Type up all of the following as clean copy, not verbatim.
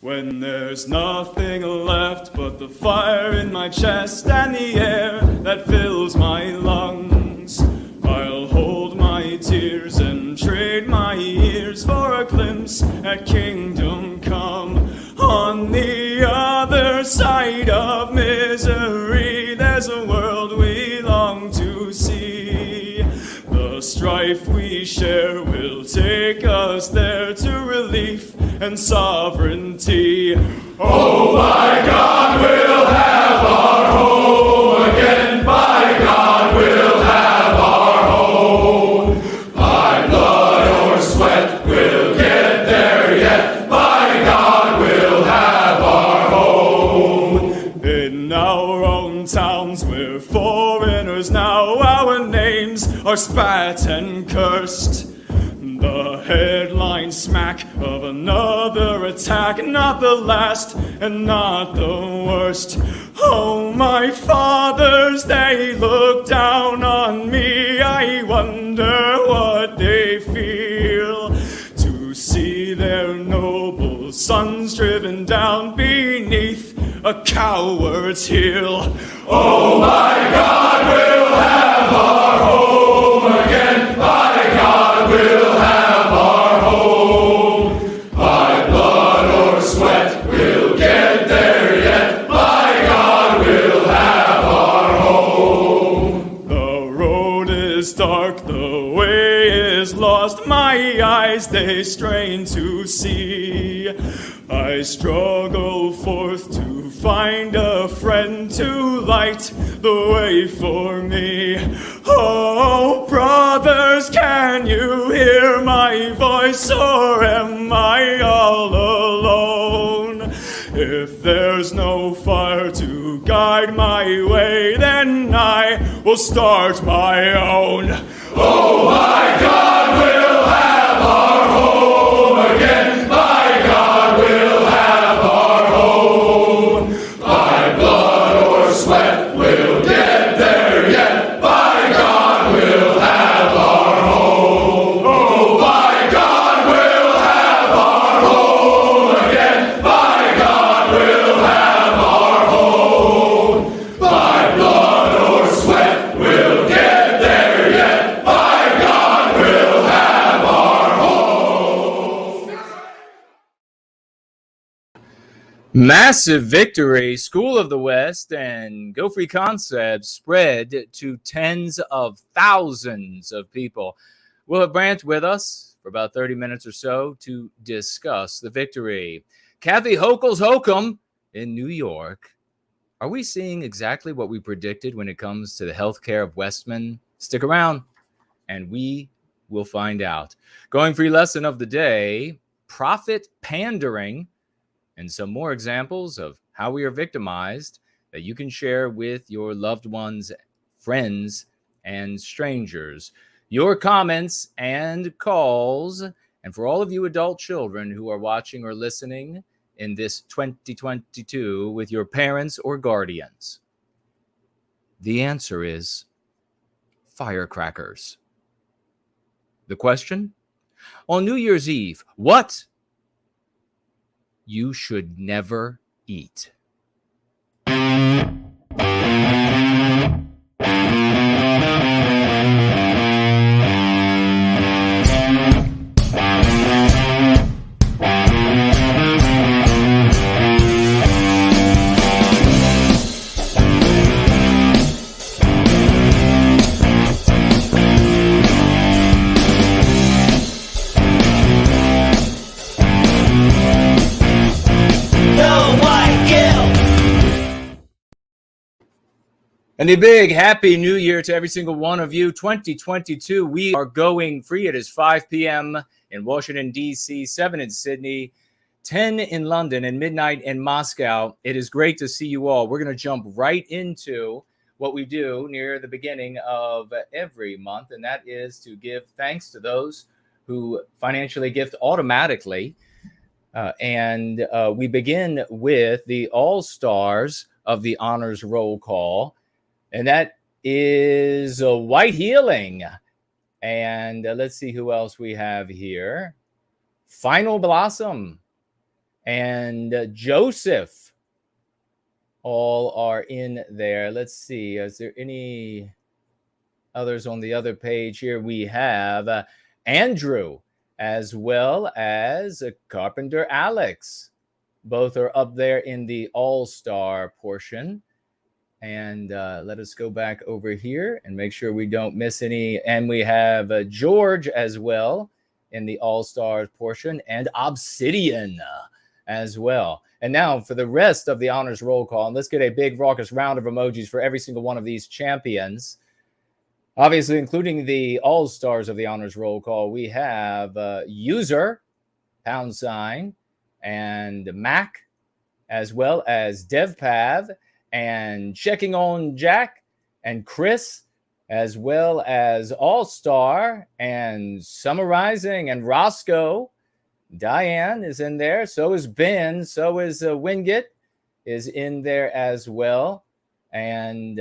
When there's nothing left but the fire in my chest and the air that fills my lungs, I'll hold my tears and trade my ears for a glimpse at kingdom come. On the other side of misery, there's a world we long to see. The strife we share will take us there to relief and sovereignty. Oh, by God, we'll have our home again. By God, we'll have our home. By blood or sweat, we'll get there yet. By God, we'll have our home. In our own towns, we're foreigners now. Our names are spat and cursed. The headline smack of another attack, not the last and not the worst. Oh, my fathers, they look down on me. I wonder what they feel to see their noble sons driven down beneath a coward's heel. Oh, my God, we'll have our home again. By God, we'll have our home. By blood or sweat, we'll get there yet. By God, we'll have our home. The road is dark, the way is lost. My eyes, they strain to see. I struggle forth to find a friend to light the way for me. Oh, brothers, can you hear my voice, or am I all alone? If there's no fire to guide my way, then I will start my own. Oh, my God, we'll have our home again. By God, we'll have our home. By blood or sweat, we'll get there yet. By God, we'll have our home. Oh, by God, we'll have our home again. By God, we'll have our home. By blood or sweat, we'll get there yet. By God, we'll have our home. Massive victory. School of the West and Go Free concepts spread to tens of thousands of people. We'll have Brant with us for about 30 minutes or so to discuss the victory. Kathy Hochul's Hokum in New York. Are we seeing exactly what we predicted when it comes to the healthcare of Westmen? Stick around and we will find out. Going Free lesson of the day, profit pandering, and some more examples of how we are victimized that you can share with your loved ones, friends, and strangers. Your comments and calls, and for all of you adult children who are watching or listening in this 2022 with your parents or guardians, the answer is firecrackers. The question? On New Year's Eve, what you should never eat. And a big happy new year to every single one of you. 2022, we are going free. It is 5 p.m. in Washington, D.C., 7 in Sydney, 10 in London, and midnight in Moscow. It is great to see you all. We're going to jump right into what we do near the beginning of every month, and that is to give thanks to those who financially gift automatically. And we begin with the all-stars of the honors roll call. And that is White Healing. And let's see who else we have here. Final Blossom. and Joseph all are in there. Let's see. Is there any others on the other page here? We have Andrew, as well as Carpenter Alex. Both are up there in the all-star portion. And let us go back over here and make sure we don't miss any. And we have George as well in the all-stars portion, and Obsidian as well. And now for the rest of the honors roll call, and let's get a big raucous round of emojis for every single one of these champions. Obviously, including the all-stars of the honors roll call, we have User, #, and Mac, as well as DevPav, and Checking on Jack, and Chris, as well as All-Star, and Summarizing, and Roscoe. Diane is in there. So is Ben. So is Wingate is in there as well. And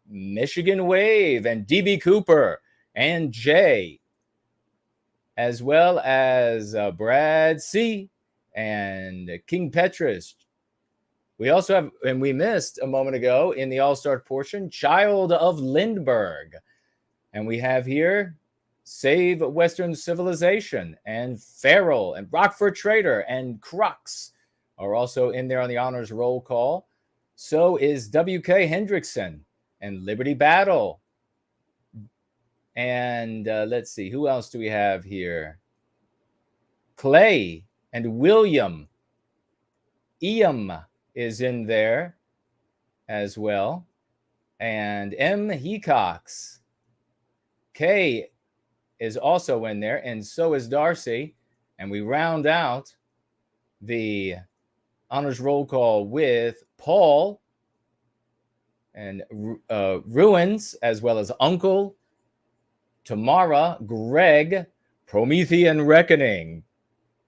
Michigan Wave, and DB Cooper, and Jay, as well as Brad C, and King Petrus. We also have, and we missed a moment ago in the all-star portion, Child of Lindbergh. And we have here Save Western Civilization, and Farrell, and Rockford Trader, and Crux are also in there on the honors roll call. So is W.K. Hendrickson, and Liberty Battle. And let's see, who else do we have here? Clay, and William. Iam is in there as well. And M. Hecox. K is also in there, and so is Darcy. And we round out the honors roll call with Paul, and Ruins, as well as Uncle, Tamara, Greg, Promethean Reckoning.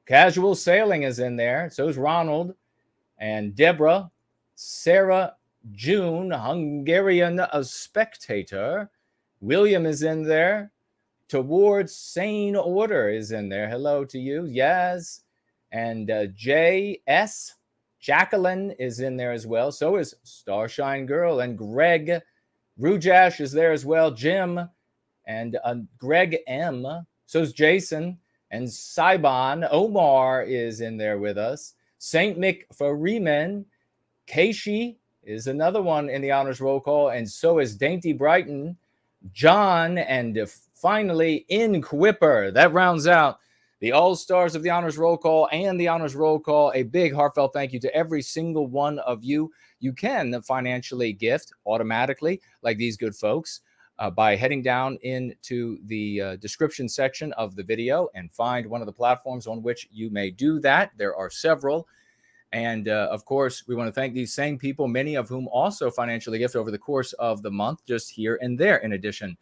Casual Sailing is in there. So is Ronald, and Deborah, Sarah, June, Hungarian Spectator. William is in there. Towards Sane Order is in there. Hello to you. Yaz, and J.S. Jacqueline is in there as well. So is Starshine Girl, and Greg. Rujash is there as well. Jim, and Greg M. So is Jason, and Saiban. Omar is in there with us. St. Mick Freeman. Keishi is another one in the honors roll call, and so is Dainty Brighton. John, and finally Inquipper. That rounds out the all-stars of the honors roll call and the honors roll call. A big heartfelt thank you to every single one of you. You can financially gift automatically, like these good folks, by heading down into the description section of the video and find one of the platforms on which you may do that. There are several. And of course, we want to thank these same people, many of whom also financially gift over the course of the month, just here and there, in addition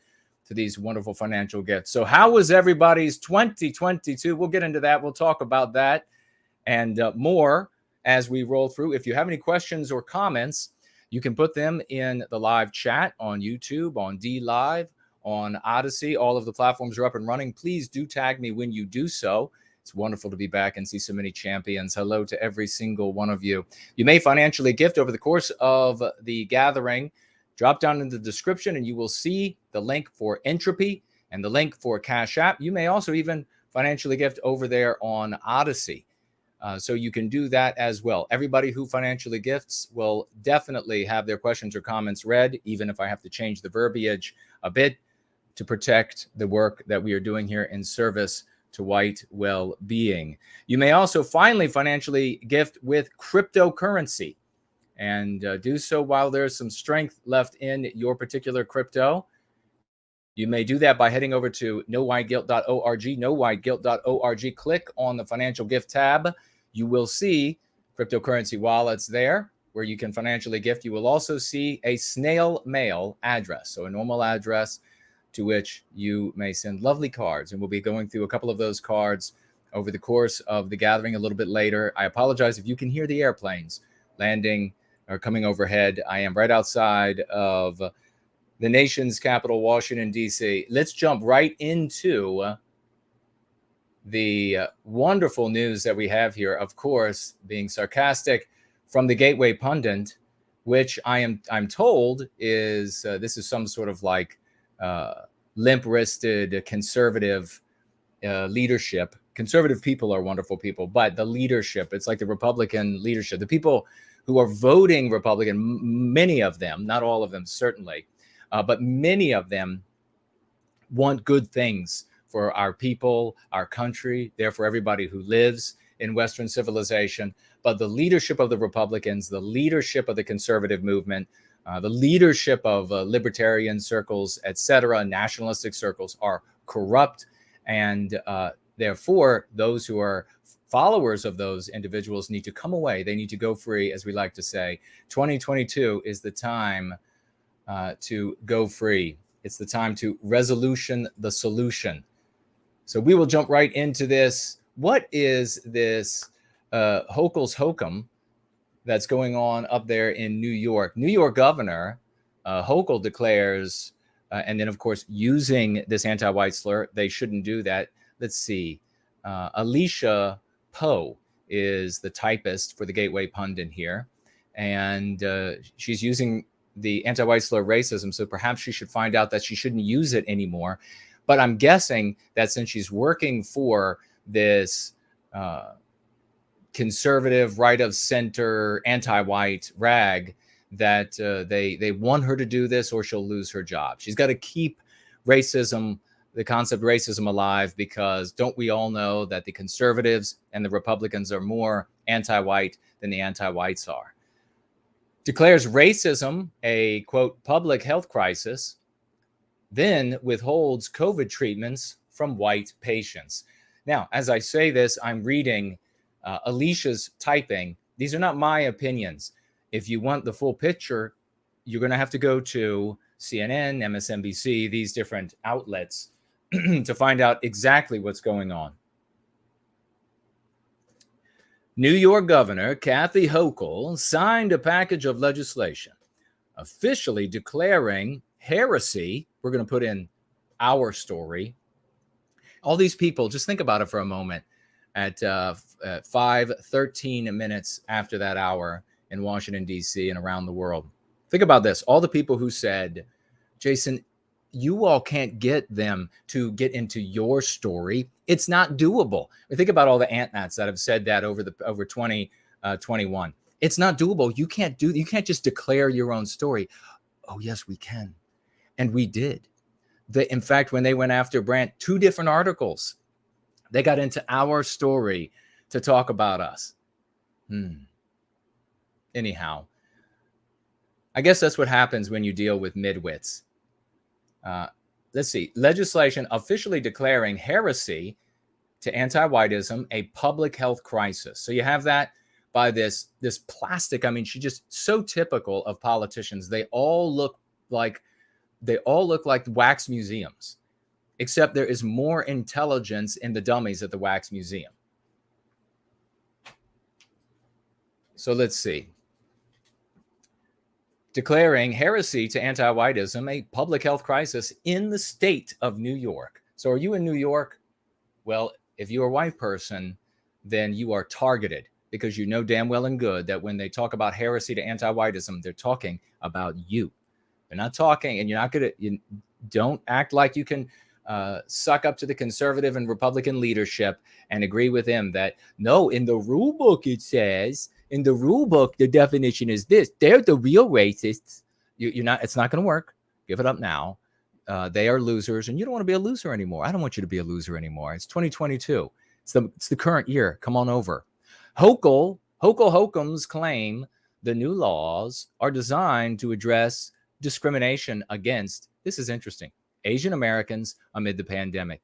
to these wonderful financial gifts. So how was everybody's 2022? We'll get into that. We'll talk about that and more as we roll through. If you have any questions or comments, you can put them in the live chat on YouTube, on D Live, on Odyssey. All of the platforms are up and running. Please do tag me when you do so. It's wonderful to be back and see so many champions. Hello to every single one of you. You may financially gift over the course of the gathering. Drop down in the description and you will see the link for Entropy and the link for Cash App. You may also even financially gift over there on Odyssey. So you can do that as well. Everybody who financially gifts will definitely have their questions or comments read, even if I have to change the verbiage a bit to protect the work that we are doing here in service to white well-being. You may also finally financially gift with cryptocurrency, and do so while there's some strength left in your particular crypto. You may do that by heading over to nowhiteguilt.org, nowhiteguilt.org. Click on the financial gift tab. You will see cryptocurrency wallets there where you can financially gift. You will also see a snail mail address, so a normal address to which you may send lovely cards. And we'll be going through a couple of those cards over the course of the gathering a little bit later. I apologize if you can hear the airplanes landing or coming overhead. I am right outside of the nation's capital, Washington, D.C. Let's jump right into the wonderful news that we have here, of course, being sarcastic, from the Gateway Pundit, which I'm told is this is some sort of like limp-wristed conservative leadership. Conservative people are wonderful people, but the leadership, it's like the Republican leadership, the people who are voting Republican, many of them, not all of them certainly, but many of them want good things for our people, our country, therefore everybody who lives in Western civilization. But the leadership of the Republicans, the leadership of the conservative movement, the leadership of libertarian circles, etc., nationalistic circles are corrupt. And therefore, those who are followers of those individuals need to come away. They need to go free, as we like to say. 2022 is the time to go free. It's the time to resolution the solution. So we will jump right into this. What is this Hochul's hokum that's going on up there in New York? New York Governor Hochul declares, and then, of course, using this anti-white slur, they shouldn't do that. Let's see. Alicia Poe is the typist for the Gateway Pundit here, and she's using the anti-white slur racism, so perhaps she should find out that she shouldn't use it anymore. But I'm guessing that since she's working for this conservative, right-of-center, anti-white rag, that they want her to do this or she'll lose her job. She's got to keep racism, the concept of racism, alive, because don't we all know that the conservatives and the Republicans are more anti-white than the anti-whites are. Declares racism a, quote, public health crisis, then withholds COVID treatments from white patients. Now, as I say this, I'm reading Alicia's typing. These are not my opinions. If you want the full picture, you're going to have to go to CNN, MSNBC, these different outlets to find out exactly what's going on. New York Governor Kathy Hochul signed a package of legislation officially declaring heresy. We're going to put in our story. All these people, just think about it for a moment. At 5:13 minutes after that hour in Washington, D.C. and around the world. Think about this. All the people who said, Jason, you all can't get them to get into your story. It's not doable. Think about all the ant-nats that have said that over 2021. It's not doable. You can't just declare your own story. Oh, yes, we can. And we did. In fact, when they went after Brant, 2 different articles, they got into our story to talk about us. Anyhow, I guess that's what happens when you deal with midwits. Let's see. Legislation officially declaring heresy to anti-whitism a public health crisis. So you have that by this plastic. I mean, she's just so typical of politicians. They all look like wax museums, except there is more intelligence in the dummies at the wax museum. So let's see. Declaring heresy to anti-whitism a public health crisis in the state of New York. So are you in New York? Well, if you're a white person, then you are targeted, because you know damn well and good that when they talk about heresy to anti-whitism, they're talking about you. They're not talking, and you don't act like you can suck up to the conservative and Republican leadership and agree with them that, no, in the rule book it says, in the rule book, the definition is this. They're the real racists. You're not. It's not going to work. Give it up now. They are losers, and you don't want to be a loser anymore. I don't want you to be a loser anymore. It's 2022. It's the current year. Come on over. Hochul's claim the new laws are designed to address discrimination against, this is interesting, Asian Americans amid the pandemic.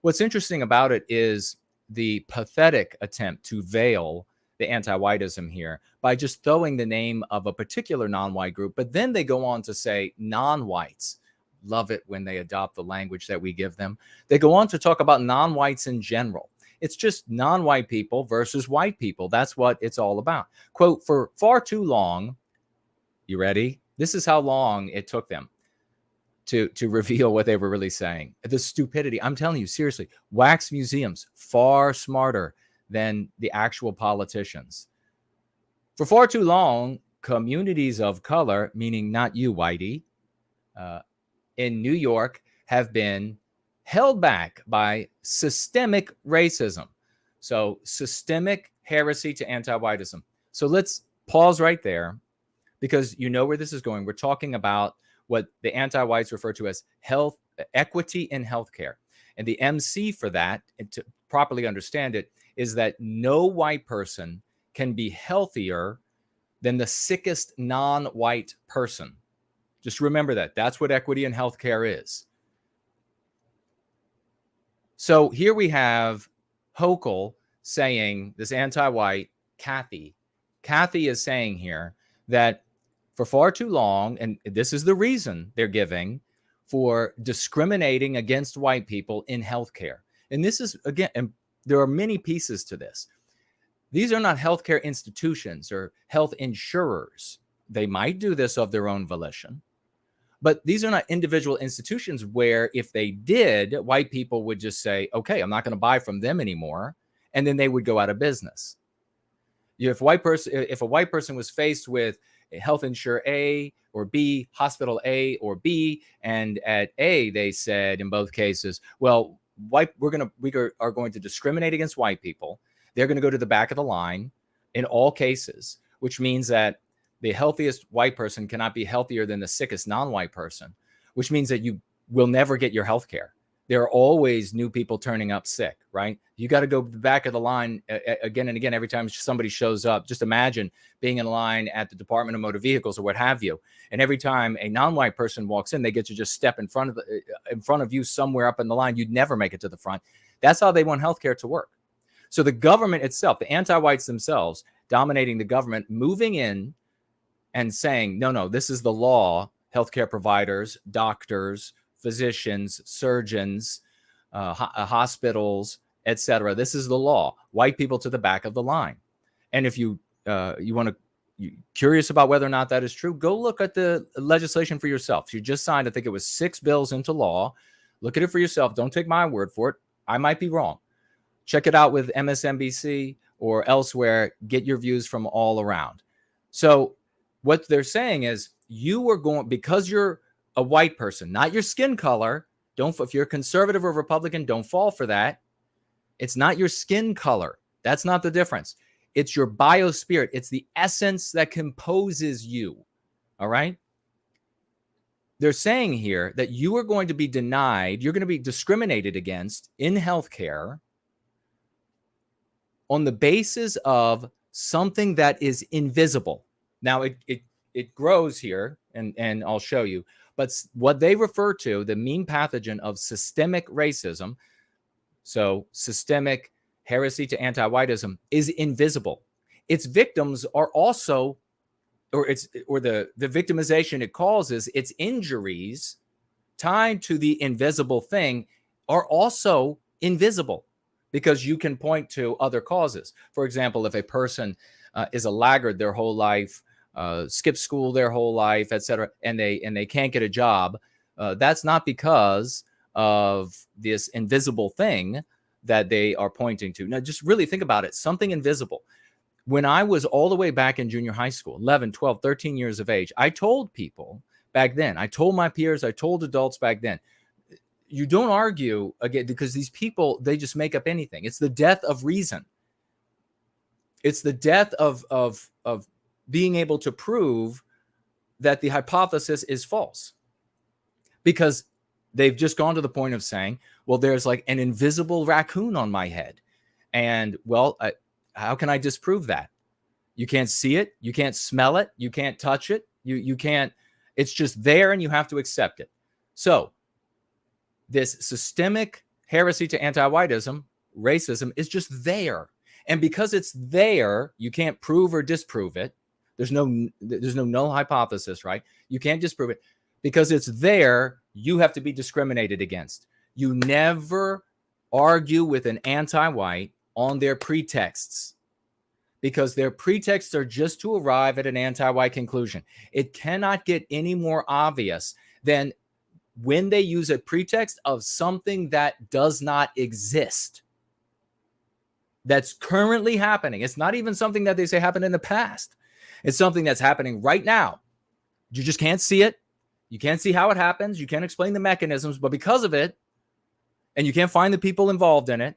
What's interesting about it is the pathetic attempt to veil the anti-whitism here by just throwing the name of a particular non-white group, but then they go on to say non-whites. Love it when they adopt the language that we give them. They go on to talk about non-whites in general. It's just non-white people versus white people. That's what it's all about. Quote, for far too long, you ready? This is how long it took them. to reveal what they were really saying. The stupidity. I'm telling you, seriously, wax museums far smarter than the actual politicians. For far too long, communities of color, meaning not you, Whitey, in New York have been held back by systemic racism. So systemic heresy to anti-whitism. So let's pause right there, because you know where this is going. We're talking about what the anti-whites refer to as health equity in healthcare. And the MC for that, and to properly understand it, is that no white person can be healthier than the sickest non-white person. Just remember that. That's what equity in healthcare is. So here we have Hochul saying, this anti-white, Kathy is saying here that for far too long, and this is the reason they're giving for discriminating against white people in healthcare. And this is, again, and there are many pieces to this. These are not healthcare institutions or health insurers. They might do this of their own volition, but these are not individual institutions where if they did, white people would just say, okay, I'm not going to buy from them anymore. And then they would go out of business. If a white person was faced with health insurer A or B, hospital A or B, and at A they said in both cases, well, we are going to discriminate against white people. They're going to go to the back of the line in all cases, which means that the healthiest white person cannot be healthier than the sickest non-white person, which means that you will never get your health care. There are always new people turning up sick, right? You got to go to the back of the line again and again every time somebody shows up. Just imagine being in line at the Department of Motor Vehicles or what have you, and every time a non-white person walks in, they get to just step in front of you somewhere up in the line. You'd never make it to the front. That's how they want healthcare to work. So the government itself, the anti-whites themselves, dominating the government, moving in and saying, no, this is the law. Healthcare providers, doctors, physicians, surgeons, hospitals, etc. This is the law. White people to the back of the line. And if you're curious about whether or not that is true, go look at the legislation for yourself. You just signed, I think it was 6 bills into law. Look at it for yourself. Don't take my word for it. I might be wrong. Check it out with MSNBC or elsewhere. Get your views from all around. So what they're saying is you are going, because you're a white person, not your skin color. If you're conservative or Republican, don't fall for that. It's not your skin color. That's not the difference. It's your biospirit. It's the essence that composes you. All right. They're saying here that you are going to be denied, you're going to be discriminated against in healthcare on the basis of something that is invisible. Now it grows here, and I'll show you. But what they refer to, the mean pathogen of systemic racism, so systemic heresy to anti-whitism, is invisible. Its victims are also, or the victimization it causes, its injuries tied to the invisible thing are also invisible, because you can point to other causes. For example, if a person is a laggard their whole life, skip school their whole life, etc., and they can't get a job, that's not because of this invisible thing that they are pointing to. Now, just really think about it. Something invisible. When I was all the way back in junior high school, 11, 12, 13 years of age, I told people back then, I told my peers, I told adults back then, you don't argue again, because these people, they just make up anything. It's the death of reason. It's the death of being able to prove that the hypothesis is false, because they've just gone to the point of saying, well, there's like an invisible raccoon on my head. And well, how can I disprove that? You can't see it. You can't smell it. You can't touch it. You can't, it's just there and you have to accept it. So this systemic heresy to anti-whitism, racism, is just there. And because it's there, you can't prove or disprove it. There's no null hypothesis, right? You can't disprove it. Because it's there, you have to be discriminated against. You never argue with an anti-white on their pretexts, because their pretexts are just to arrive at an anti-white conclusion. It cannot get any more obvious than when they use a pretext of something that does not exist, that's currently happening. It's not even something that they say happened in the past. It's something that's happening right now. You just can't see it. You can't see how it happens. You can't explain the mechanisms, but because of it, and you can't find the people involved in it,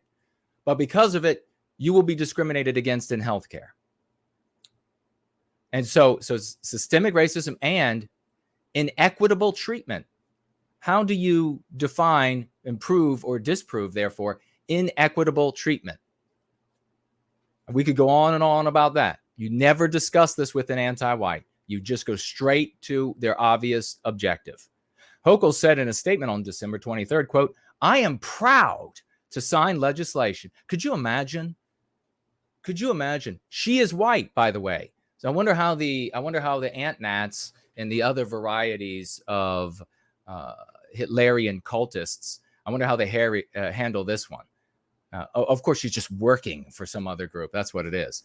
but because of it, you will be discriminated against in healthcare. And so systemic racism and inequitable treatment. How do you define, improve, or disprove, therefore, inequitable treatment? We could go on and on about that. You never discuss this with an anti-white. You just go straight to their obvious objective. Hochul said in a statement on December 23rd, quote, "I am proud to sign legislation." Could you imagine? Could you imagine? She is white, by the way. So I wonder how the Ant-Nats and the other varieties of Hitlerian cultists, I wonder how they handle this one. Of course, she's just working for some other group. That's what it is.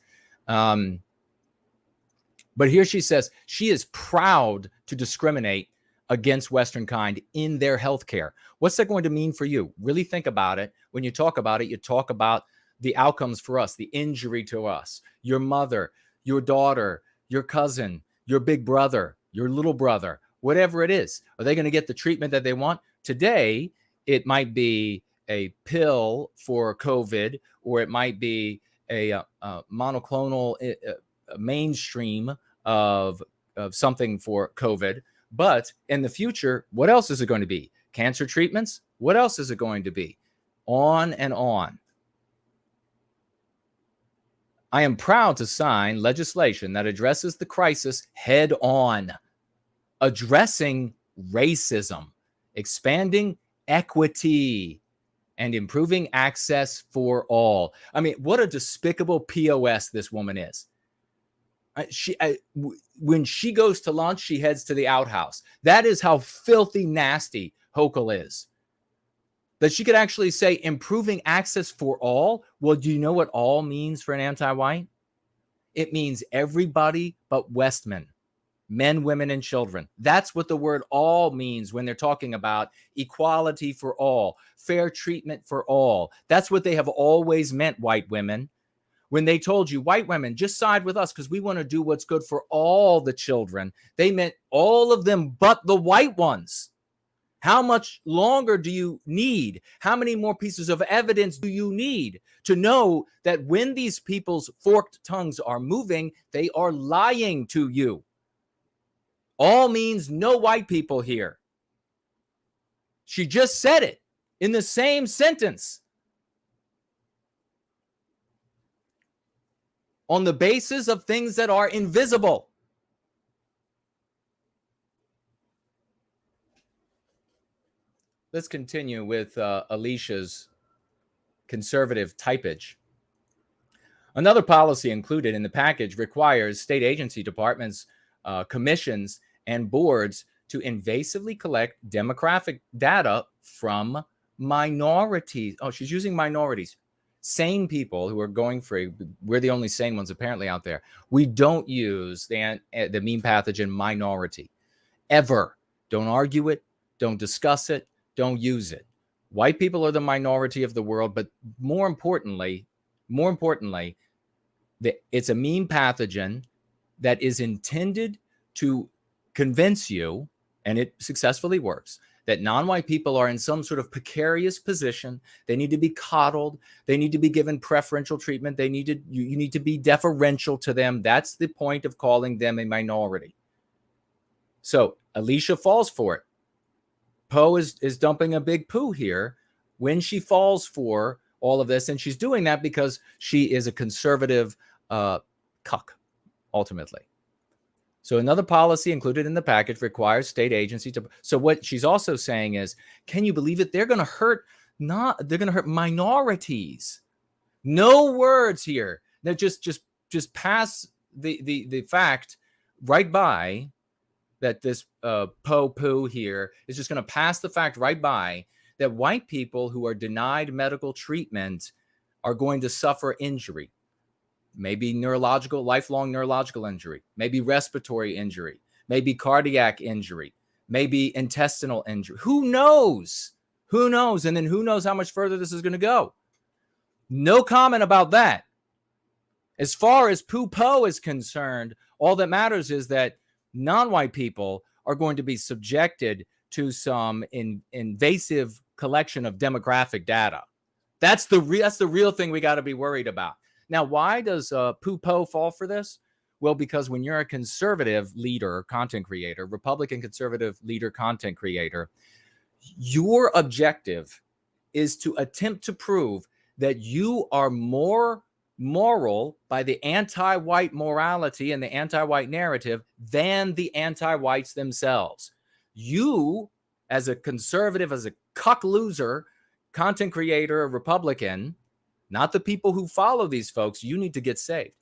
But here she says she is proud to discriminate against Westernkind in their healthcare. What's that going to mean for you? Really think about it. When you talk about it, you talk about the outcomes for us, the injury to us, your mother, your daughter, your cousin, your big brother, your little brother, whatever it is. Are they going to get the treatment that they want? Today, it might be a pill for COVID, or it might be a monoclonal mainstream of something for COVID. But in the future, what else is it going to be? Cancer treatments? What else is it going to be? On and on. I am proud to sign legislation that addresses the crisis head on, addressing racism, expanding equity, and improving access for all. I mean, what a despicable POS this woman is. When she goes to lunch, she heads to the outhouse. That is how filthy nasty Hochul is. That she could actually say improving access for all. Well, do you know what all means for an anti-white? It means everybody but Westmen, men, women, and children. That's what the word all means when they're talking about equality for all, fair treatment for all. That's what they have always meant, white women. When they told you, white women, just side with us because we want to do what's good for all the children, they meant all of them but the white ones. How much longer do you need? How many more pieces of evidence do you need to know that when these people's forked tongues are moving, they are lying to you? All means no white people here. She just said it in the same sentence. On the basis of things that are invisible. Let's continue with Alicia's conservative typage. Another policy included in the package requires state agency departments, commissions, and boards to invasively collect demographic data from minorities. Oh, she's using minorities. Sane people who are going free. We're the only sane ones apparently out there. We don't use the mean pathogen minority ever. Don't argue it. Don't discuss it. Don't use it. White people are the minority of the world, but more importantly, it's a mean pathogen that is intended to convince you, and it successfully works, that non-white people are in some sort of precarious position. They need to be coddled. They need to be given preferential treatment. You need to be deferential to them. That's the point of calling them a minority. So Alicia falls for it. Poe is dumping a big poo here when she falls for all of this. And she's doing that because she is a conservative cuck, ultimately. So another policy included in the package requires state agencies to. So what she's also saying is, can you believe it? They're going to hurt minorities. No words here. They're just pass the fact right by that this poo here is just going to pass the fact right by that white people who are denied medical treatment are going to suffer injury. Maybe lifelong neurological injury, maybe respiratory injury, maybe cardiac injury, maybe intestinal injury. Who knows? Who knows? And then who knows how much further this is going to go? No comment about that. As far as poo-po is concerned, all that matters is that non-white people are going to be subjected to some invasive collection of demographic data. That's the real thing we got to be worried about. Now, why does poo-po fall for this? Well, because when you're a conservative leader, content creator, Republican conservative leader, content creator, your objective is to attempt to prove that you are more moral by the anti-white morality and the anti-white narrative than the anti-whites themselves. You, as a conservative, as a cuck loser, content creator, a Republican, not the people who follow these folks, you need to get saved.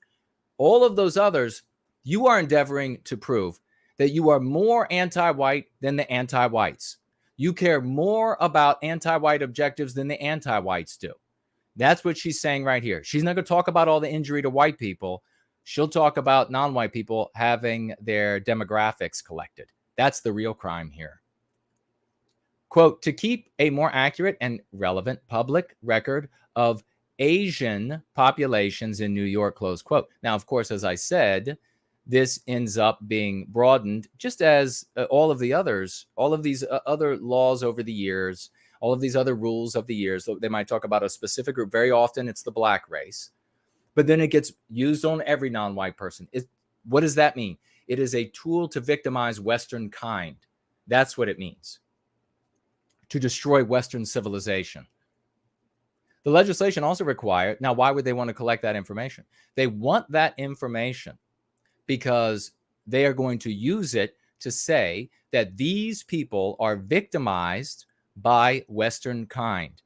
All of those others, you are endeavoring to prove that you are more anti-white than the anti-whites. You care more about anti-white objectives than the anti-whites do. That's what she's saying right here. She's not going to talk about all the injury to white people. She'll talk about non-white people having their demographics collected. That's the real crime here. Quote, to keep a more accurate and relevant public record of Asian populations in New York, close quote. Now, of course, as I said, this ends up being broadened just as all of these other laws over the years, all of these other rules of the years. They might talk about a specific group. Very often it's the black race, but then it gets used on every non-white person. What does that mean? It is a tool to victimize Westernkind. That's what it means. To destroy Western civilization. The legislation also required, now why would they want to collect that information? They want that information because they are going to use it to say that these people are victimized by Westernkind.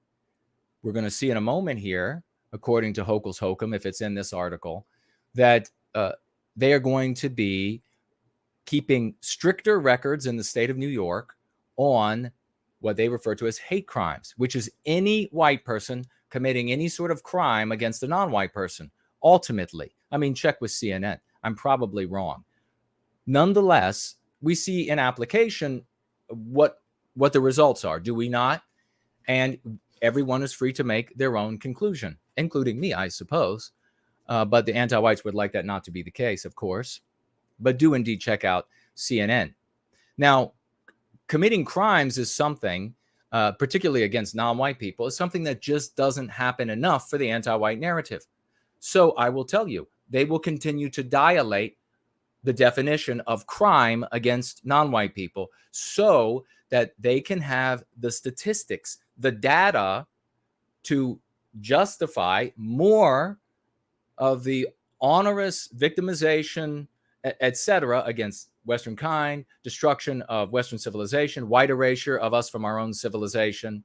We're going to see in a moment here, according to Hochul's Hokum, if it's in this article, that they are going to be keeping stricter records in the state of New York on what they refer to as hate crimes, which is any white person committing any sort of crime against a non-white person. Ultimately, I mean, check with CNN. I'm probably wrong. Nonetheless, we see in application what the results are, do we not? And everyone is free to make their own conclusion, including me, I suppose. But the anti-whites would like that not to be the case, of course. But do indeed check out CNN. Now, committing crimes is something, particularly against non-white people, is something that just doesn't happen enough for the anti-white narrative. So I will tell you, they will continue to dilate the definition of crime against non-white people so that they can have the statistics, the data to justify more of the onerous victimization, etc., against Westernkind, destruction of Western civilization, white erasure of us from our own civilization.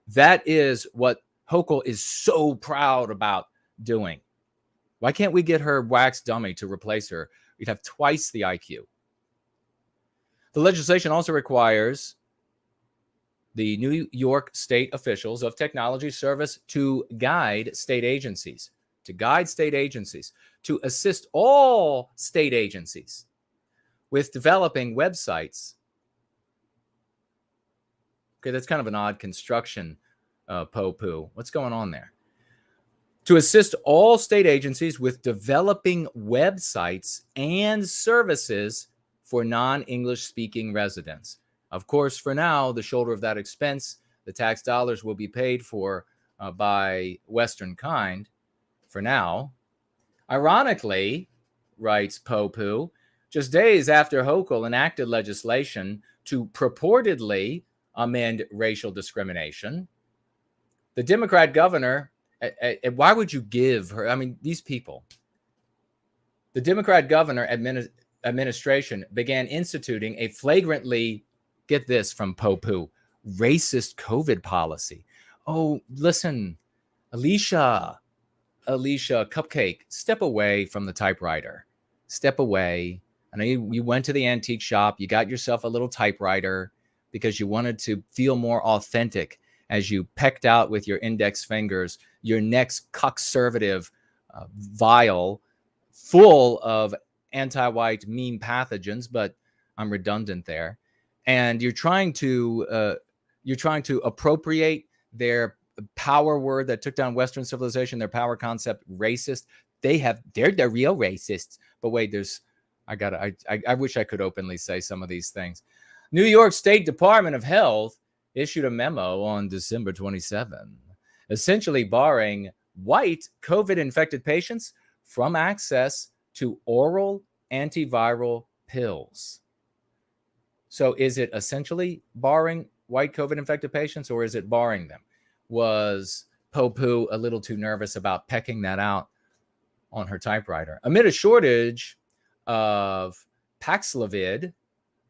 That is what Hochul is so proud about doing. Why can't we get her wax dummy to replace her? We'd have twice the IQ. The legislation also requires the New York state officials of technology service to guide state agencies, to assist all state agencies with developing websites. Okay, that's kind of an odd construction, po-poo. What's going on there? To assist all state agencies with developing websites and services for non-English speaking residents. Of course, for now, the shoulder of that expense, the tax dollars will be paid for by Westernkind for now. Ironically, writes Po-Poo, just days after Hochul enacted legislation to purportedly amend racial discrimination, the Democrat governor, why would you give her, I mean, these people, the Democrat governor administration began instituting a flagrantly, get this from Po-Poo, racist COVID policy. Oh, listen, Alicia, Cupcake, step away from the typewriter. Step away. I know you went to the antique shop. You got yourself a little typewriter because you wanted to feel more authentic as you pecked out with your index fingers your next conservative vial full of anti-white meme pathogens, but I'm redundant there. and you're trying to appropriate their power word that took down Western civilization, their power concept, racist. They're the real racists. But wait, I wish I could openly say some of these things. New York State Department of Health issued a memo on December 27, essentially barring white COVID-infected patients from access to oral antiviral pills. So is it essentially barring white COVID-infected patients, or is it barring them? Was Popu a little too nervous about pecking that out on her typewriter? Amid a shortage of Paxlovid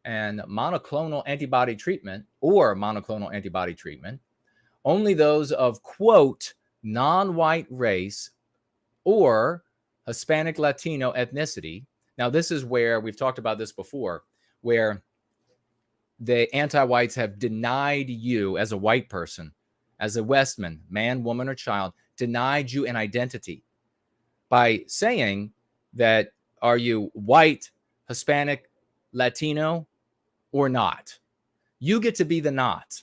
and monoclonal antibody treatment, only those of, quote, non-white race or Hispanic Latino ethnicity. Now, this is where we've talked about this before, where the anti-whites have denied you as a white person, as a Westman, man, woman, or child, denied you an identity by saying that, are you white, Hispanic, Latino, or not? You get to be the not.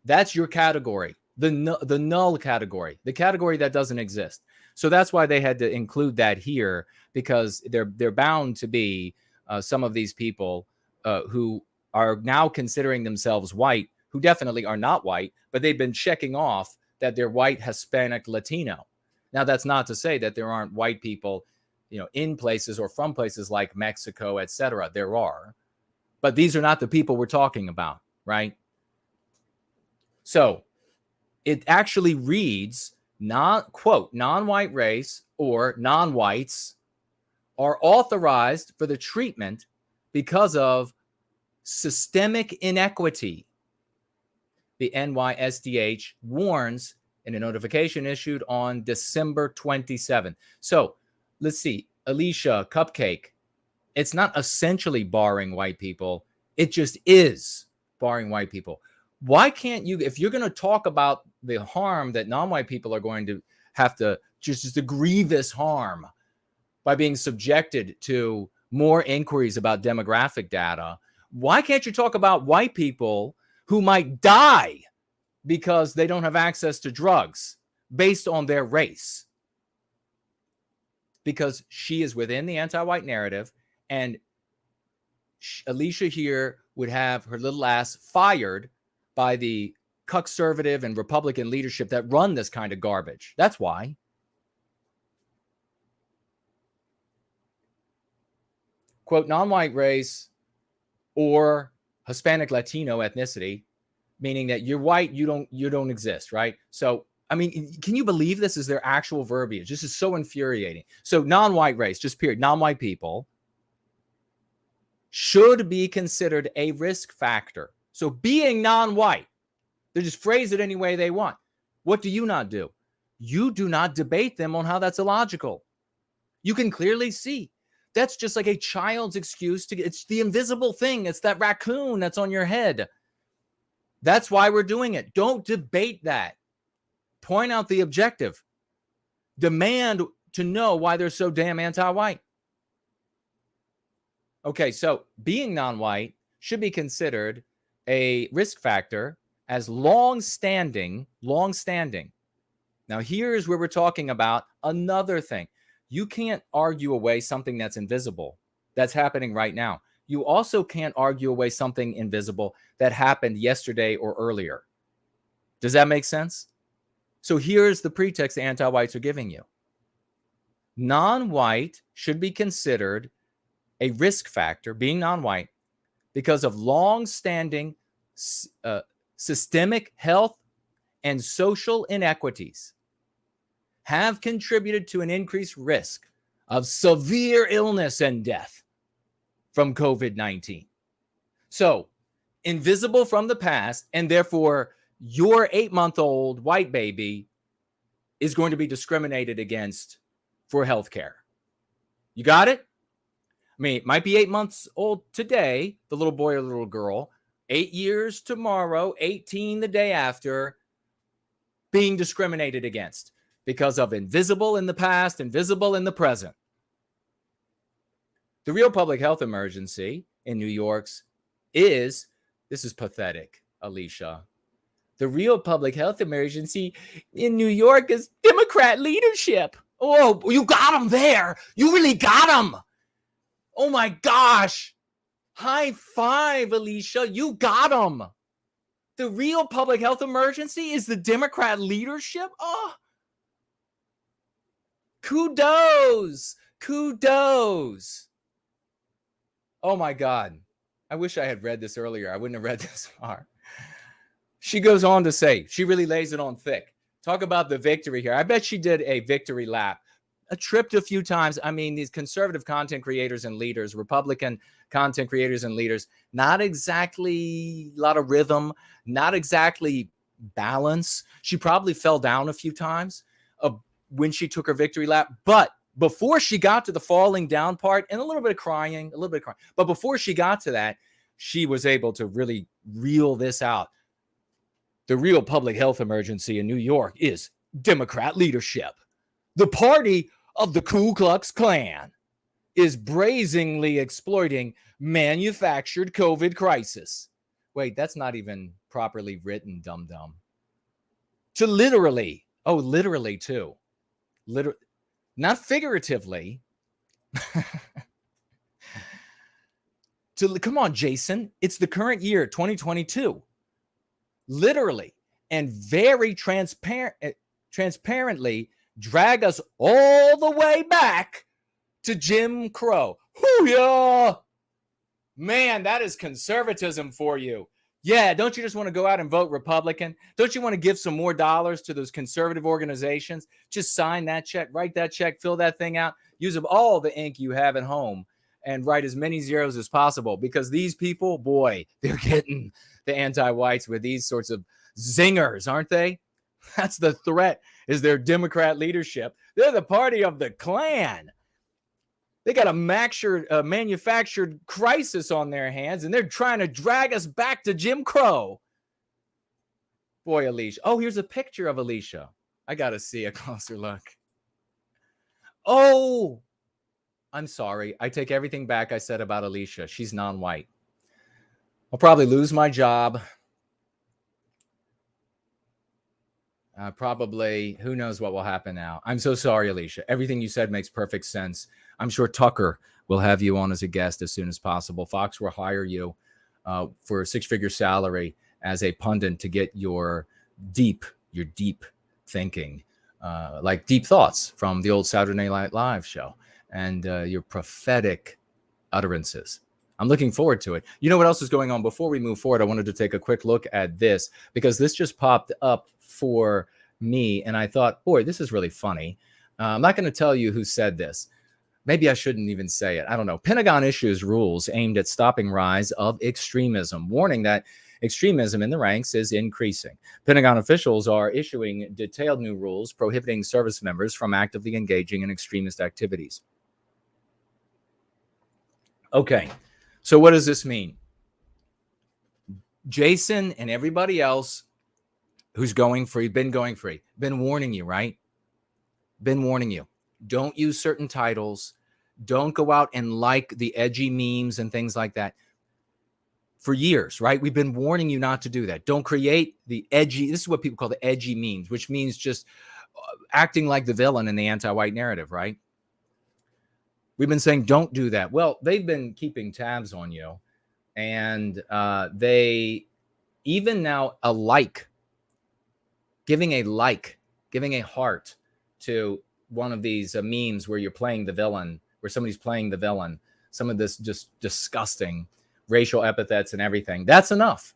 That's your category, the null category, the category that doesn't exist. So that's why they had to include that here, because they're bound to be some of these people who are now considering themselves white, who definitely are not white, but they've been checking off that they're white, Hispanic, Latino. Now, that's not to say that there aren't white people, in places or from places like Mexico, etc. There are, but these are not the people we're talking about, right? So it actually reads, quote, non-white race or non-whites are authorized for the treatment because of systemic inequity. The NYSDH warns in a notification issued on December 27. So let's see, Alicia Cupcake, it's not essentially barring white people. It just is barring white people. Why can't you, if you're going to talk about the harm that non-white people are going to have to, just the grievous harm by being subjected to more inquiries about demographic data, why can't you talk about white people who might die because they don't have access to drugs based on their race? Because she is within the anti-white narrative, and Alicia here would have her little ass fired by the conservative and Republican leadership that run this kind of garbage. That's why. Quote, non-white race or Hispanic Latino ethnicity, meaning that you're white, you don't exist, right? So, I mean, can you believe this is their actual verbiage? This is so infuriating. So non-white race, just period, non-white people should be considered a risk factor. So being non-white, they just phrase it any way they want. What do you not do? You do not debate them on how that's illogical. You can clearly see that's just like a child's excuse to get, it's the invisible thing. It's that raccoon that's on your head. That's why we're doing it. Don't debate that. Point out the objective. Demand to know why they're so damn anti-white. Okay, so being non-white should be considered a risk factor as long-standing. Now, here's where we're talking about another thing. You can't argue away something that's invisible, that's happening right now. You also can't argue away something invisible that happened yesterday or earlier. Does that make sense? So here's the pretext the anti-whites are giving you. Non-white should be considered a risk factor, being non-white, because of long-standing systemic health and social inequities have contributed to an increased risk of severe illness and death from COVID-19. So, invisible from the past, and therefore your 8-month-old white baby is going to be discriminated against for healthcare. You got it? I mean, it might be 8 months old today, the little boy or little girl, 8 years tomorrow, 18 the day after, being discriminated against because of invisible in the past, invisible in the present. The real public health emergency in New York's is, this is pathetic, Alicia. The real public health emergency in New York is Democrat leadership. Oh, you got him there. You really got him. Oh my gosh. High five, Alicia. You got him. The real public health emergency is the Democrat leadership. Oh, kudos. Kudos. Oh my God. I wish I had read this earlier. I wouldn't have read this far. She goes on to say, she really lays it on thick. Talk about the victory here. I bet she did a victory lap, tripped a few times. I mean, these conservative content creators and leaders, Republican content creators and leaders, not exactly a lot of rhythm, not exactly balance. She probably fell down a few times when she took her victory lap. But before she got to the falling down part and a little bit of crying, but before she got to that, she was able to really reel this out. The real public health emergency in New York is Democrat leadership. The party of the Ku Klux Klan is brazenly exploiting manufactured COVID crisis. Wait, that's not even properly written, dum-dum. To literally too. Not figuratively. Come on, Jason. It's the current year, 2022. Literally and very transparently drag us all the way back to Jim Crow. Hoo-yah! Man, that is conservatism for you. Yeah, don't you just want to go out and vote Republican? Don't you want to give some more dollars to those conservative organizations? Just sign that check, write that check, fill that thing out, use up all the ink you have at home and write as many zeros as possible, because these people, boy, they're getting the anti-whites with these sorts of zingers, aren't they? That's the threat, is their Democrat leadership. They're the party of the Klan. They got a manufactured crisis on their hands, and they're trying to drag us back to Jim Crow. Boy, Alicia. Oh, here's a picture of Alicia. I got to see a closer look. Oh, I'm sorry. I take everything back I said about Alicia. She's non-white. I'll probably lose my job. Probably, who knows what will happen now. I'm so sorry, Alicia. Everything you said makes perfect sense. I'm sure Tucker will have you on as a guest as soon as possible. Fox will hire you for a six-figure salary as a pundit to get your deep thinking, like deep thoughts from the old Saturday Night Live show, and your prophetic utterances. I'm looking forward to it. You know what else is going on? Before we move forward, I wanted to take a quick look at this, because this just popped up for me, and I thought, boy, this is really funny. I'm not going to tell you who said this. Maybe I shouldn't even say it. I don't know. Pentagon issues rules aimed at stopping rise of extremism, warning that extremism in the ranks is increasing. Pentagon officials are issuing detailed new rules prohibiting service members from actively engaging in extremist activities. Okay, so what does this mean? Jason and everybody else who's going free, been warning you, right? Been warning you. Don't use certain titles. Don't go out and like the edgy memes and things like that. For years, right? We've been warning you not to do that. Don't create the edgy. This is what people call the edgy memes, which means just acting like the villain in the anti-white narrative, right? We've been saying don't do that. Well, they've been keeping tabs on you, and they even now giving a heart to one of these memes where you're playing the villain, where somebody's playing the villain, some of this just disgusting racial epithets and everything. That's enough.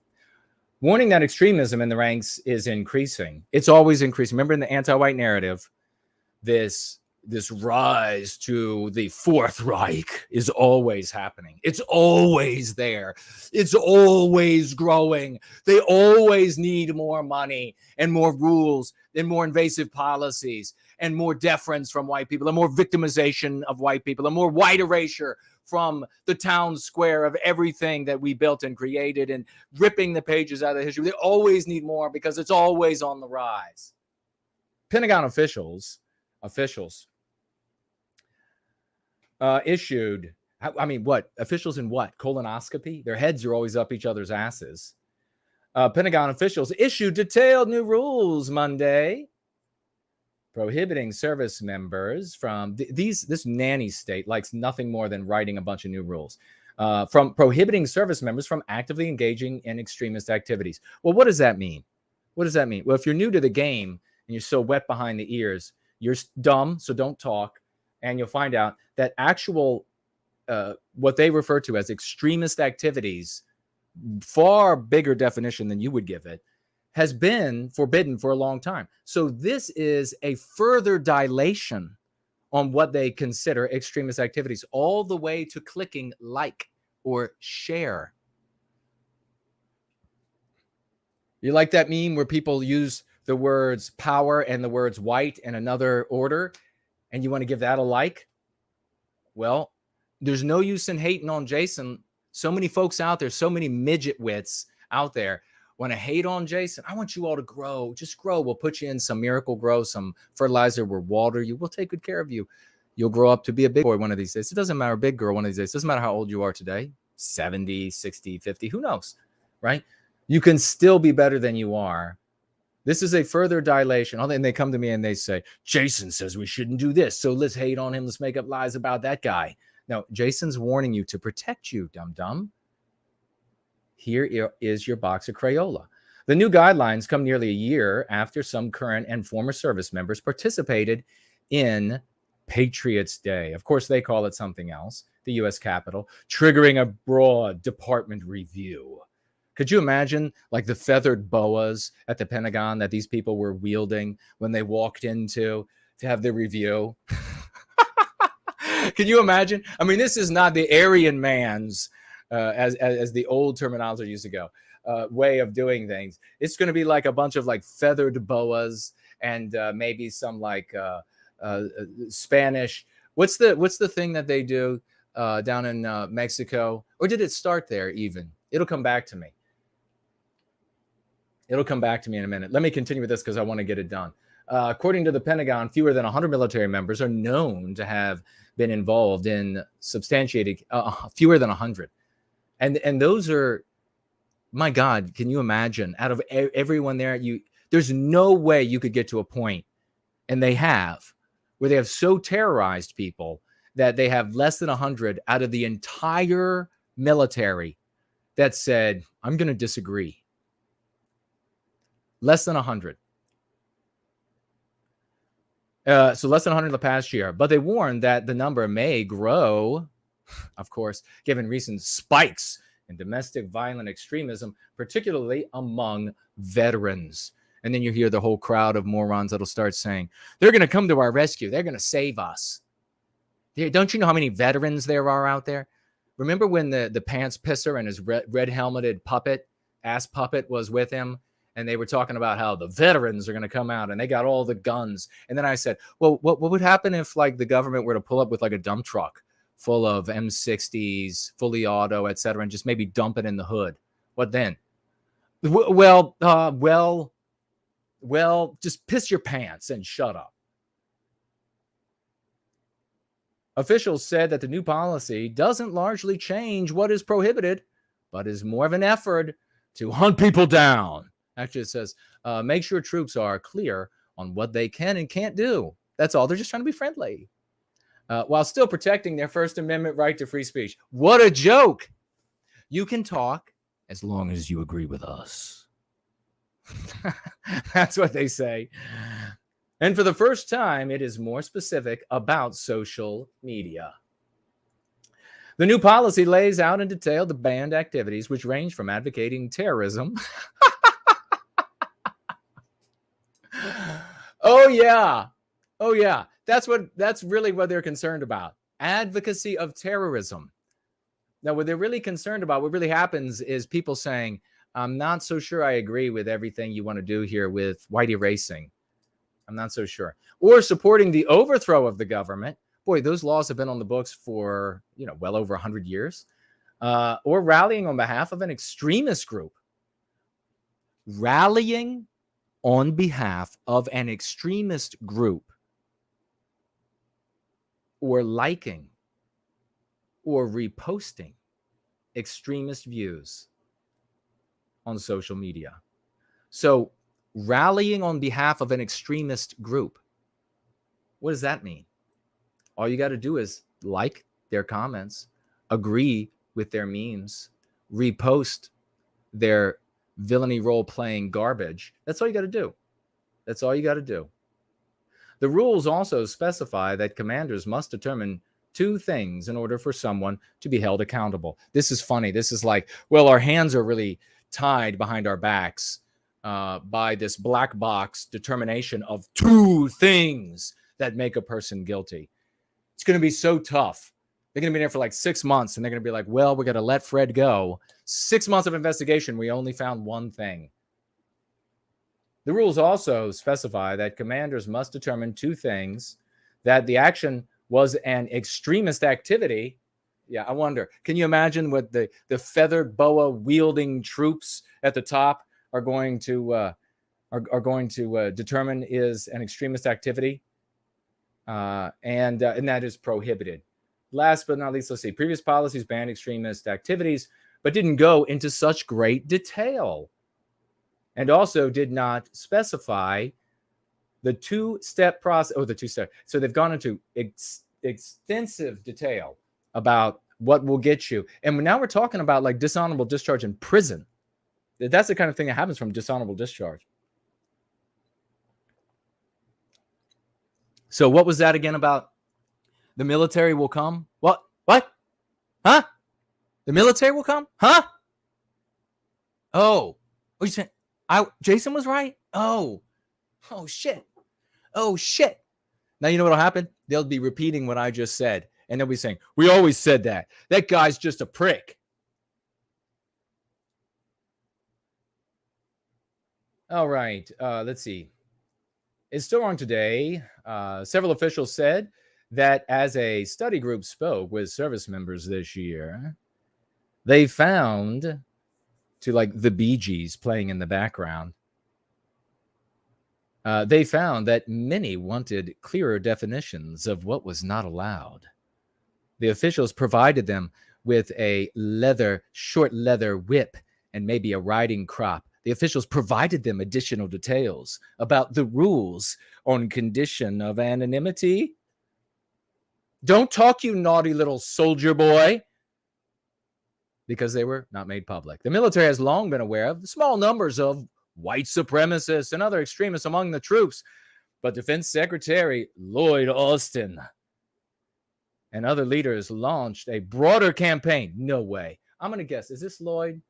Warning that extremism in the ranks is increasing. It's always increasing. Remember, in the anti-white narrative, this rise to the Fourth Reich is always happening. It's always there. It's always growing. They always need more money and more rules and more invasive policies and more deference from white people and more victimization of white people and more white erasure from the town square of everything that we built and created, and ripping the pages out of history. They always need more because it's always on the rise. Pentagon officials issued I mean, what? Officials in what? Colonoscopy? Their heads are always up each other's asses. Pentagon officials issued detailed new rules Monday prohibiting service members from this nanny state likes nothing more than writing a bunch of new rules. From prohibiting service members from actively engaging in extremist activities. Well, what does that mean? What does that mean? Well, if you're new to the game and you're so wet behind the ears, you're dumb, so don't talk. And you'll find out that actual, what they refer to as extremist activities, far bigger definition than you would give it, has been forbidden for a long time. So this is a further dilation on what they consider extremist activities, all the way to clicking like or share. You like that meme where people use the words power and the words white in another order, and you want to give that a like? Well, there's no use in hating on Jason. So many folks out there, so many midget wits out there want to hate on Jason. I want you all to grow. Just grow. We'll put you in some Miracle Grow, some fertilizer. We'll water you. We'll take good care of you. You'll grow up to be a big boy one of these days. It doesn't matter, big girl one of these days. It doesn't matter how old you are today, 70, 60, 50, who knows, right? You can still be better than you are. This is a further dilation. And they come to me and they say, Jason says we shouldn't do this, so let's hate on him. Let's make up lies about that guy. No, Jason's warning you to protect you, dum-dum. Here is your box of Crayola. The new guidelines come nearly a year after some current and former service members participated in Patriots Day. Of course, they call it something else, the U.S. Capitol, triggering a broad department review. Could you imagine like the feathered boas at the Pentagon that these people were wielding when they walked into to have the review? Can you imagine? I mean, this is not the Aryan man's, as the old terminology used to go, way of doing things. It's going to be like a bunch of like feathered boas and maybe some like Spanish. What's the thing that they do down in Mexico? Or did it start there even? It'll come back to me. It'll come back to me in a minute. Let me continue with this because I want to get it done. According to the Pentagon, fewer than 100 military members are known to have been involved in substantiated, fewer than 100. And those are, my God, can you imagine? Out of everyone there, there's no way you could get to a point, and they have, where they have so terrorized people that they have less than 100 out of the entire military that said, I'm going to disagree. Less than 100. So less than 100 in the past year. But they warned that the number may grow, of course, given recent spikes in domestic violent extremism, particularly among veterans. And then you hear the whole crowd of morons that'll start saying, they're going to come to our rescue. They're going to save us. Don't you know how many veterans there are out there? Remember when the pants pisser and his red helmeted ass puppet was with him? And they were talking about how the veterans are going to come out and they got all the guns. And then I said, well, what would happen if like the government were to pull up with like a dump truck full of M60s, fully auto, et cetera, and just maybe dump it in the hood? What then? Well, just piss your pants and shut up. Officials said that the new policy doesn't largely change what is prohibited, but is more of an effort to hunt people down. Actually, it says, make sure troops are clear on what they can and can't do. That's all. They're just trying to be friendly while still protecting their First Amendment right to free speech. What a joke. You can talk as long as you agree with us. That's what they say. And for the first time, it is more specific about social media. The new policy lays out in detail the banned activities, which range from advocating terrorism. Oh yeah. That's really what they're concerned about. Advocacy of terrorism. Now, what they're really concerned about, what really happens is people saying, I'm not so sure I agree with everything you want to do here with white erasing. I'm not so sure. Or supporting the overthrow of the government. Boy, those laws have been on the books for, well over 100 years. Or rallying on behalf of an extremist group. Rallying on behalf of an extremist group, or liking, or reposting extremist views on social media. So rallying on behalf of an extremist group, what does that mean? All you got to do is like their comments, agree with their memes, repost their villainy role-playing garbage. That's all you got to do. That's all you got to do. The rules also specify that commanders must determine two things in order for someone to be held accountable. This is funny. This is like, well, our hands are really tied behind our backs by this black box determination of two things that make a person guilty. It's going to be so tough. They're going to be there for like 6 months, and they're going to be like, well, we're going to let Fred go. 6 months of investigation, we only found one thing. The rules also specify that commanders must determine two things: that the action was an extremist activity. Yeah, I wonder, can you imagine what the feathered boa wielding troops at the top are going to determine is an extremist activity? And that is prohibited. Last but not least, let's see. Previous policies banned extremist activities, but didn't go into such great detail, and also did not specify the two-step process. Oh, the two-step. So they've gone into extensive detail about what will get you. And now we're talking about like dishonorable discharge in prison. That's the kind of thing that happens from dishonorable discharge. So what was that again about? The military will come? What? Huh? The military will come? Huh? Oh, you saying Jason was right? Oh, shit. Now you know what'll happen? They'll be repeating what I just said, and they'll be saying, we always said that. That guy's just a prick. All right, let's see. It's still wrong today. Several officials said that as a study group spoke with service members this year, they found, to like the Bee Gees playing in the background, they found that many wanted clearer definitions of what was not allowed. The officials provided them with a short leather whip and maybe a riding crop. The officials provided them additional details about the rules on condition of anonymity. Don't talk, you naughty little soldier boy, because they were not made public. The military has long been aware of the small numbers of white supremacists and other extremists among the troops, but Defense Secretary Lloyd Austin and other leaders launched a broader campaign. No way. I'm going to guess. Is this Lloyd?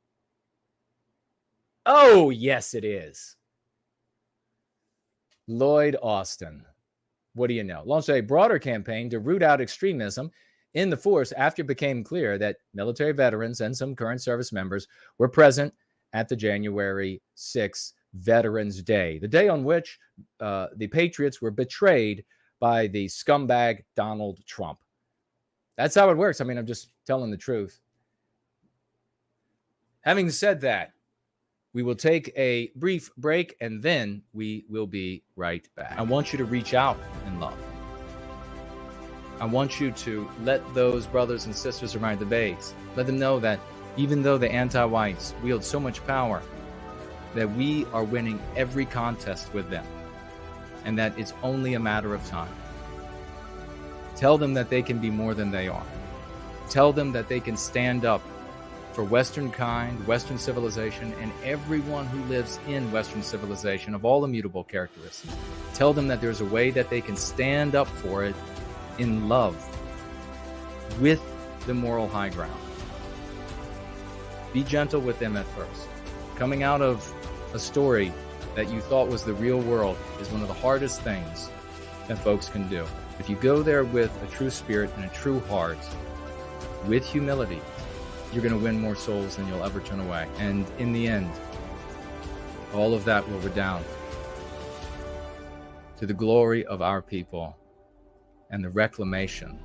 Oh, yes, it is. Lloyd Austin. What do you know? Launched a broader campaign to root out extremism in the force after it became clear that military veterans and some current service members were present at the January 6th Veterans Day, the day on which the Patriots were betrayed by the scumbag Donald Trump. That's how it works. I mean, I'm just telling the truth. Having said that, we will take a brief break, and then we will be right back. I want you to reach out in love. I want you to let those brothers and sisters around the base, let them know that even though the anti-whites wield so much power, that we are winning every contest with them, and that it's only a matter of time. Tell them that they can be more than they are. Tell them that they can stand up for Westernkind, Western civilization, and everyone who lives in Western civilization of all immutable characteristics. Tell them that there's a way that they can stand up for it in love, with the moral high ground. Be gentle with them at first. Coming out of a story that you thought was the real world is one of the hardest things that folks can do. If you go there with a true spirit and a true heart, with humility, you're going to win more souls than you'll ever turn away. And in the end, all of that will redound to the glory of our people and the reclamation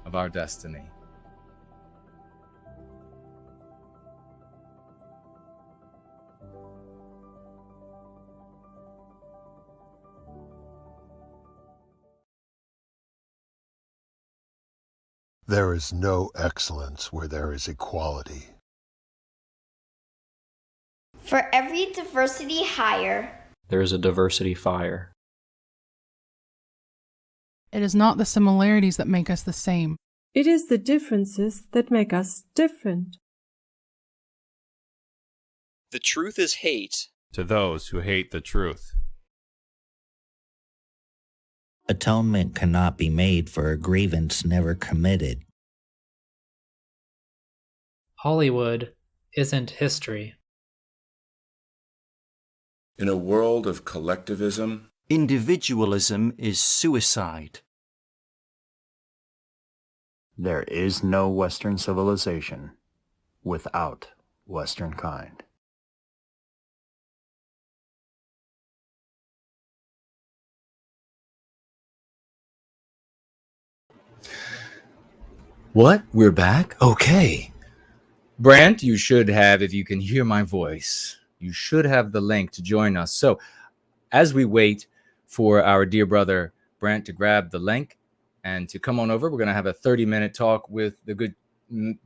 of our destiny. There is no excellence where there is equality. For every diversity hire, there is a diversity fire. It is not the similarities that make us the same. It is the differences that make us different. The truth is hate to those who hate the truth. Atonement cannot be made for a grievance never committed. Hollywood isn't history. In a world of collectivism, individualism is suicide. There is no Western civilization without Westernkind. What? We're back? Okay. Brant, you should have, if you can hear my voice, you should have the link to join us. So as we wait for our dear brother Brant to grab the link and to come on over, we're going to have a 30-minute talk with the good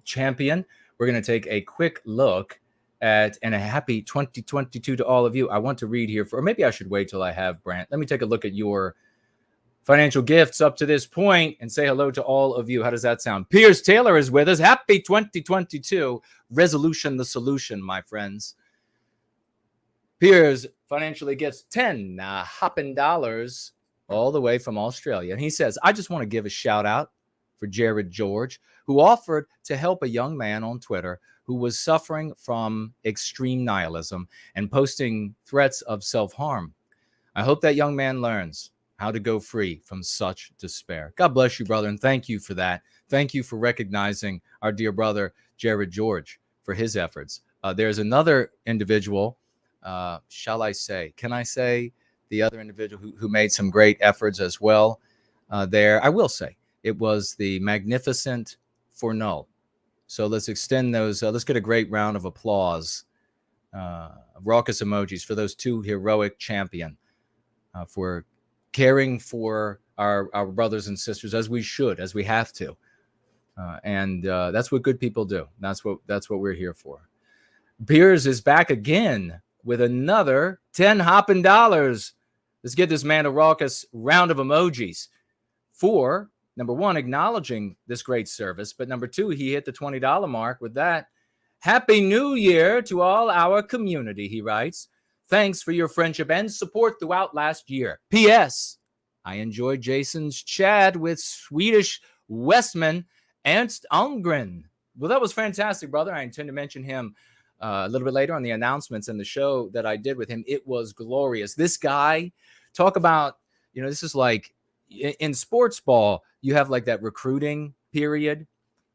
champion. We're going to take a quick look at, and a happy 2022 to all of you. I want to read here, or maybe I should wait till I have Brant. Let me take a look at your financial gifts up to this point and say hello to all of you. How does that sound? Piers Taylor is with us. Happy 2022. Resolution the solution, my friends. Piers financially gets 10 hopping dollars all the way from Australia. And he says, I just want to give a shout out for Jared George, who offered to help a young man on Twitter who was suffering from extreme nihilism and posting threats of self-harm. I hope that young man learns how to go free from such despair. God bless you, brother, and thank you for that. Thank you for recognizing our dear brother, Jared George, for his efforts. There's another individual, shall I say, can I say the other individual who made some great efforts as well there? I will say it was the magnificent Fournel. So let's extend those. Let's get a great round of applause, raucous emojis for those two heroic champion for caring for our brothers and sisters as we should, as we have to. And that's what good people do. That's what we're here for. Piers is back again with another 10 hopping dollars. Let's get this man a raucous round of emojis for, number one, acknowledging this great service. But number two, he hit the $20 mark with that. Happy New Year to all our community, he writes. Thanks for your friendship and support throughout last year. P.S. I enjoyed Jason's chat with Swedish Westmen Ernst Almgren. Well, that was fantastic, brother. I intend to mention him a little bit later on the announcements and the show that I did with him. It was glorious. This guy, talk about, this is like in sports ball, you have like that recruiting period.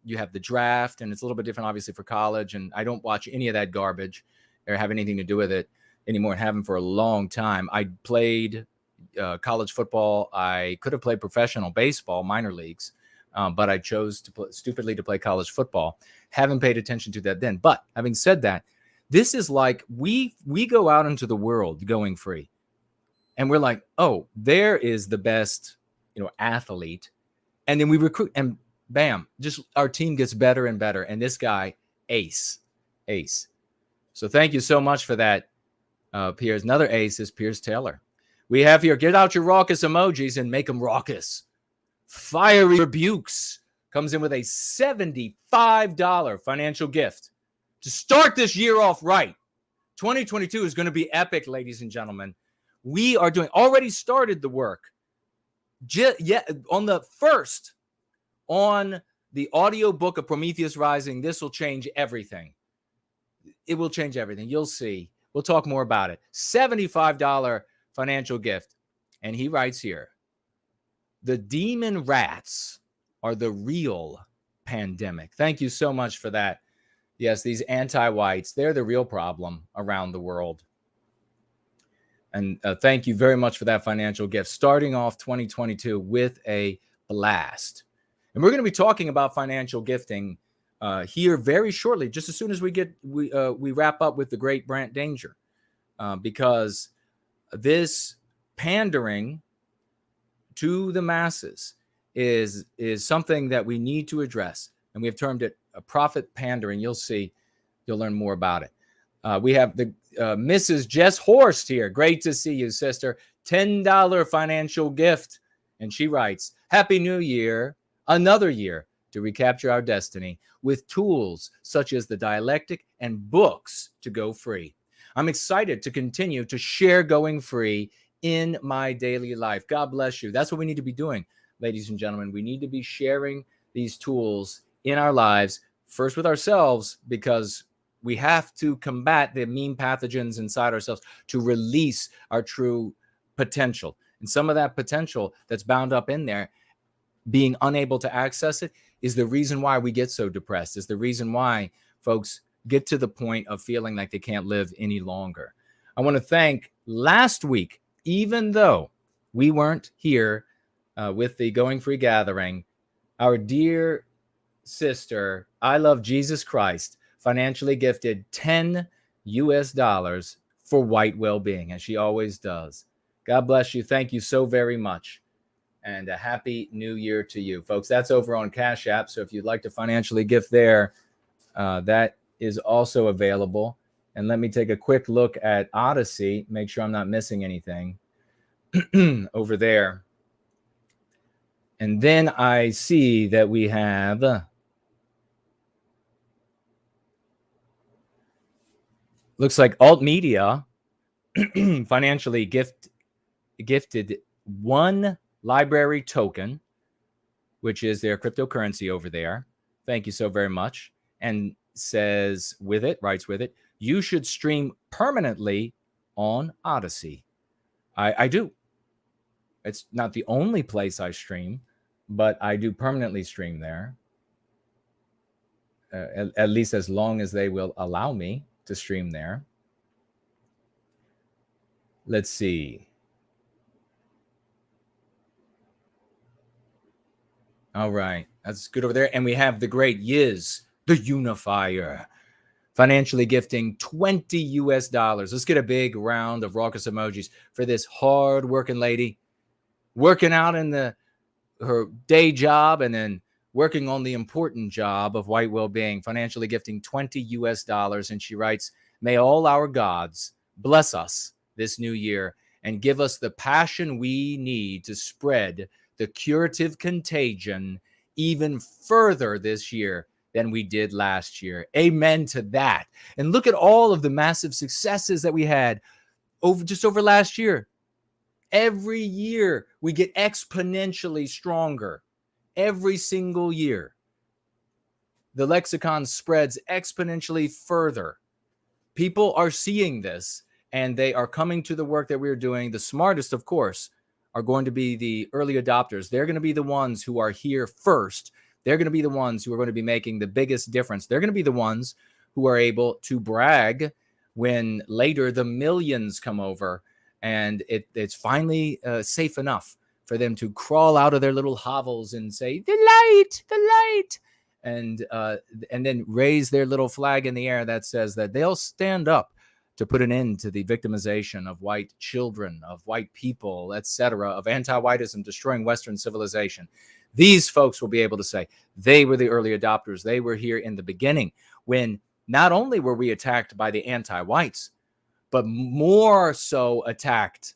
You have the draft, and it's a little bit different, obviously, for college. And I don't watch any of that garbage or have anything to do with it anymore, and haven't for a long time. I played college football. I could have played professional baseball, minor leagues, but I chose stupidly to play college football. Haven't paid attention to that then. But having said that, this is like we go out into the world going free, and we're like, oh, there is the best, athlete, and then we recruit, and bam, just our team gets better and better. And this guy, ace. So thank you so much for that. Piers. Another ace is Piers Taylor. We have here, get out your raucous emojis and make them raucous. Fiery Rebukes comes in with a $75 financial gift to start this year off right. 2022 is going to be epic, ladies and gentlemen. We are already started the work. On the first, on the audio book of Prometheus Rising, this will change everything. It will change everything. You'll see. We'll talk more about it. $75 financial gift. And he writes here, the demon rats are the real pandemic. Thank you so much for that. Yes, these anti-whites, they're the real problem around the world. And thank you very much for that financial gift. Starting off 2022 with a blast. And we're going to be talking about financial gifting here very shortly, just as soon as we wrap up with the great Brant Danger, because this pandering to the masses is something that we need to address, and we have termed it a prophet pandering. You'll see, you'll learn more about it. We have the Mrs. Jess Horst here. Great to see you, sister. $10 financial gift. And she writes, Happy New Year, another year to recapture our destiny with tools such as the dialectic and books to go free. I'm excited to continue to share going free in my daily life. God bless you. That's what we need to be doing, ladies and gentlemen. We need to be sharing these tools in our lives, first with ourselves, because we have to combat the mean pathogens inside ourselves to release our true potential. And some of that potential that's bound up in there, being unable to access it, is the reason why we get so depressed, is the reason why folks get to the point of feeling like they can't live any longer. I want to thank last week, even though we weren't here with the Going Free gathering, our dear sister, I Love Jesus Christ, financially gifted $10 for white well-being, as she always does. God bless you. Thank you so very much. And a happy new year to you, folks. That's over on Cash App. So if you'd like to financially gift there, that is also available. And let me take a quick look at Odyssey, make sure I'm not missing anything over there. And then I see that we have, looks like Alt Media financially gifted one library token, which is their cryptocurrency over there. Thank you so very much. And says with it, writes with it, you should stream permanently on Odyssey. I do. It's not the only place I stream, but I do permanently stream there. At least as long as they will allow me to stream there. Let's see. All right, that's good over there. And we have the great Yiz, the unifier, financially gifting $20. Let's get a big round of raucous emojis for this hard-working lady, working out in her day job and then working on the important job of white well-being, financially gifting $20. And she writes, may all our gods bless us this new year and give us the passion we need to spread the curative contagion even further this year than we did last year. Amen to that. And look at all of the massive successes that we had over last year. Every year we get exponentially stronger. Every single year. The lexicon spreads exponentially further. People are seeing this and they are coming to the work that we're doing. The smartest, of course, are going to be the early adopters. They're going to be the ones who are here first. They're going to be the ones who are going to be making the biggest difference. They're going to be the ones who are able to brag when later the millions come over and it's finally safe enough for them to crawl out of their little hovels and say, the light, and then raise their little flag in the air that says that they'll stand up to put an end to the victimization of white children, of white people, etc., of anti-whitism destroying Western civilization. These folks will be able to say they were the early adopters. They were here in the beginning when not only were we attacked by the anti-whites, but more so attacked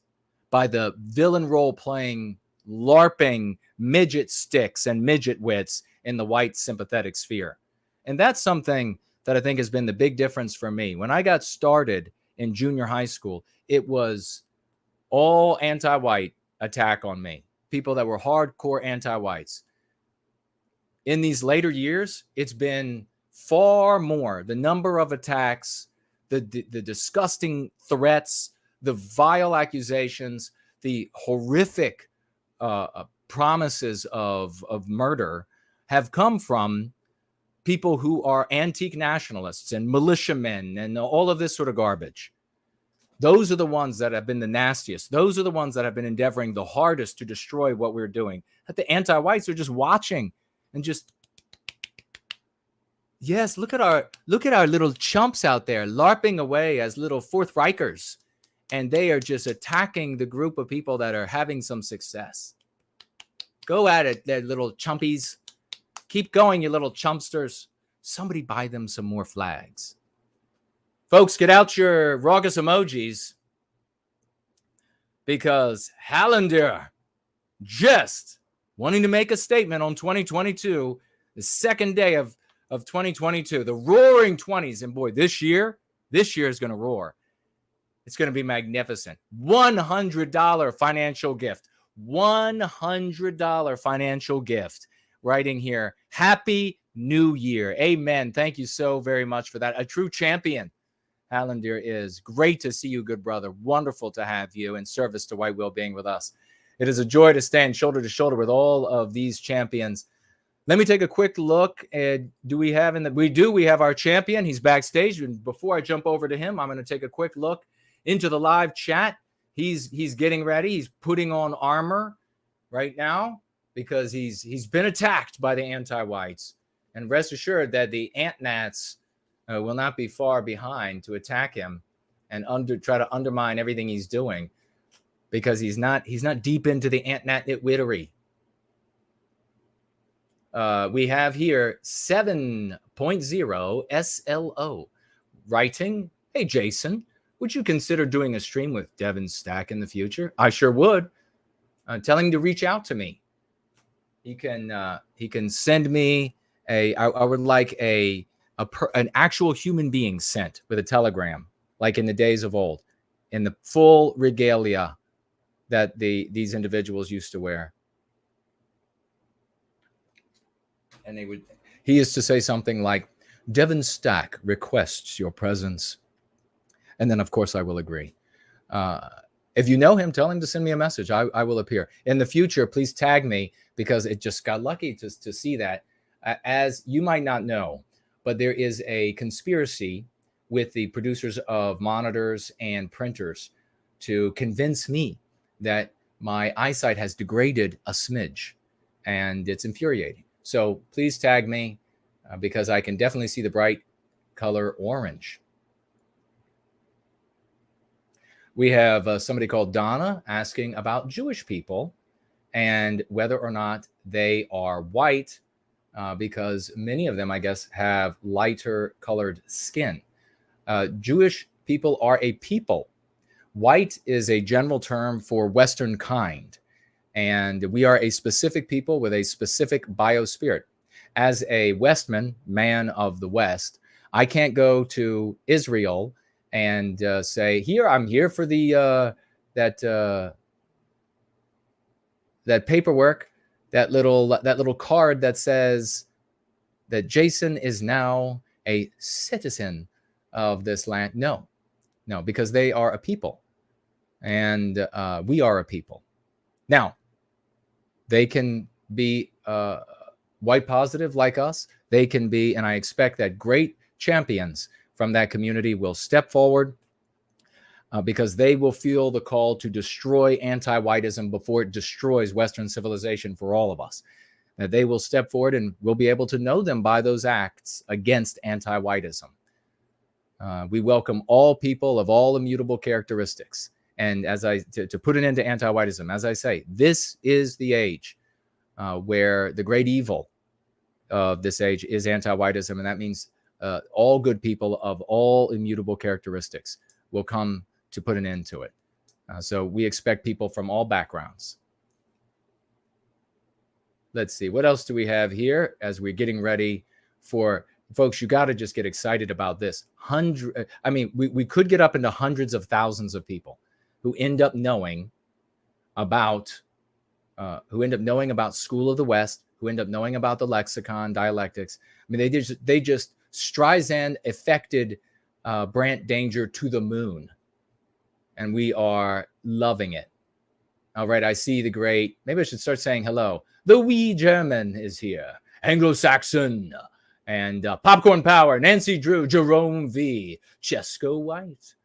by the villain role-playing, LARPing midget sticks and midget wits in the white sympathetic sphere. And that's something that I think has been the big difference for me. When I got started in junior high school, it was all anti-white attack on me. People that were hardcore anti-whites. In these later years, it's been far more. The number of attacks, the disgusting threats, the vile accusations, the horrific promises of murder have come from people who are antique nationalists and militiamen and all of this sort of garbage. Those are the ones that have been the nastiest. Those are the ones that have been endeavoring the hardest to destroy what we're doing. That the anti-whites are just watching and just, yes, look at our little chumps out there LARPing away as little Fourth Reichers. And they are just attacking the group of people that are having some success. Go at it, there, little chumpies. Keep going, you little chumpsters. Somebody buy them some more flags. Folks, get out your raucous emojis, because Hallander just wanting to make a statement on 2022, the second day of 2022, the roaring 20s. And boy, this year is going to roar. It's going to be magnificent. $100 financial gift. $100 financial gift. Writing here, Happy New Year. Amen. Thank you so very much for that. A true champion. Hallander is. Great to see you, good brother. Wonderful to have you in service to white well-being with us. It is a joy to stand shoulder to shoulder with all of these champions. Let me take a quick look. We have our champion. He's backstage. And before I jump over to him, I'm going to take a quick look into the live chat. He's getting ready. He's putting on armor right now because he's been attacked by the anti-whites. And rest assured that the ant-nats will not be far behind to attack him and try to undermine everything he's doing, because he's not deep into the ant-nat nitwittery. We have here 7.0 SLO writing, hey, Jason, would you consider doing a stream with Devin Stack in the future? I sure would. Tell him to reach out to me. He can send me I would like an actual human being sent with a telegram, like in the days of old, in the full regalia that these individuals used to wear. And he is to say something like, Devin Stack requests your presence. And then, of course, I will agree. If you know him, tell him to send me a message. I will appear. In the future, please tag me, because it just got lucky to see that. As you might not know, but there is a conspiracy with the producers of monitors and printers to convince me that my eyesight has degraded a smidge, and it's infuriating. So please tag me, because I can definitely see the bright color orange. We have somebody called Donna asking about Jewish people and whether or not they are white, because many of them, I guess, have lighter colored skin. Jewish people are a people. White is a general term for Westernkind, and we are a specific people with a specific biospirit. As a Westman, man of the West, I can't go to Israel and say, I'm here for the that paperwork, that little card that says that Jason is now a citizen of this land. No, because they are a people, and we are a people. Now, they can be white positive like us. They can be, and I expect that great champions from that community will step forward, because they will feel the call to destroy anti-whiteism before it destroys Western civilization for all of us. That they will step forward, and we'll be able to know them by those acts against anti-whiteism. We welcome all people of all immutable characteristics. And to put an end to anti-whiteism, as I say, this is the age where the great evil of this age is anti-whiteism, and that means all good people of all immutable characteristics will come to put an end to it. So we expect people from all backgrounds. Let's see, what else do we have here as we're getting ready for, folks, you got to just get excited about this. We could get up into hundreds of thousands of people who end up knowing about School of the West, who end up knowing about the lexicon, dialectics. I mean, they just Streisand affected Brant danger to the moon, and we are loving it. All right, I see the great, maybe I should start saying hello. The wee German is here, Anglo-Saxon, and Popcorn Power, Nancy Drew, Jerome V, Chesco White,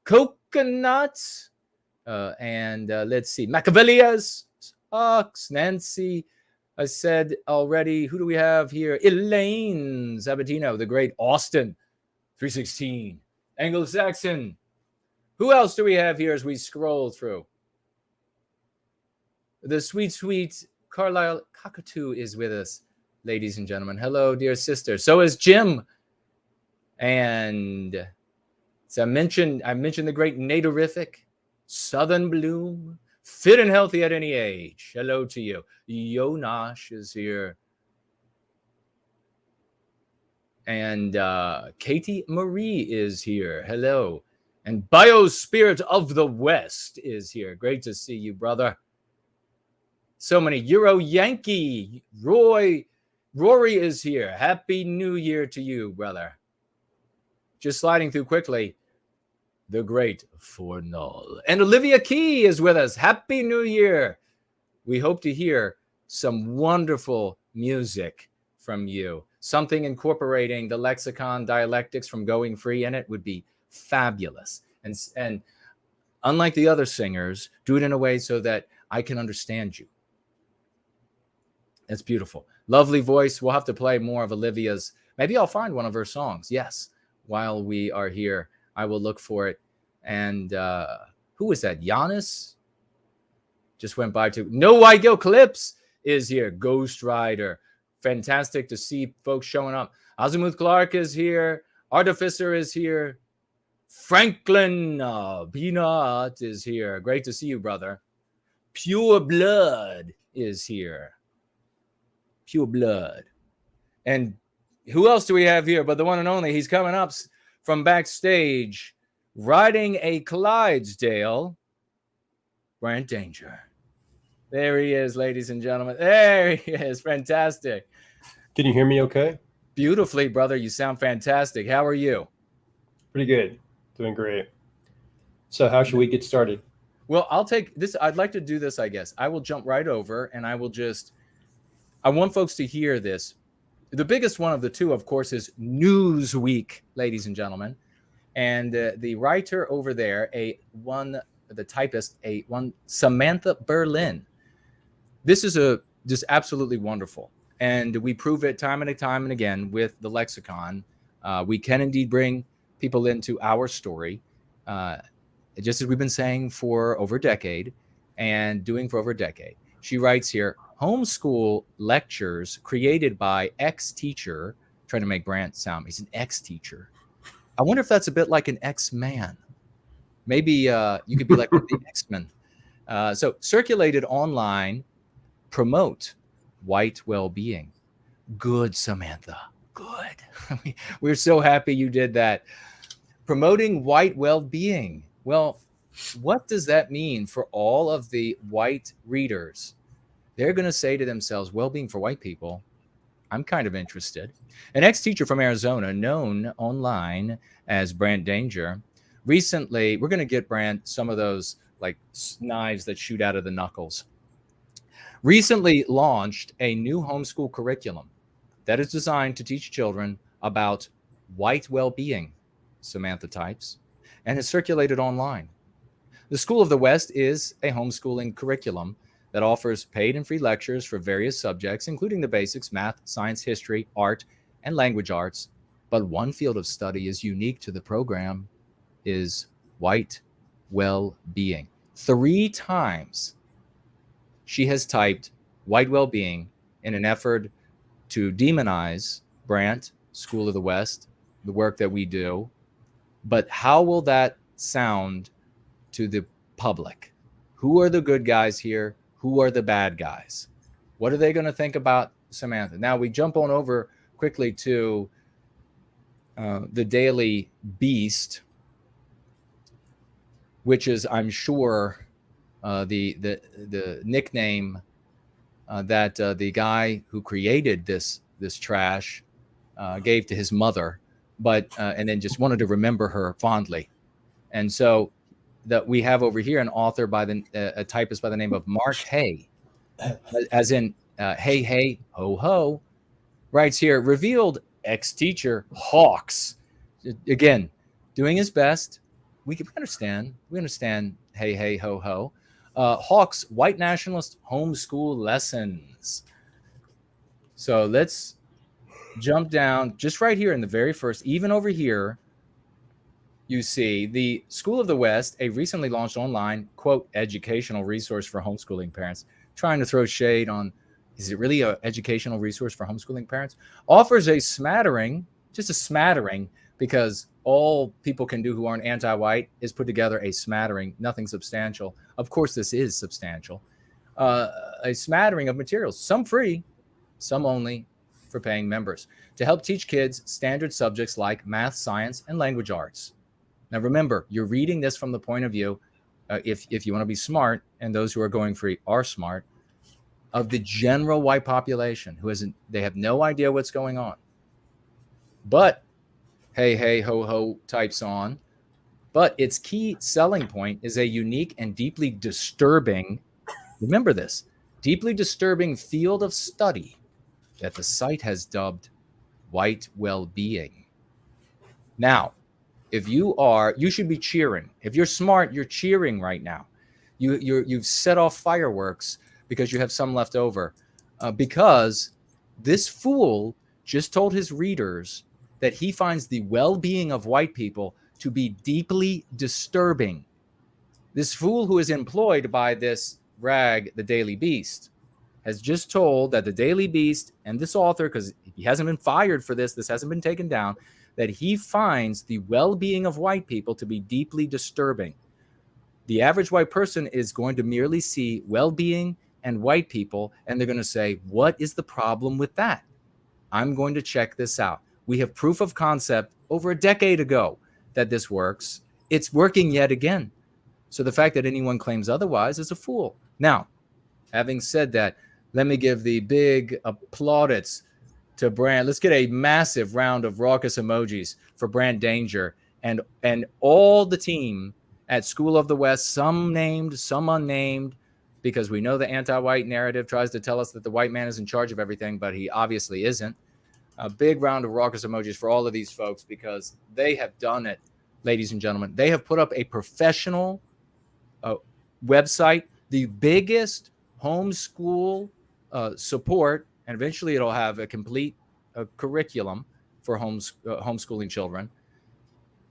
Coconuts, and let's see, Machiavellias, Ox, Nancy, I said already, who do we have here? Elaine Sabatino, the great Austin, 316, Anglo-Saxon. Who else do we have here as we scroll through? The sweet, sweet Carlisle Cockatoo is with us, ladies and gentlemen. Hello, dear sister. So is Jim. And so I mentioned the great Naderific, Southern Bloom, fit and healthy at any age. Hello to you. Yonash is here. And Katie Marie is here. Hello. And Biospirit of the West is here. Great to see you, brother. So many. Euro Yankee. Rory is here. Happy New Year to you, brother. Just sliding through quickly. The great Fornall. And Olivia Key is with us. Happy New Year. We hope to hear some wonderful music from you. Something incorporating the lexicon dialectics from Going Free in it would be fabulous. And unlike the other singers, do it in a way so that I can understand you. It's beautiful. Lovely voice. We'll have to play more of Olivia's. Maybe I'll find one of her songs. Yes. While we are here, I will look for it. And who is that? Giannis? Just went by to. No White Gill Clips is here. Ghost Rider. Fantastic to see folks showing up. Azimuth Clark is here. Artificer is here. Franklin Peanut is here. Great to see you, brother. Pure Blood is here. Pure Blood. And who else do we have here but the one and only? He's coming up from backstage, riding a Clydesdale. Brant Danger. There he is, ladies and gentlemen. There he is. Fantastic. Can you hear me okay? Beautifully, brother. You sound fantastic. How are you? Pretty good. Doing great. So how should we get started? Well, I'll take this. I'd like to do this, I guess. I will jump right over and I want folks to hear this. The biggest one of the two, of course, is Newsweek, ladies and gentlemen. And the writer over there, Samantha Berlin. This is just absolutely wonderful. And we prove it time and again with the lexicon. We can indeed bring people into our story, just as we've been saying for over a decade and doing for over a decade. She writes here, homeschool lectures created by ex-teacher, trying to make Brant sound, he's an ex-teacher. I wonder if that's a bit like an X-Man. Maybe you could be like the X-Men. So circulated online, promote white well-being. Good, Samantha. Good. We're so happy you did that. Promoting white well-being. Well, what does that mean for all of the white readers? They're going to say to themselves, well-being for white people, I'm kind of interested. An ex-teacher from Arizona, known online as Brant Danger, recently, we're going to get Brant some of those like knives that shoot out of the knuckles, recently launched a new homeschool curriculum that is designed to teach children about white well-being, Samantha types, and has circulated online. The School of the West is a homeschooling curriculum that offers paid and free lectures for various subjects, including the basics, math, science, history, art, and language arts. But one field of study is unique to the program, is white well-being. 3 times she has typed white well-being in an effort to demonize Brant, School of the West, the work that we do. But how will that sound to the public? Who are the good guys here? Who are the bad guys? What are they going to think about Samantha? Now we jump on over quickly to the Daily Beast, which is, I'm sure, the nickname that the guy who created this trash gave to his mother, but and then just wanted to remember her fondly. And so that we have over here an author by a typist by the name of Mark Hay, as in hey hey ho ho, writes here, revealed ex-teacher Hawks, again doing his best. We understand hey hey ho ho. Hawks white nationalist homeschool lessons. So let's jump down just right here in the very first, even over here. You see the School of the West, a recently launched online, quote, educational resource for homeschooling parents, trying to throw shade on is it really an educational resource for homeschooling parents? Offers a smattering, just a smattering, because all people can do who aren't anti-white is put together a smattering, nothing substantial. Of course, this is substantial. A smattering of materials, some free, some only for paying members, to help teach kids standard subjects like math, science, and language arts. Now, remember, you're reading this from the point of view, if you want to be smart, and those who are going free are smart, of the general white population they have no idea what's going on. But hey, hey, ho, ho types on. But its key selling point is a unique and deeply disturbing, remember this, deeply disturbing field of study that the site has dubbed white well-being. Now, if you should be cheering. If you're smart, you're cheering right now. You've set off fireworks because you have some left over, because this fool just told his readers that he finds the well-being of white people to be deeply disturbing. This fool who is employed by this rag, the Daily Beast, has just told that the Daily Beast and this author, because he hasn't been fired for this hasn't been taken down, that he finds the well-being of white people to be deeply disturbing. The average white person is going to merely see well-being and white people, and they're going to say, what is the problem with that? I'm going to check this out. We have proof of concept over a decade ago that this works. It's working yet again. So the fact that anyone claims otherwise is a fool. Now, having said that, let me give the big plaudits to Brant. Let's get a massive round of raucous emojis for Brant Danger and all the team at School of the West, some named, some unnamed, because we know the anti-white narrative tries to tell us that the white man is in charge of everything, but he obviously isn't. A big round of raucous emojis for all of these folks, because they have done it, ladies and gentlemen. They have put up a professional website, the biggest homeschool support, and eventually it'll have a complete curriculum for homeschooling children,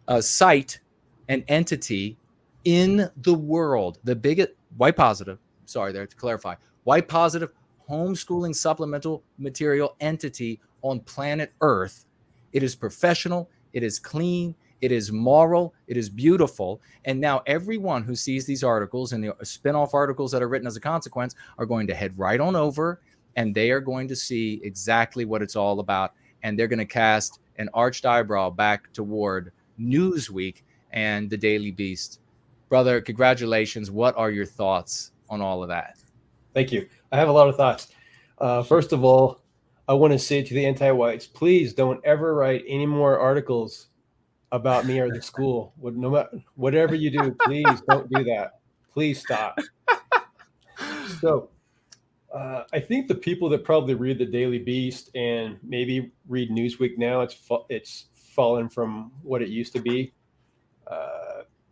a site, an entity in the world, the biggest white positive, sorry there to clarify, white positive homeschooling supplemental material entity on planet Earth. It is professional, it is clean, it is moral, it is beautiful. And now everyone who sees these articles and the spin-off articles that are written as a consequence are going to head right on over, and they are going to see exactly what it's all about. And they're going to cast an arched eyebrow back toward Newsweek and the Daily Beast. Brother, congratulations. What are your thoughts on all of that? Thank you. I have a lot of thoughts. First of all, I want to say to the anti-whites, please don't ever write any more articles about me or the school. No matter whatever you do, please don't do that. Please stop. So I think the people that probably read the Daily Beast and maybe read Newsweek now, it's fallen from what it used to be.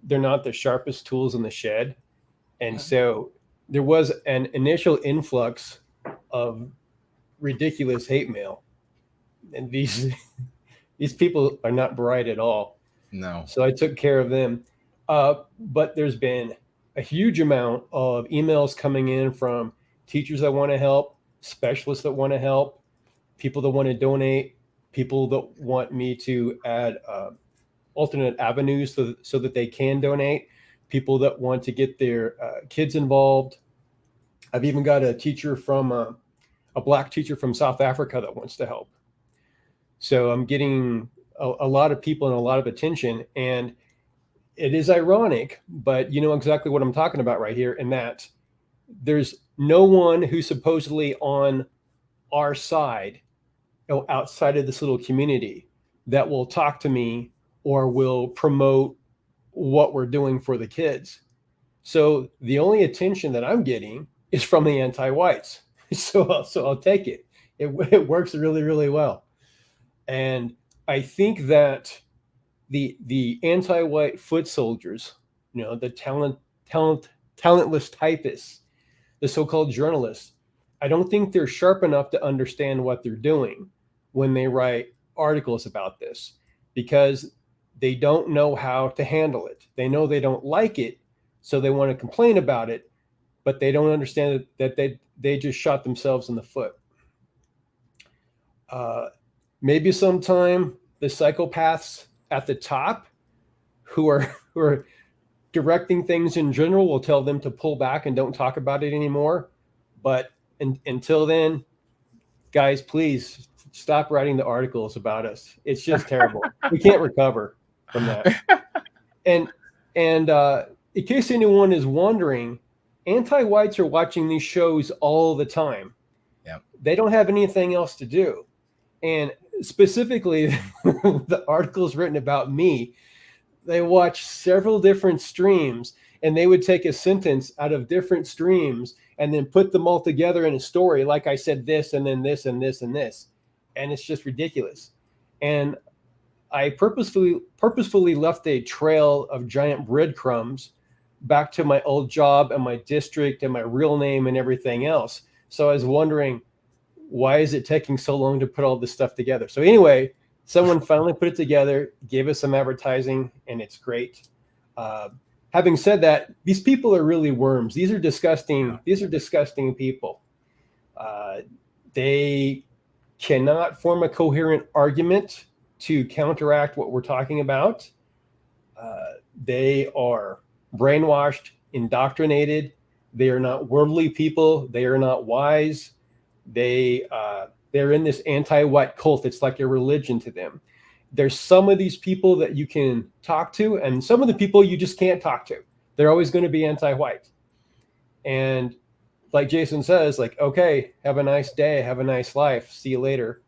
They're not the sharpest tools in the shed. And so there was an initial influx of ridiculous hate mail. And these people are not bright at all. No. So I took care of them. But there's been a huge amount of emails coming in from teachers that want to help, specialists that want to help, people that want to donate, people that want me to add alternate avenues so that they can donate, people that want to get their kids involved. I've even got a teacher from a black teacher from South Africa that wants to help. So I'm getting a lot of people and a lot of attention, and it is ironic, but you know exactly what I'm talking about right here, in that there's no one who's supposedly on our side, outside of this little community, that will talk to me or will promote what we're doing for the kids. So the only attention that I'm getting is from the anti-whites. So I'll take it. It works really, really well. And I think that the anti-white foot soldiers, the talentless typists, the so-called journalists, I don't think they're sharp enough to understand what they're doing when they write articles about this, because they don't know how to handle it. They know they don't like it, so they want to complain about it, but they don't understand that they just shot themselves in the foot. Maybe sometime the psychopaths at the top who are directing things in general will tell them to pull back and don't talk about it anymore. But until then, guys, please stop writing the articles about us. It's just terrible. We can't recover from that. And in case anyone is wondering, anti-whites are watching these shows all the time. Yeah. They don't have anything else to do. And specifically, the articles written about me, they watch several different streams, and they would take a sentence out of different streams and then put them all together in a story. Like I said this, and then this, and this, and this. And it's just ridiculous. And I purposefully left a trail of giant breadcrumbs back to my old job and my district and my real name and everything else. So I was wondering, why is it taking so long to put all this stuff together? So anyway, someone finally put it together, gave us some advertising, and it's great. Having said that, these people are really worms. These are disgusting. These are disgusting people. They cannot form a coherent argument to counteract what we're talking about. They are brainwashed, indoctrinated. They are not worldly people. They are not wise. They're in this anti-white cult. It's like a religion to them. There's some of these people that you can talk to, and some of the people you just can't talk to. They're always going to be anti-white. And like Jason says, like, okay, have a nice day, have a nice life, see you later.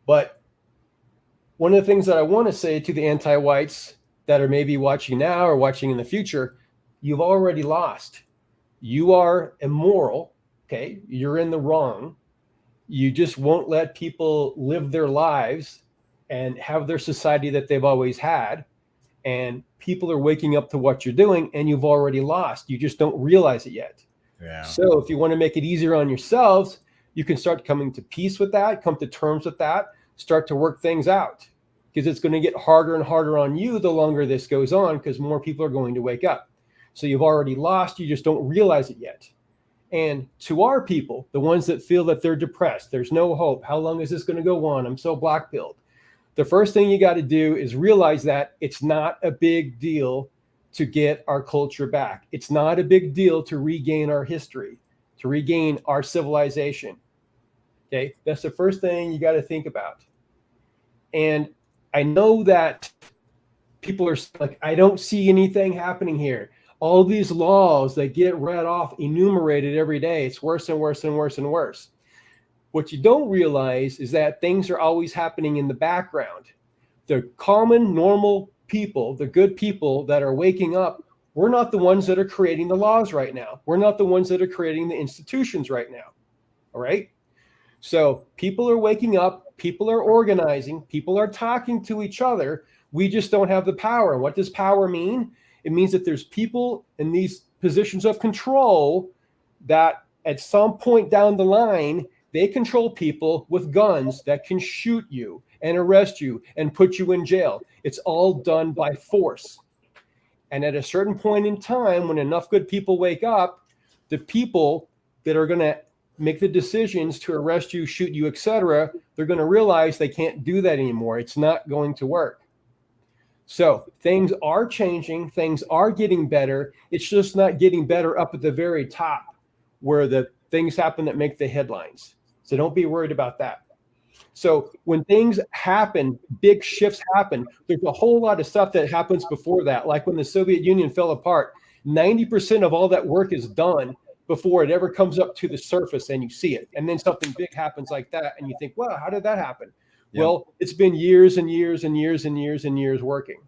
But one of the things that I want to say to the anti-whites that are maybe watching now or watching in the future, you've already lost. You are immoral, okay? You're in the wrong. You just won't let people live their lives and have their society that they've always had. And people are waking up to what you're doing, and you've already lost. You just don't realize it yet. Yeah. So if you want to make it easier on yourselves, you can start coming to peace with that, come to terms with that, start to work things out, because it's going to get harder and harder on you the longer this goes on, because more people are going to wake up. So you've already lost. You just don't realize it yet. And to our people, the ones that feel that they're depressed, there's no hope. How long is this going to go on? I'm so black-pilled. The first thing you got to do is realize that it's not a big deal to get our culture back. It's not a big deal to regain our history, to regain our civilization. Okay, that's the first thing you got to think about. And I know that people are like, I don't see anything happening here. All these laws that get read off, enumerated every day, it's worse and worse and worse and worse. What you don't realize is that things are always happening in the background. The common, normal people, the good people that are waking up, we're not the ones that are creating the laws right now. We're not the ones that are creating the institutions right now. All right? So people are waking up, people are organizing, people are talking to each other. We just don't have the power. And what does power mean? It means that there's people in these positions of control that at some point down the line, they control people with guns that can shoot you and arrest you and put you in jail. It's all done by force. And at a certain point in time, when enough good people wake up, the people that are going to make the decisions to arrest you, shoot you, etc., they're going to realize they can't do that anymore. It's not going to work. So things are changing. Things are getting better. It's just not getting better up at the very top where the things happen that make the headlines. So don't be worried about that. So when things happen, big shifts happen, there's a whole lot of stuff that happens before that. Like when the Soviet Union fell apart, 90% of all that work is done before it ever comes up to the surface and you see it. And then something big happens like that and you think, wow, how did that happen? Yep. Well, it's been years and years and years and years and years working.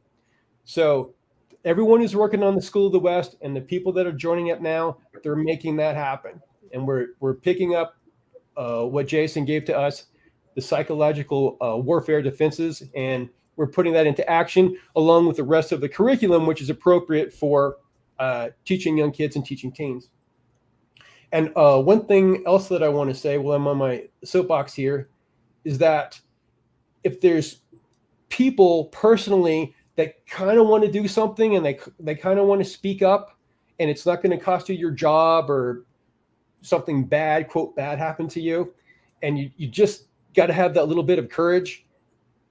So everyone who's working on the School of the West and the people that are joining up now, they're making that happen. And we're picking up what Jason gave to us, the psychological warfare defenses, and we're putting that into action along with the rest of the curriculum, which is appropriate for teaching young kids and teaching teens. And one thing else that I want to say while I'm on my soapbox here is that if there's people personally that kind of want to do something and they kind of want to speak up and it's not going to cost you your job or something bad, quote, bad happened to you. And you just got to have that little bit of courage.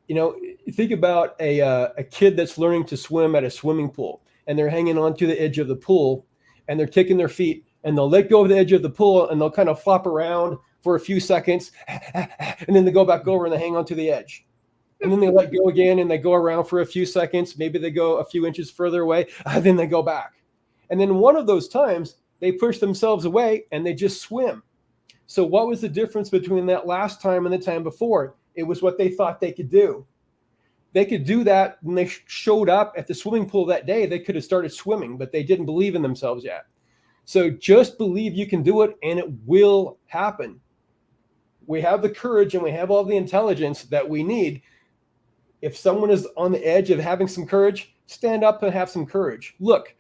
You know, think about a kid that's learning to swim at a swimming pool, and they're hanging onto the edge of the pool, and they're kicking their feet, and they'll let go of the edge of the pool, and they'll kind of flop around for a few seconds, and then they go back over and they hang onto the edge. And then they let go again, and they go around for a few seconds. Maybe they go a few inches further away, and then they go back. And then one of those times, they push themselves away, and they just swim. So what was the difference between that last time and the time before? It was what they thought they could do. They could do that when they showed up at the swimming pool that day. They could have started swimming, but they didn't believe in themselves yet. So just believe you can do it, and it will happen. We have the courage and we have all the intelligence that we need. If someone is on the edge of having some courage, stand up and have some courage. Look,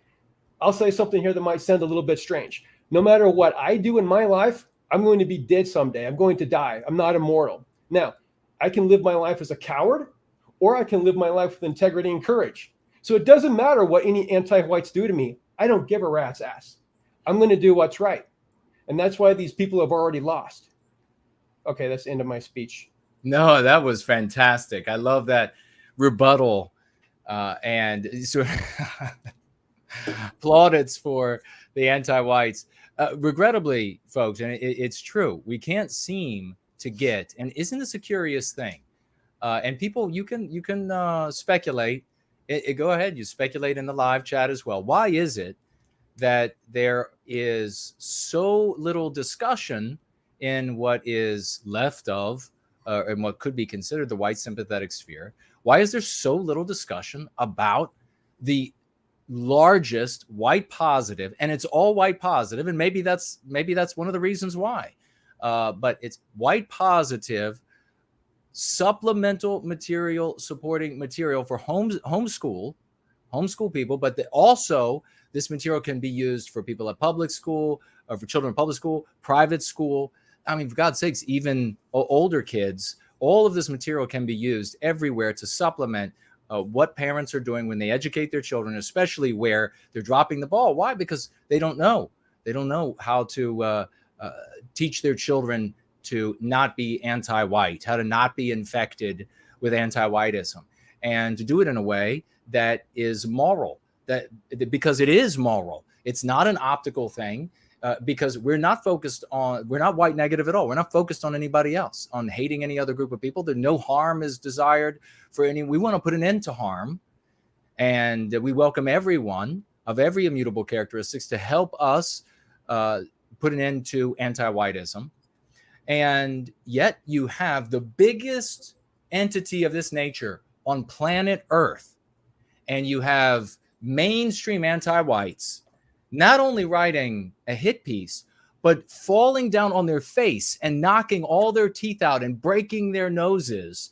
I'll say something here that might sound a little bit strange. No matter what I do in my life, I'm going to be dead someday. I'm going to die. I'm not immortal. Now, I can live my life as a coward, or I can live my life with integrity and courage. So it doesn't matter what any anti-whites do to me. I don't give a rat's ass. I'm going to do what's right. And that's why these people have already lost. Okay, that's the end of my speech. No, that was fantastic. I love that rebuttal and sort of plaudits for the anti-whites. Regrettably, folks, and it's true, we can't seem to get, and isn't this a curious thing? And people, you can speculate. Go ahead, you speculate in the live chat as well. Why is it that there is so little discussion in what is left of, and what could be considered the white sympathetic sphere? Why is there so little discussion about the largest white positive, and it's all white positive, and maybe that's one of the reasons why, but it's white positive supplemental material, supporting material for homeschool people, but also this material can be used for people at public school, or for children in public school, private school. I mean, for God's sakes, even older kids. All of this material can be used everywhere to supplement what parents are doing when they educate their children, especially where they're dropping the ball. Why? Because they don't know. They don't know how to teach their children to not be anti-white, how to not be infected with anti-whiteism, and to do it in a way that is moral, because it is moral. It's not an optical thing, because we're not white negative at all. We're not focused on anybody else, on hating any other group of people. That no harm is desired for any. We want to put an end to harm, and we welcome everyone of every immutable characteristics to help us put an end to anti-whiteism. And yet you have the biggest entity of this nature on planet Earth, and you have mainstream anti-whites not only writing a hit piece, but falling down on their face and knocking all their teeth out and breaking their noses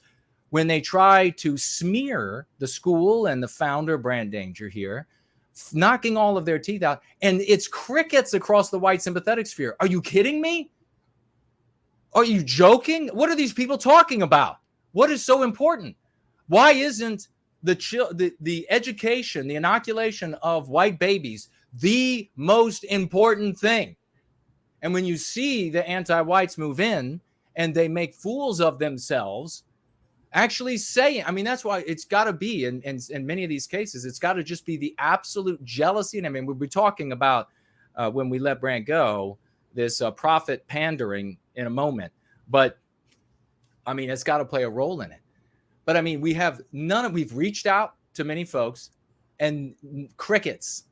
when they try to smear the school and the founder, Brant here, knocking all of their teeth out. And it's crickets across the white sympathetic sphere. Are you kidding me? Are you joking? What are these people talking about? What is so important? Why isn't the education, the inoculation of white babies the most important thing? And when you see the anti-whites move in and they make fools of themselves, actually saying, I mean, that's why it's got to be, in many of these cases, it's got to just be the absolute jealousy. And I mean, we'll be talking about when we let Brant go, this prophet pandering in a moment. But I mean, it's got to play a role in it. But I mean, we've reached out to many folks and crickets.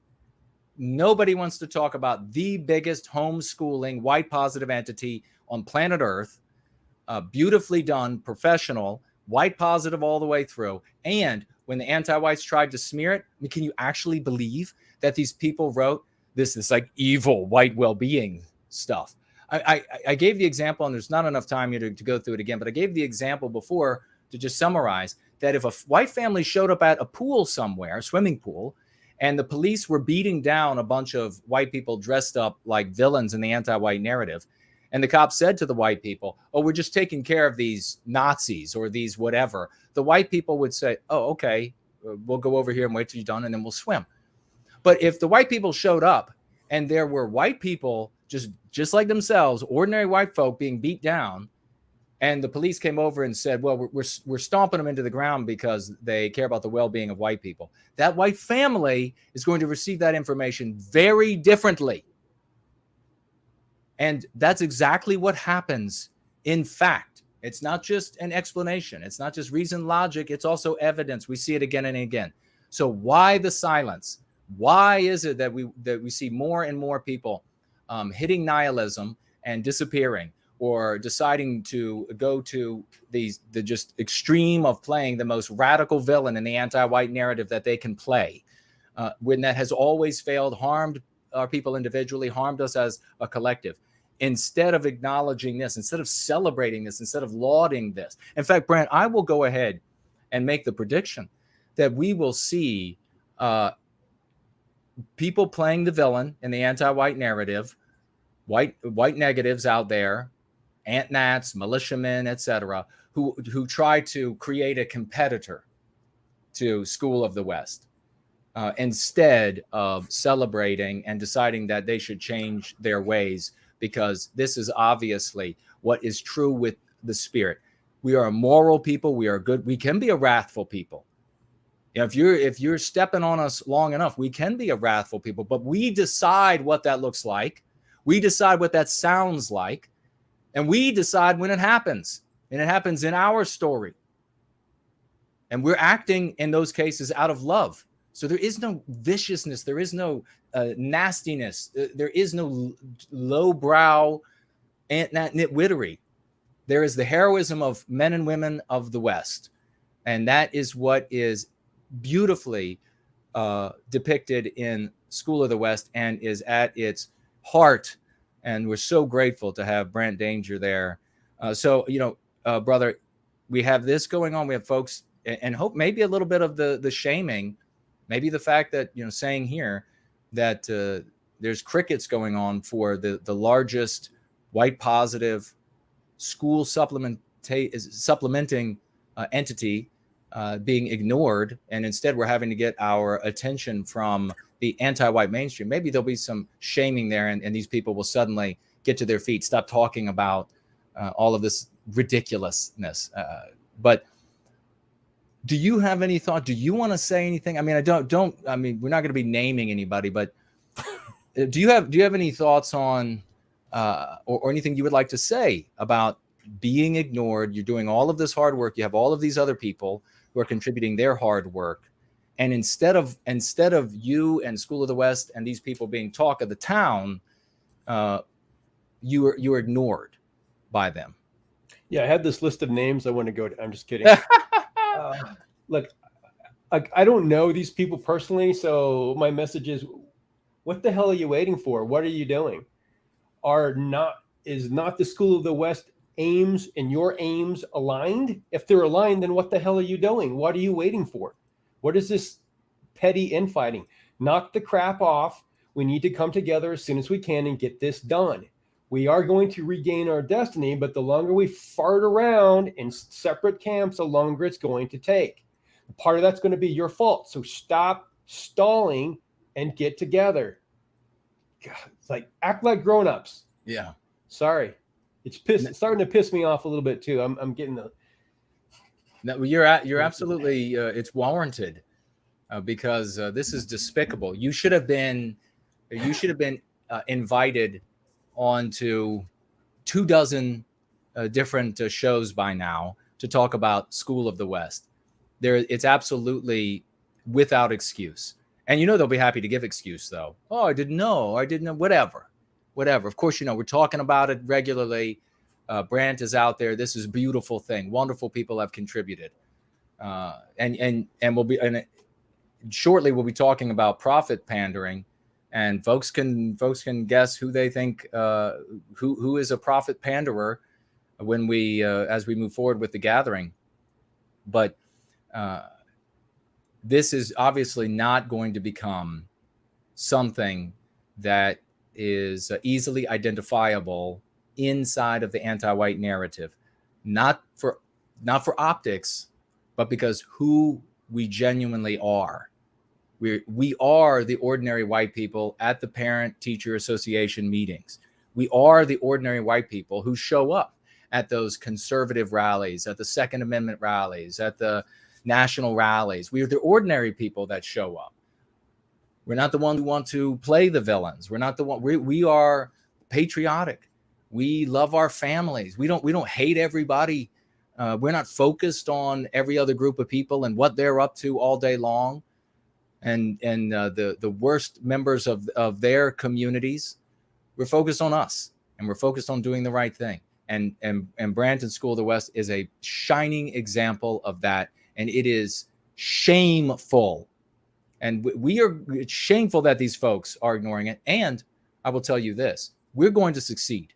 Nobody wants to talk about the biggest homeschooling white positive entity on planet Earth. Beautifully done, professional, white positive all the way through. And when the anti-whites tried to smear it, I mean, can you actually believe that these people wrote this like evil white well-being stuff? I gave the example, and there's not enough time here to go through it again, but I gave the example before to just summarize that if a white family showed up at a pool somewhere, swimming pool, and the police were beating down a bunch of white people dressed up like villains in the anti-white narrative, and the cops said to the white people, oh, we're just taking care of these Nazis or these whatever, the white people would say, oh, okay, we'll go over here and wait till you're done, and then we'll swim. But if the white people showed up and there were white people just like themselves, ordinary white folk being beat down, and the police came over and said, well, we're stomping them into the ground because they care about the well-being of white people, that white family is going to receive that information very differently. And that's exactly what happens. In fact, it's not just an explanation. It's not just reason, logic. It's also evidence. We see it again and again. So why the silence? Why is it that we see more and more people hitting nihilism and disappearing, or deciding to go to the just extreme of playing the most radical villain in the anti-white narrative that they can play, when that has always failed, harmed our people individually, harmed us as a collective? Instead of acknowledging this, instead of celebrating this, instead of lauding this. In fact, Brant, I will go ahead and make the prediction that we will see people playing the villain in the anti-white narrative, white negatives out there, ant-nats, militiamen, etc., who try to create a competitor to School of the West, instead of celebrating and deciding that they should change their ways, because this is obviously what is true with the spirit. We are a moral people. We are good. We can be a wrathful people. You know, if you're stepping on us long enough, we can be a wrathful people, but we decide what that looks like. We decide what that sounds like, and we decide when it happens, and it happens in our story. And we're acting in those cases out of love. So there is no viciousness. There is no nastiness. There is no lowbrow nitwittery. There is the heroism of men and women of the West. And that is what is beautifully depicted in School of the West and is at its heart. And we're so grateful to have Brant Danger there. Brother, we have this going on. We have folks, and hope maybe a little bit of the shaming, maybe the fact that, saying here that there's crickets going on for the largest white positive school supplementing entity being ignored. And instead we're having to get our attention from the anti-white mainstream. Maybe there'll be some shaming there, and these people will suddenly get to their feet, stop talking about all of this ridiculousness. But do you have any thought? Do you want to say anything? I mean, I mean, we're not going to be naming anybody, but do you have any thoughts on or anything you would like to say about being ignored? You're doing all of this hard work. You have all of these other people who are contributing their hard work. And instead of you and School of the West and these people being talk of the town, you're ignored by them. Yeah, I had this list of names I want to go to. I'm just kidding. Look, I don't know these people personally, so my message is, what the hell are you waiting for? What are you doing? Is not the School of the West aims and your aims aligned? If they're aligned, then what the hell are you doing? What are you waiting for? What is this petty infighting? Knock the crap off. We need to come together as soon as we can and get this done. We are going to regain our destiny, but the longer we fart around in separate camps, the longer it's going to take. Part of that's going to be your fault. So stop stalling and get together. God, it's like, act like grown-ups. Yeah. Sorry. It's starting to piss me off a little bit too. I'm getting the. No, you're absolutely. It's warranted because this is despicable. You should have been invited onto 24 different shows by now to talk about School of the West. It's absolutely without excuse. And they'll be happy to give excuse though. Oh, I didn't know. Whatever. Of course, we're talking about it regularly. Brant is out there. This is a beautiful thing. Wonderful people have contributed. And shortly we'll be talking about prophet pandering, and folks can guess who they think who is a prophet panderer when we as we move forward with the gathering. But this is obviously not going to become something that is easily identifiable inside of the anti-white narrative, not for optics, but because who we genuinely are. We are the ordinary white people at the parent-teacher association meetings. We are the ordinary white people who show up at those conservative rallies, at the Second Amendment rallies, at the national rallies. We are the ordinary people that show up. We're not the ones who want to play the villains. We're not the one. We are patriotic. We love our families. We don't hate everybody. We're not focused on every other group of people and what they're up to all day long, and the worst members of their communities. We're focused on us, and we're focused on doing the right thing. And Brant and School of the West is a shining example of that, and it is shameful. And it's shameful that these folks are ignoring it. And I will tell you this: we're going to succeed.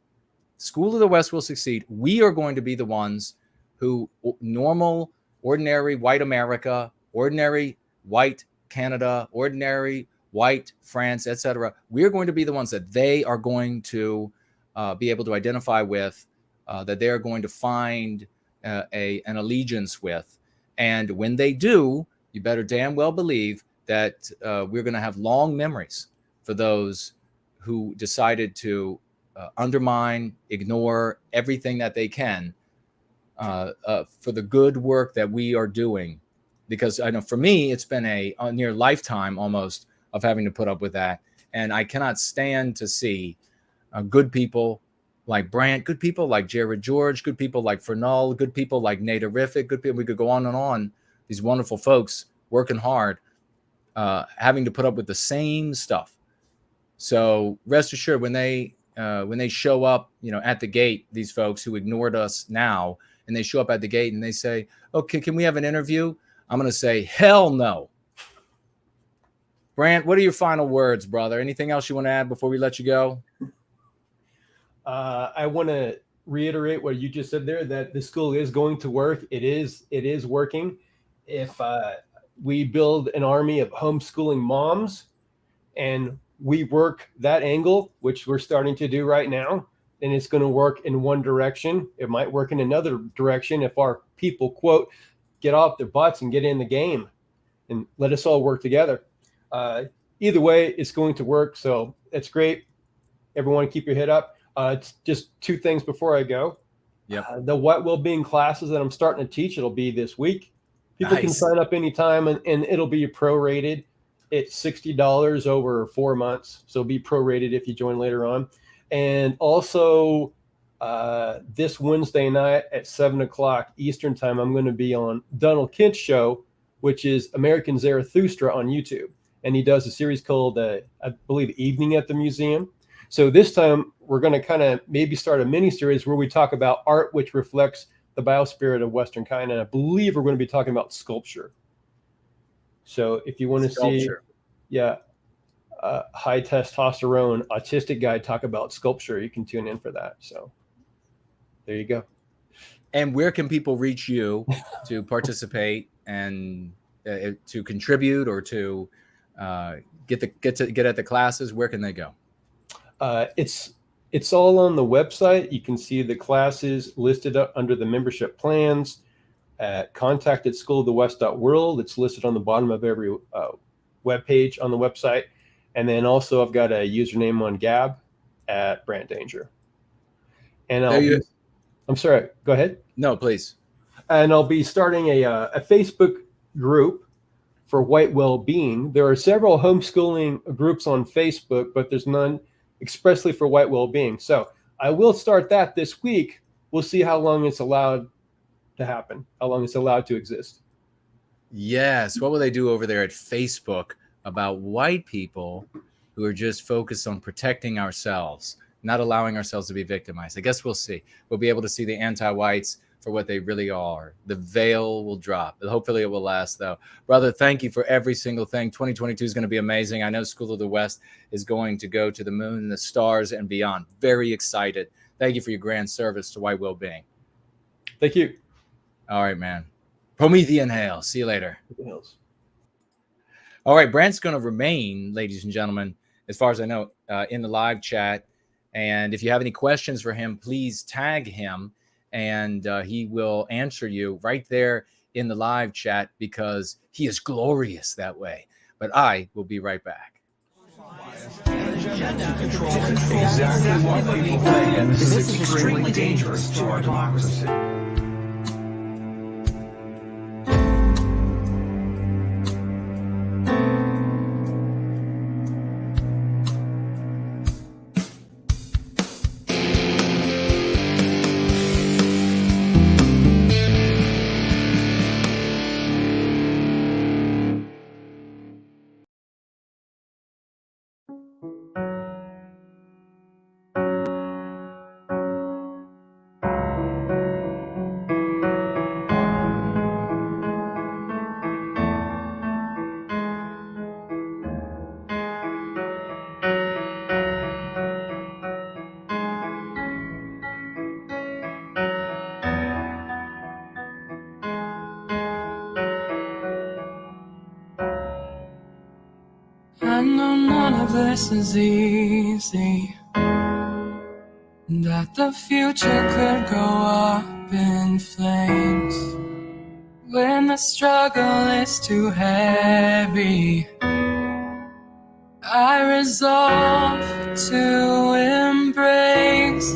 School of the West will succeed. We are going to be the ones who, normal, ordinary white America, ordinary white Canada, ordinary white France, etc. We're going to be the ones that they are going to be able to identify with, that they're going to find an allegiance with. And when they do, you better damn well believe that we're going to have long memories for those who decided to undermine, ignore everything that they can for the good work that we are doing. Because I know for me, it's been a near lifetime almost of having to put up with that. And I cannot stand to see good people like Brant, good people like Jared George, good people like Fernald, good people like Natarific, good people. We could go on. These wonderful folks working hard, having to put up with the same stuff. So rest assured, when they show up, at the gate, these folks who ignored us now, and they show up at the gate and they say, "Okay, can we have an interview?" I'm going to say, hell no. Brant, what are your final words, brother? Anything else you want to add before we let you go? I want to reiterate what you just said there, that the school is going to work. It is working. If we build an army of homeschooling moms and we work that angle, which we're starting to do right now, then it's going to work in one direction. It might work in another direction if our people, quote, get off their butts and get in the game and let us all work together. Either way, it's going to work. So it's great. Everyone keep your head up. It's just two things before I go. Yep. The white well-being classes that I'm starting to teach, it'll be this week. People can Nice. sign up anytime and it'll be prorated. It's $60 over 4 months. So be prorated if you join later on. And also this Wednesday night at 7:00 Eastern time, I'm going to be on Donald Kent's show, which is American Zarathustra on YouTube. And he does a series called, I believe, Evening at the Museum. So this time we're going to kind of maybe start a mini series where we talk about art, which reflects the biospirit of Westernkind. And I believe we're going to be talking about sculpture. So if you want to see, high testosterone autistic guy talk about sculpture, you can tune in for that. So there you go. And where can people reach you to participate and to contribute or to get at the classes? Where can they go? It's all on the website. You can see the classes listed under the membership plans at contact@schoolofthewest.world. It's listed on the bottom of every web page on the website. And then also I've got a username on Gab at Brant Danger. And I'm sorry, go ahead. No, please. And I'll be starting a Facebook group for white well-being. There are several homeschooling groups on Facebook, but there's none expressly for white well-being. So I will start that this week. We'll see how long it's allowed to happen, how long it's allowed to exist. Yes. What will they do over there at Facebook about white people who are just focused on protecting ourselves, not allowing ourselves to be victimized? I guess we'll see. We'll be able to see the anti-whites for what they really are. The veil will drop. Hopefully it will last, though. Brother, thank you for every single thing. 2022 is going to be amazing. I know School of the West is going to go to the moon and the stars and beyond. Very excited. Thank you for your grand service to white well-being. Thank you. All right, man. Promethean hail. See you later. All right, Brant's going to remain, ladies and gentlemen, as far as I know, in the live chat. And if you have any questions for him, please tag him, and he will answer you right there in the live chat, because he is glorious that way. But I will be right back. Exactly what people think, and this is extremely dangerous to our democracy. I know none of this is easy, that the future could go up in flames when the struggle is too heavy. I resolve to embrace,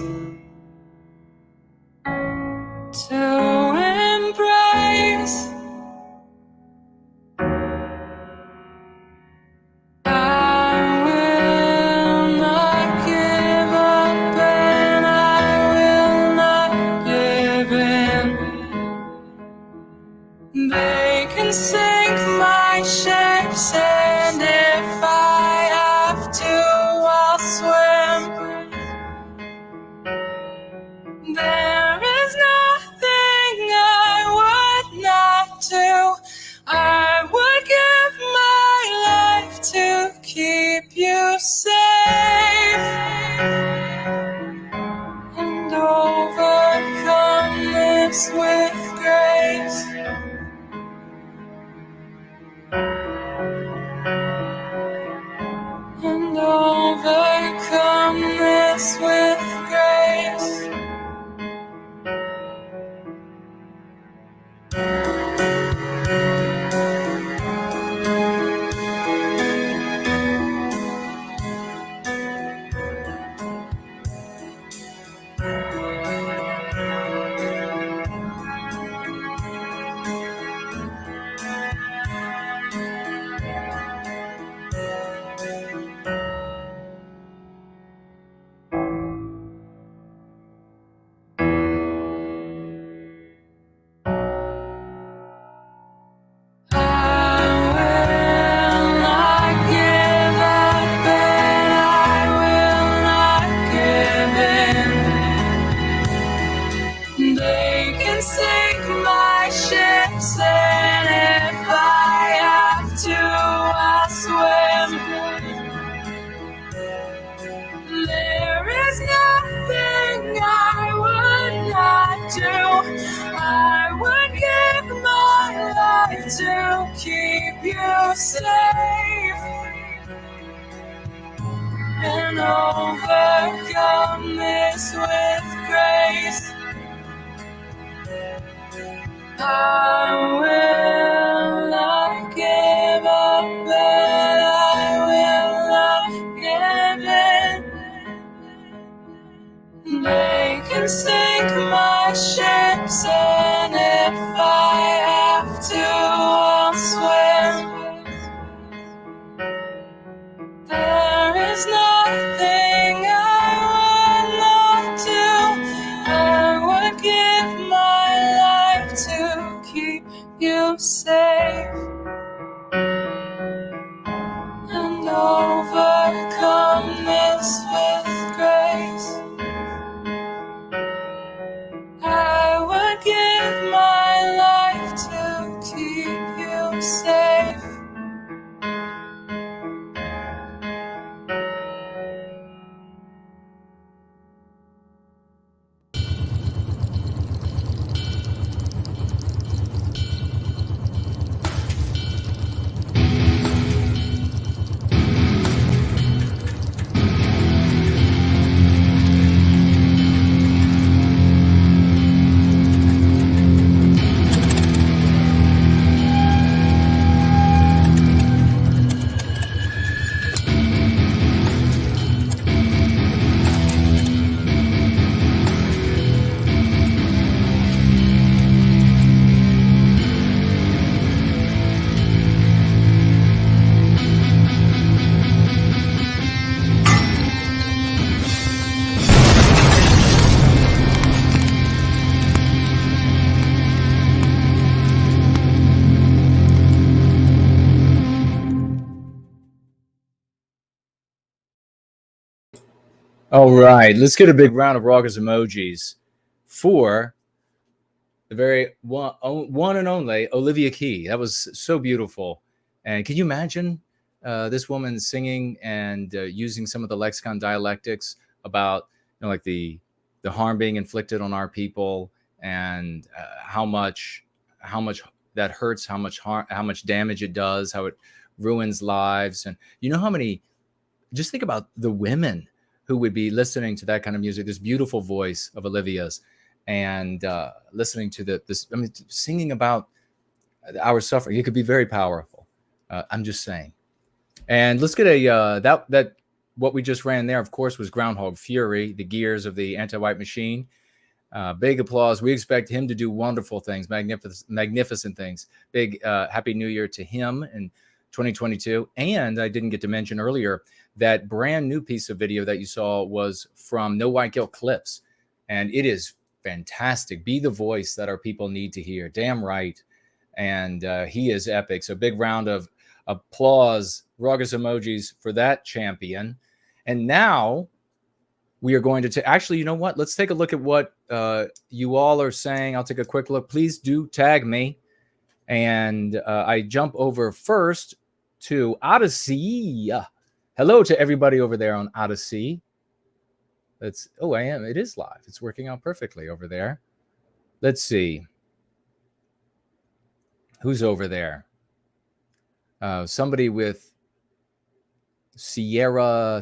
They can sink my ships, and if I have to, I'll swim. There is nothing I would not do. I would give my life to keep you safe and overcome this with grace. And overcome this with grace. To keep you safe and overcome this with grace. I will not give up, but I will not give in. They can sink my ships, and if I have to, I'll swim. There is nothing I would not do. I would give my life to keep you safe and overcome this with grace. I would give All right, let's get a big round of raucous emojis for the very one and only Olivia Key. That was so beautiful. And can you imagine this woman singing and using some of the lexicon dialectics about, like the harm being inflicted on our people, and how much that hurts, how much damage it does, how it ruins lives. And how many, just think about the women who would be listening to that kind of music, this beautiful voice of Olivia's, and listening to singing about our suffering. It could be very powerful. I'm just saying. And let's get that what we just ran there, of course, was Groundhog Fury, the gears of the anti-white machine. Big applause. We expect him to do wonderful things, magnificent things. Big Happy New Year to him in 2022. And I didn't get to mention earlier that brand new piece of video that you saw was from No White Guilt Clips. And it is fantastic. Be the voice that our people need to hear. Damn right. And he is epic. So big round of applause, raucous emojis for that champion. And now we are going to actually, you know what? Let's take a look at what you all are saying. I'll take a quick look. Please do tag me. And I jump over first to Odyssey. Hello to everybody over there on Odyssey. It is live. It's working out perfectly over there. Let's see. Who's over there? Somebody with Sierra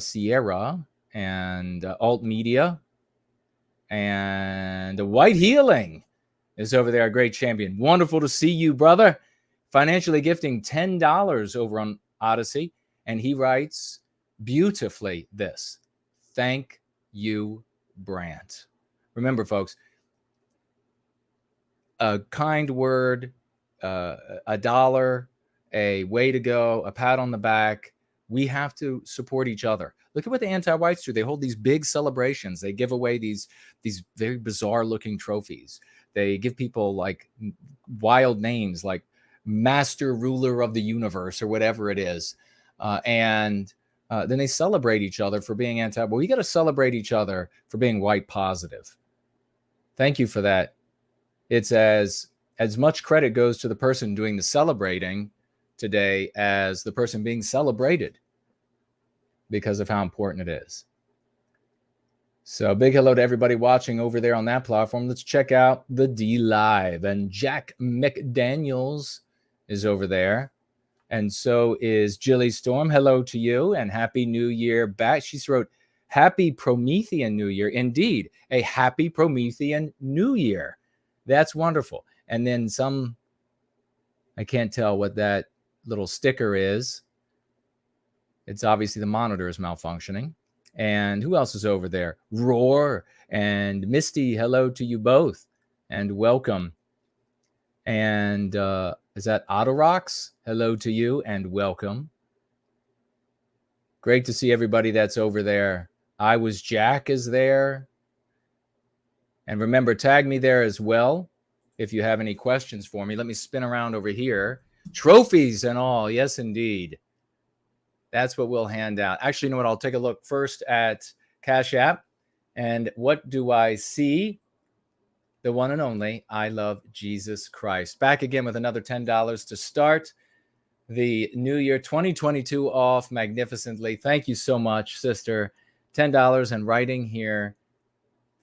and Alt Media, and White Healing is over there, a great champion. Wonderful to see you, brother. Financially gifting $10 over on Odyssey, and he writes beautifully this: thank you, Brant. Remember, folks, a kind word, a dollar, a way to go, a pat on the back. We have to support each other. Look at what the anti-whites do. They hold these big celebrations. They give away these very bizarre looking trophies. They give people like wild names like Master Ruler of the Universe or whatever it is. And then they celebrate each other for being anti. Well, we got to celebrate each other for being white positive. Thank you for that. It's as much credit goes to the person doing the celebrating today as the person being celebrated, because of how important it is. So big hello to everybody watching over there on that platform. Let's check out the D Live. And Jack McDaniels is over there. And so is Jilly Storm. Hello to you and Happy New Year back. She wrote, Happy Promethean New Year. Indeed, a Happy Promethean New Year. That's wonderful. And then some, I can't tell what that little sticker is. It's obviously the monitor is malfunctioning. And who else is over there? Roar and Misty, hello to you both and welcome. And is that Autorox? Hello to you and welcome. Great to see everybody that's over there. I Was Jack is there. And remember, tag me there as well if you have any questions for me. Let me spin around over here. Trophies and all. Yes, indeed. That's what we'll hand out. Actually, you know what? I'll take a look first at Cash App. And what do I see? The one and only I Love Jesus Christ. Back again with another $10 to start the new year 2022 off magnificently. Thank you so much, sister. $10 and writing here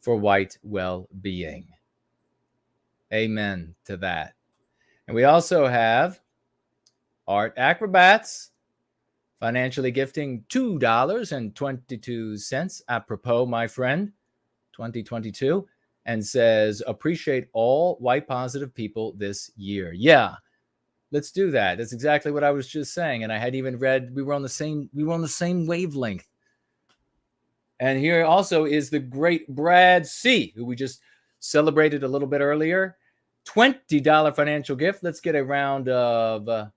for white well-being. Amen to that. And we also have Art Acrobats financially gifting $2.22 apropos, my friend, 2022, and says, appreciate all white positive people this year. Yeah, let's do that. That's exactly what I was just saying. And I had even read we were on the same wavelength. And here also is the great Brad C., who we just celebrated a little bit earlier. $20 financial gift. Let's get a round of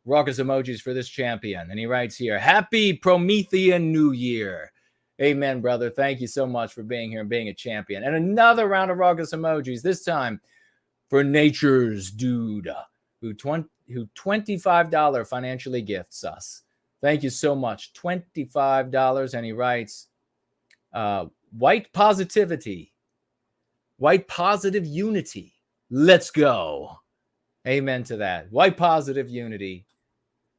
raucous emojis for this champion. And he writes here, Happy Promethean New Year. Amen, brother. Thank you so much for being here and being a champion. And another round of raucous emojis, this time for Nature's Dude, who $25 financially gifts us. Thank you so much. $25. And he writes, White positivity, white positive unity. Let's go. Amen to that. White positive unity.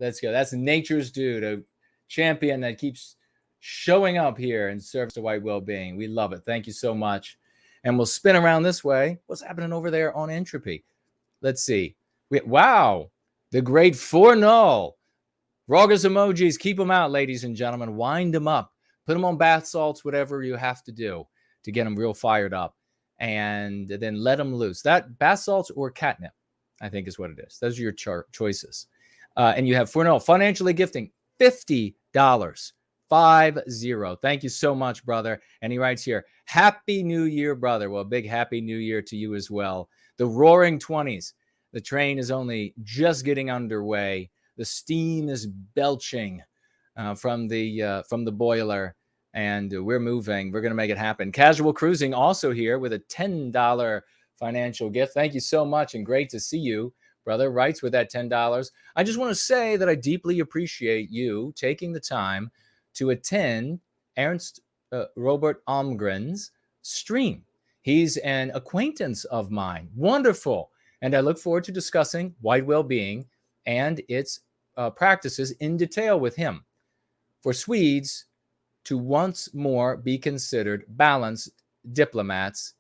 Let's go. That's nature's dude, a champion that keeps showing up here and serves to white well-being. We love it. Thank you so much. And we'll spin around this way. What's happening over there on entropy? Let's see. Wow. The great 4-0. Rogers emojis. Keep them out, ladies and gentlemen. Wind them up. Put them on bath salts, whatever you have to do to get them real fired up. And then let them loose. That bath salts or catnip, I think is what it is. Those are your choices. And you have 4-0. Financially gifting $50. 50. Thank you so much, brother. And he writes here, Happy New Year, brother. Well, big Happy New Year to you as well. The Roaring 20s. The train is only just getting underway. The steam is belching from the boiler, and we're moving. We're going to make it happen. Casual Cruising also here with a $10 financial gift. Thank you so much, and great to see you, brother. Writes with that $10. I just want to say that I deeply appreciate you taking the time to attend Ernst Robert Almgren's stream. He's an acquaintance of mine. Wonderful. And I look forward to discussing white well-being and its practices in detail with him. For Swedes to once more be considered balanced diplomats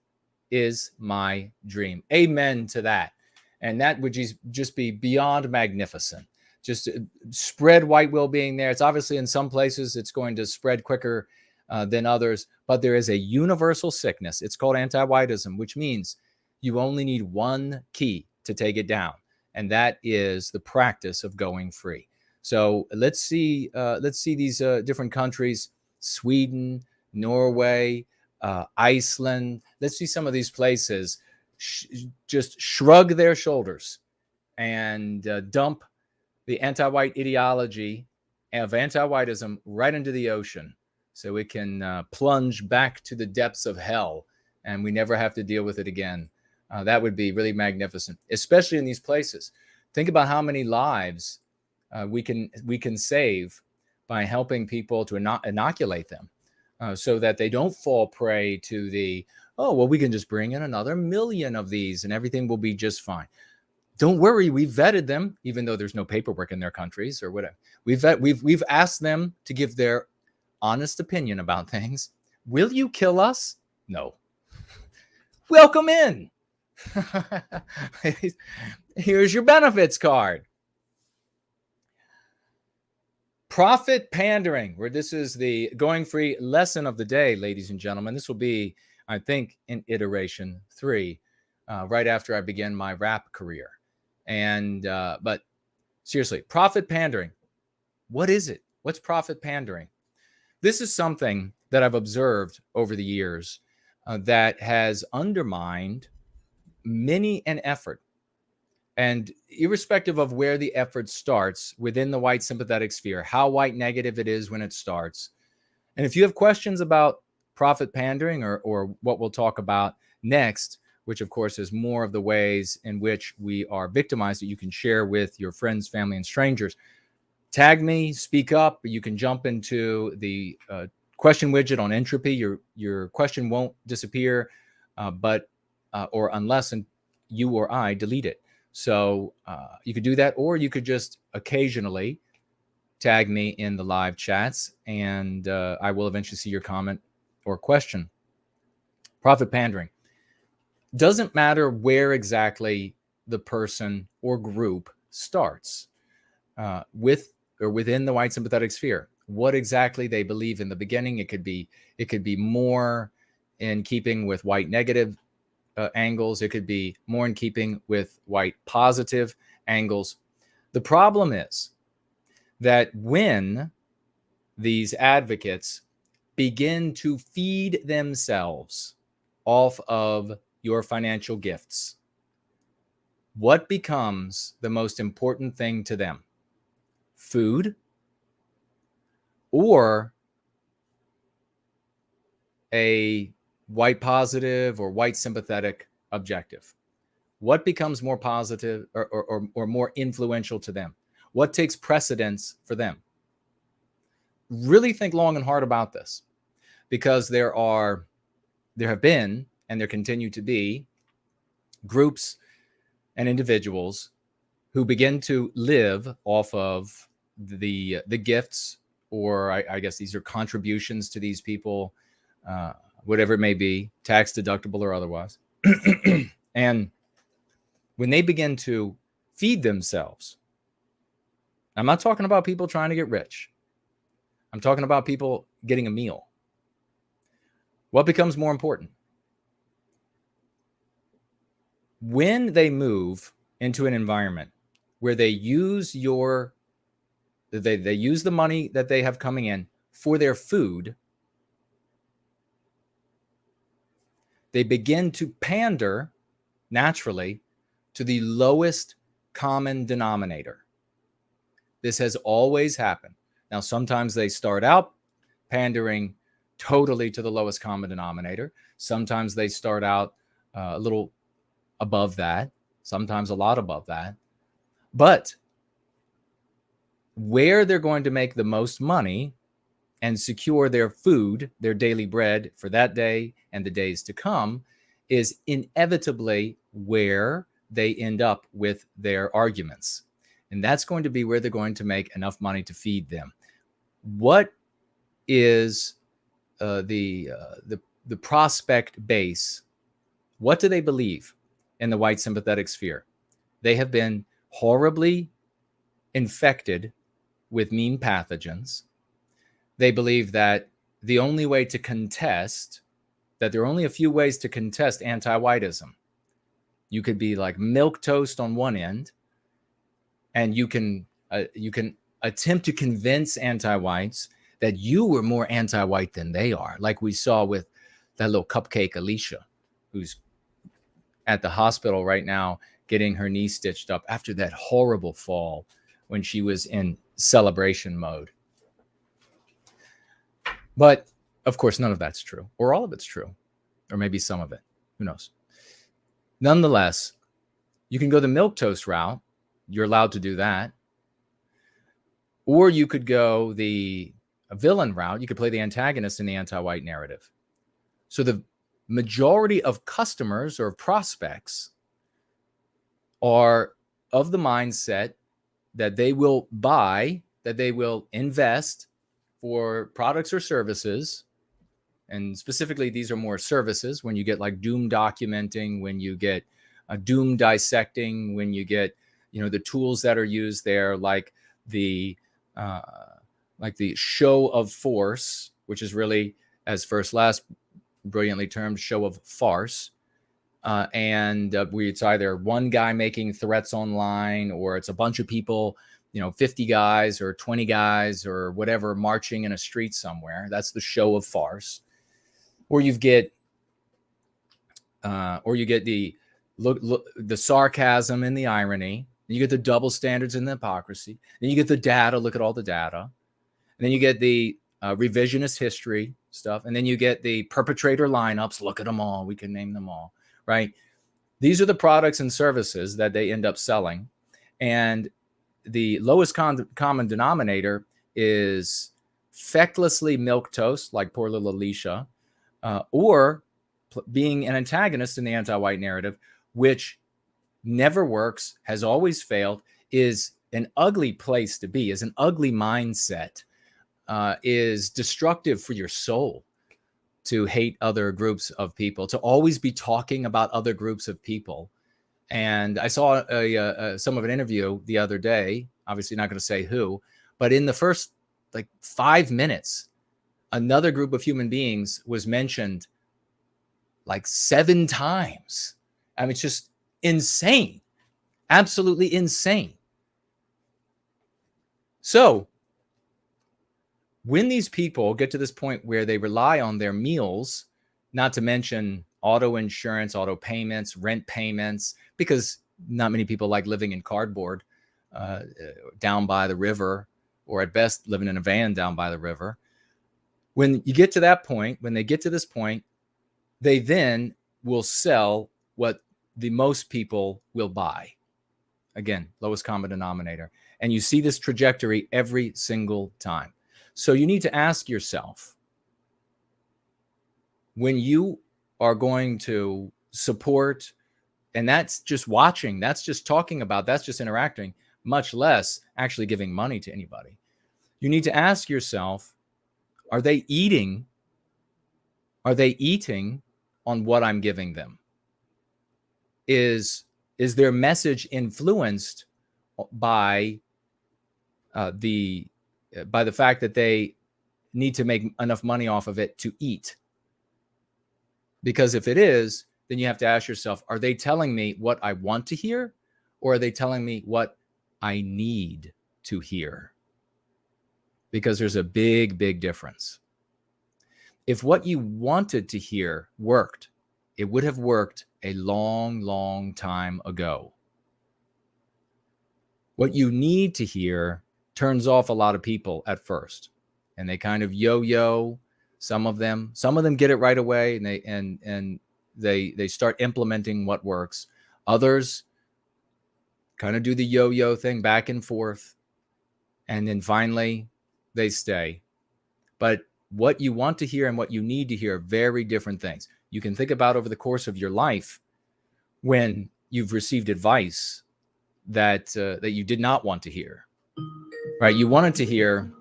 is my dream. Amen to that. And that would just be beyond magnificent. Just spread white well-being there. It's obviously in some places it's going to spread quicker than others, but there is a universal sickness. It's called Antiwhitism, which means you only need one key to take it down, and that is the practice of going free. So let's see these different countries: Sweden, Norway, Iceland. Let's see some of these places just shrug their shoulders and dump the anti-white ideology of anti-whitism right into the ocean, so it can plunge back to the depths of hell, and we never have to deal with it again. That would be really magnificent, especially in these places. Think about how many lives we can save by helping people to inoculate them, so that they don't fall prey to the, oh, well, we can just bring in another 1 million of these and everything will be just fine. Don't worry, we vetted them, even though there's no paperwork in their countries or whatever. We've asked them to give their honest opinion about things. Will you kill us? No. Welcome in. Here's your benefits card. Profit pandering, where this is the going free lesson of the day, ladies and gentlemen. This will be, I think, in iteration 3, right after I begin my rap career. And but seriously, profit pandering. What is it? What's profit pandering? This is something that I've observed over the years that has undermined many an effort. And irrespective of where the effort starts within the white sympathetic sphere, how white negative it is when it starts. And if you have questions about profit pandering or what we'll talk about next, which of course is more of the ways in which we are victimized that you can share with your friends, family, and strangers, tag me, speak up. You can jump into the question widget on Entropy. Your question won't disappear, or unless you or I delete it. So you could do that, or you could just occasionally tag me in the live chats, and I will eventually see your comment or question. Profit pandering. Doesn't matter where exactly the person or group starts with or within the white sympathetic sphere. What exactly they believe in the beginning. It could be more in keeping with white negative angles. It could be more in keeping with white positive angles. The problem is that when these advocates begin to feed themselves off of your financial gifts, what becomes the most important thing to them? Food or a white positive or white sympathetic objective? What becomes more positive or more influential to them? What takes precedence for them? Really think long and hard about this, because there have been, and there continue to be, groups and individuals who begin to live off of the gifts, or I guess these are contributions to these people, whatever it may be, tax deductible or otherwise. And when they begin to feed themselves, I'm not talking about people trying to get rich. I'm talking about people getting a meal. What becomes more important? When they move into an environment where they use they use the money that they have coming in for their food, they begin to pander naturally to the lowest common denominator. This has always happened. Now, sometimes they start out pandering totally to the lowest common denominator. Sometimes they start out a little above that, sometimes a lot above that. But where they're going to make the most money and secure their food, their daily bread for that day and the days to come, is inevitably where they end up with their arguments. And that's going to be where they're going to make enough money to feed them. What is the prospect base? What do they believe in the white sympathetic sphere? They have been horribly infected with mean pathogens. They believe that the only way to contest, that there are only a few ways to contest anti-whiteism. You could be like milquetoast on one end, and you can attempt to convince anti-whites that you were more anti-white than they are, like we saw with that little cupcake Alicia, who's at the hospital right now getting her knee stitched up after that horrible fall when she was in celebration mode. But of course, none of that's true, or all of it's true, or maybe some of it. Who knows? Nonetheless, you can go the milquetoast route. You're allowed to do that. Or you could go the villain route. You could play the antagonist in the anti-white narrative. So the majority of customers or prospects are of the mindset that they will buy, that they will invest for products or services. And specifically, these are more services. When you get like doom documenting, when you get doom dissecting, when you get, the tools that are used there, like the show of force, which is really, as First Last brilliantly termed, show of farce. It's either one guy making threats online, or it's a bunch of people, 50 guys or 20 guys or whatever marching in a street somewhere. That's the show of farce. Or you get the sarcasm and the irony. You get the double standards and the hypocrisy. Then you get the data. Look at all the data. And then you get the revisionist history stuff. And then you get the perpetrator lineups. Look at them all. We can name them all, right? These are the products and services that they end up selling. And the lowest common denominator is fecklessly milquetoast, like poor little Alicia, or being an antagonist in the anti-white narrative, which never works, has always failed, is an ugly place to be, is an ugly mindset, is destructive for your soul to hate other groups of people, to always be talking about other groups of people. And I saw some of an interview the other day, obviously not going to say who, but in the first 5 minutes, another group of human beings was mentioned 7 times. I mean, it's just insane, absolutely insane. So when these people get to this point where they rely on their meals, not to mention auto insurance, auto payments, rent payments, because not many people like living in cardboard down by the river, or at best living in a van down by the river. When you get to that point, when they get to this point, they then will sell what the most people will buy. Again, lowest common denominator. And you see this trajectory every single time. So you need to ask yourself, when you are going to support, and that's just watching, that's just talking about, that's just interacting, much less actually giving money to anybody. You need to ask yourself, are they eating on what I'm giving them? Is their message influenced by the fact that they need to make enough money off of it to eat? Because if it is, then you have to ask yourself, are they telling me what I want to hear, or are they telling me what I need to hear? Because there's a big, big difference. If what you wanted to hear worked, it would have worked a long, long time ago. What you need to hear turns off a lot of people at first, and they kind of yo-yo. Some of them get it right away, and they start implementing what works. Others kind of do the yo-yo thing back and forth, and then finally they stay. But what you want to hear and what you need to hear are very different things. You can think about over the course of your life when you've received advice that you did not want to hear, right? You wanted to hear.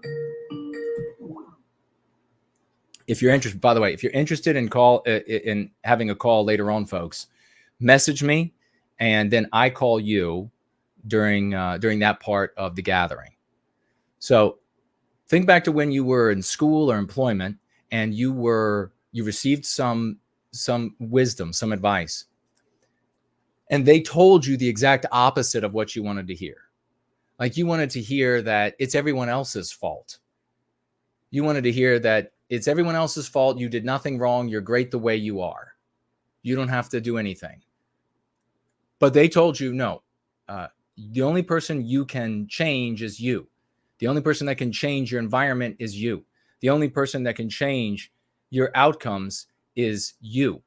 If you're interested, by the way, if you're interested in having a call later on, folks, message me, and then I call you during that part of the gathering. So think back to when you were in school or employment, and you received some wisdom, some advice, and they told you the exact opposite of what you wanted to hear. Like, you wanted to hear that it's everyone else's fault. You wanted to hear that it's everyone else's fault. You did nothing wrong. You're great the way you are. You don't have to do anything. But they told you, no, the only person you can change is you. The only person that can change your environment is you. The only person that can change your outcomes is you.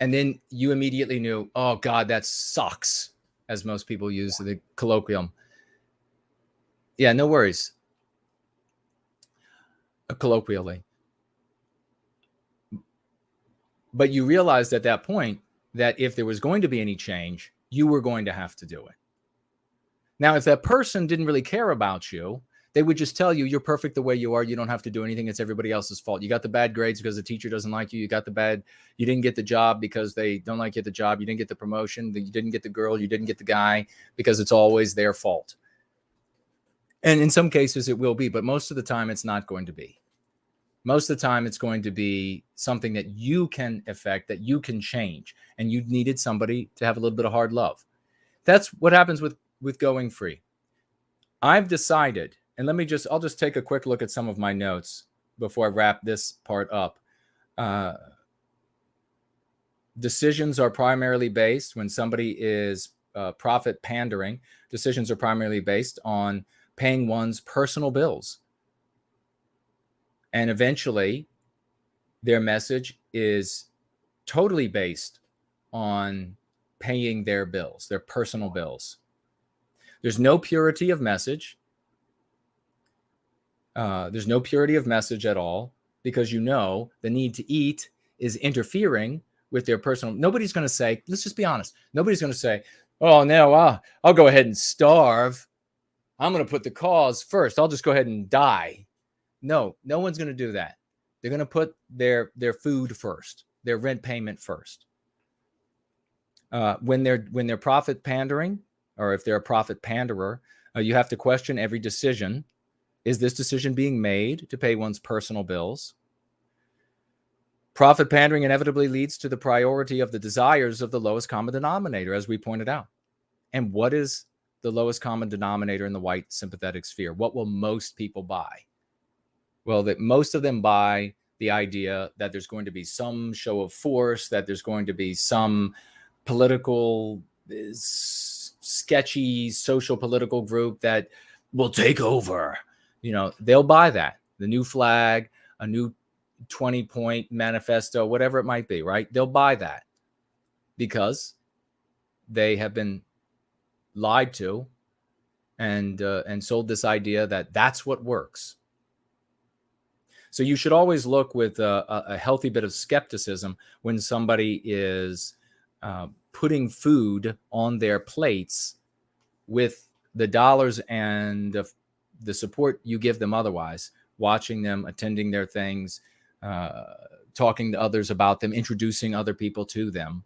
And then you immediately knew, oh God, that sucks, as most people use the colloquium. Yeah, no worries. Colloquially. But you realized at that point that if there was going to be any change, you were going to have to do it. Now, if that person didn't really care about you, they would just tell you, you're perfect the way you are. You don't have to do anything. It's everybody else's fault. You got the bad grades because the teacher doesn't like you. You didn't get the job because they don't like you at the job. You didn't get the promotion. You didn't get the girl. You didn't get the guy, because it's always their fault. And in some cases it will be, but most of the time it's not going to be. Most of the time it's going to be something that you can affect, that you can change. And you needed somebody to have a little bit of hard love. That's what happens with Going Free. I've decided, and I'll just take a quick look at some of my notes before I wrap this part up. Decisions are primarily based, when somebody is profit pandering, decisions are primarily based on paying one's personal bills. And eventually, their message is totally based on paying their bills, their personal bills. There's no purity of message. There's no purity of message at all, because the need to eat is interfering with their personal. Nobody's going to say, let's just be honest. Nobody's going to say, oh, no, I'll go ahead and starve. I'm going to put the cause first. I'll just go ahead and die. No one's going to do that. They're going to put their food first, their rent payment first. When they're profit pandering, or if they're a profit panderer, you have to question every decision. Is this decision being made to pay one's personal bills? Profit pandering inevitably leads to the priority of the desires of the lowest common denominator, as we pointed out. And what is the lowest common denominator in the white sympathetic sphere? What will most people buy? Well, that most of them buy the idea that there's going to be some show of force, that there's going to be some political, sketchy social political group that will take over. They'll buy that. The new flag, a new 20-point manifesto, whatever it might be, right? They'll buy that because they have been lied to and sold this idea that that's what works. So you should always look with a healthy bit of skepticism when somebody is putting food on their plates with the dollars and the support you give them otherwise, watching them, attending their things, talking to others about them, introducing other people to them.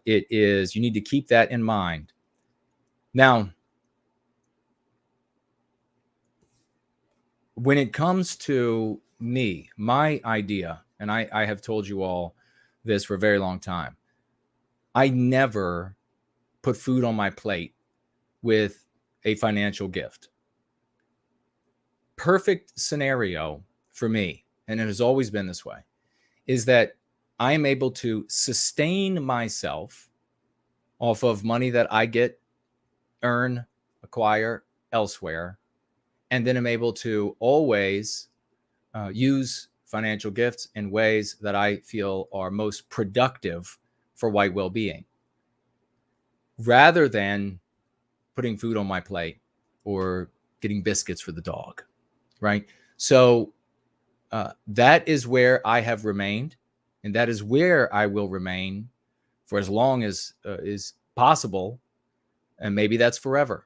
You need to keep that in mind. Now, when it comes to me, my idea, and I have told you all this for a very long time, I never put food on my plate with a financial gift. Perfect scenario for me, and it has always been this way, is that I am able to sustain myself off of money that I earn, acquire elsewhere, and then I'm able to always use financial gifts in ways that I feel are most productive for white well-being, rather than putting food on my plate or getting biscuits for the dog, right? So that is where I have remained, and that is where I will remain for as long as is possible, and maybe that's forever.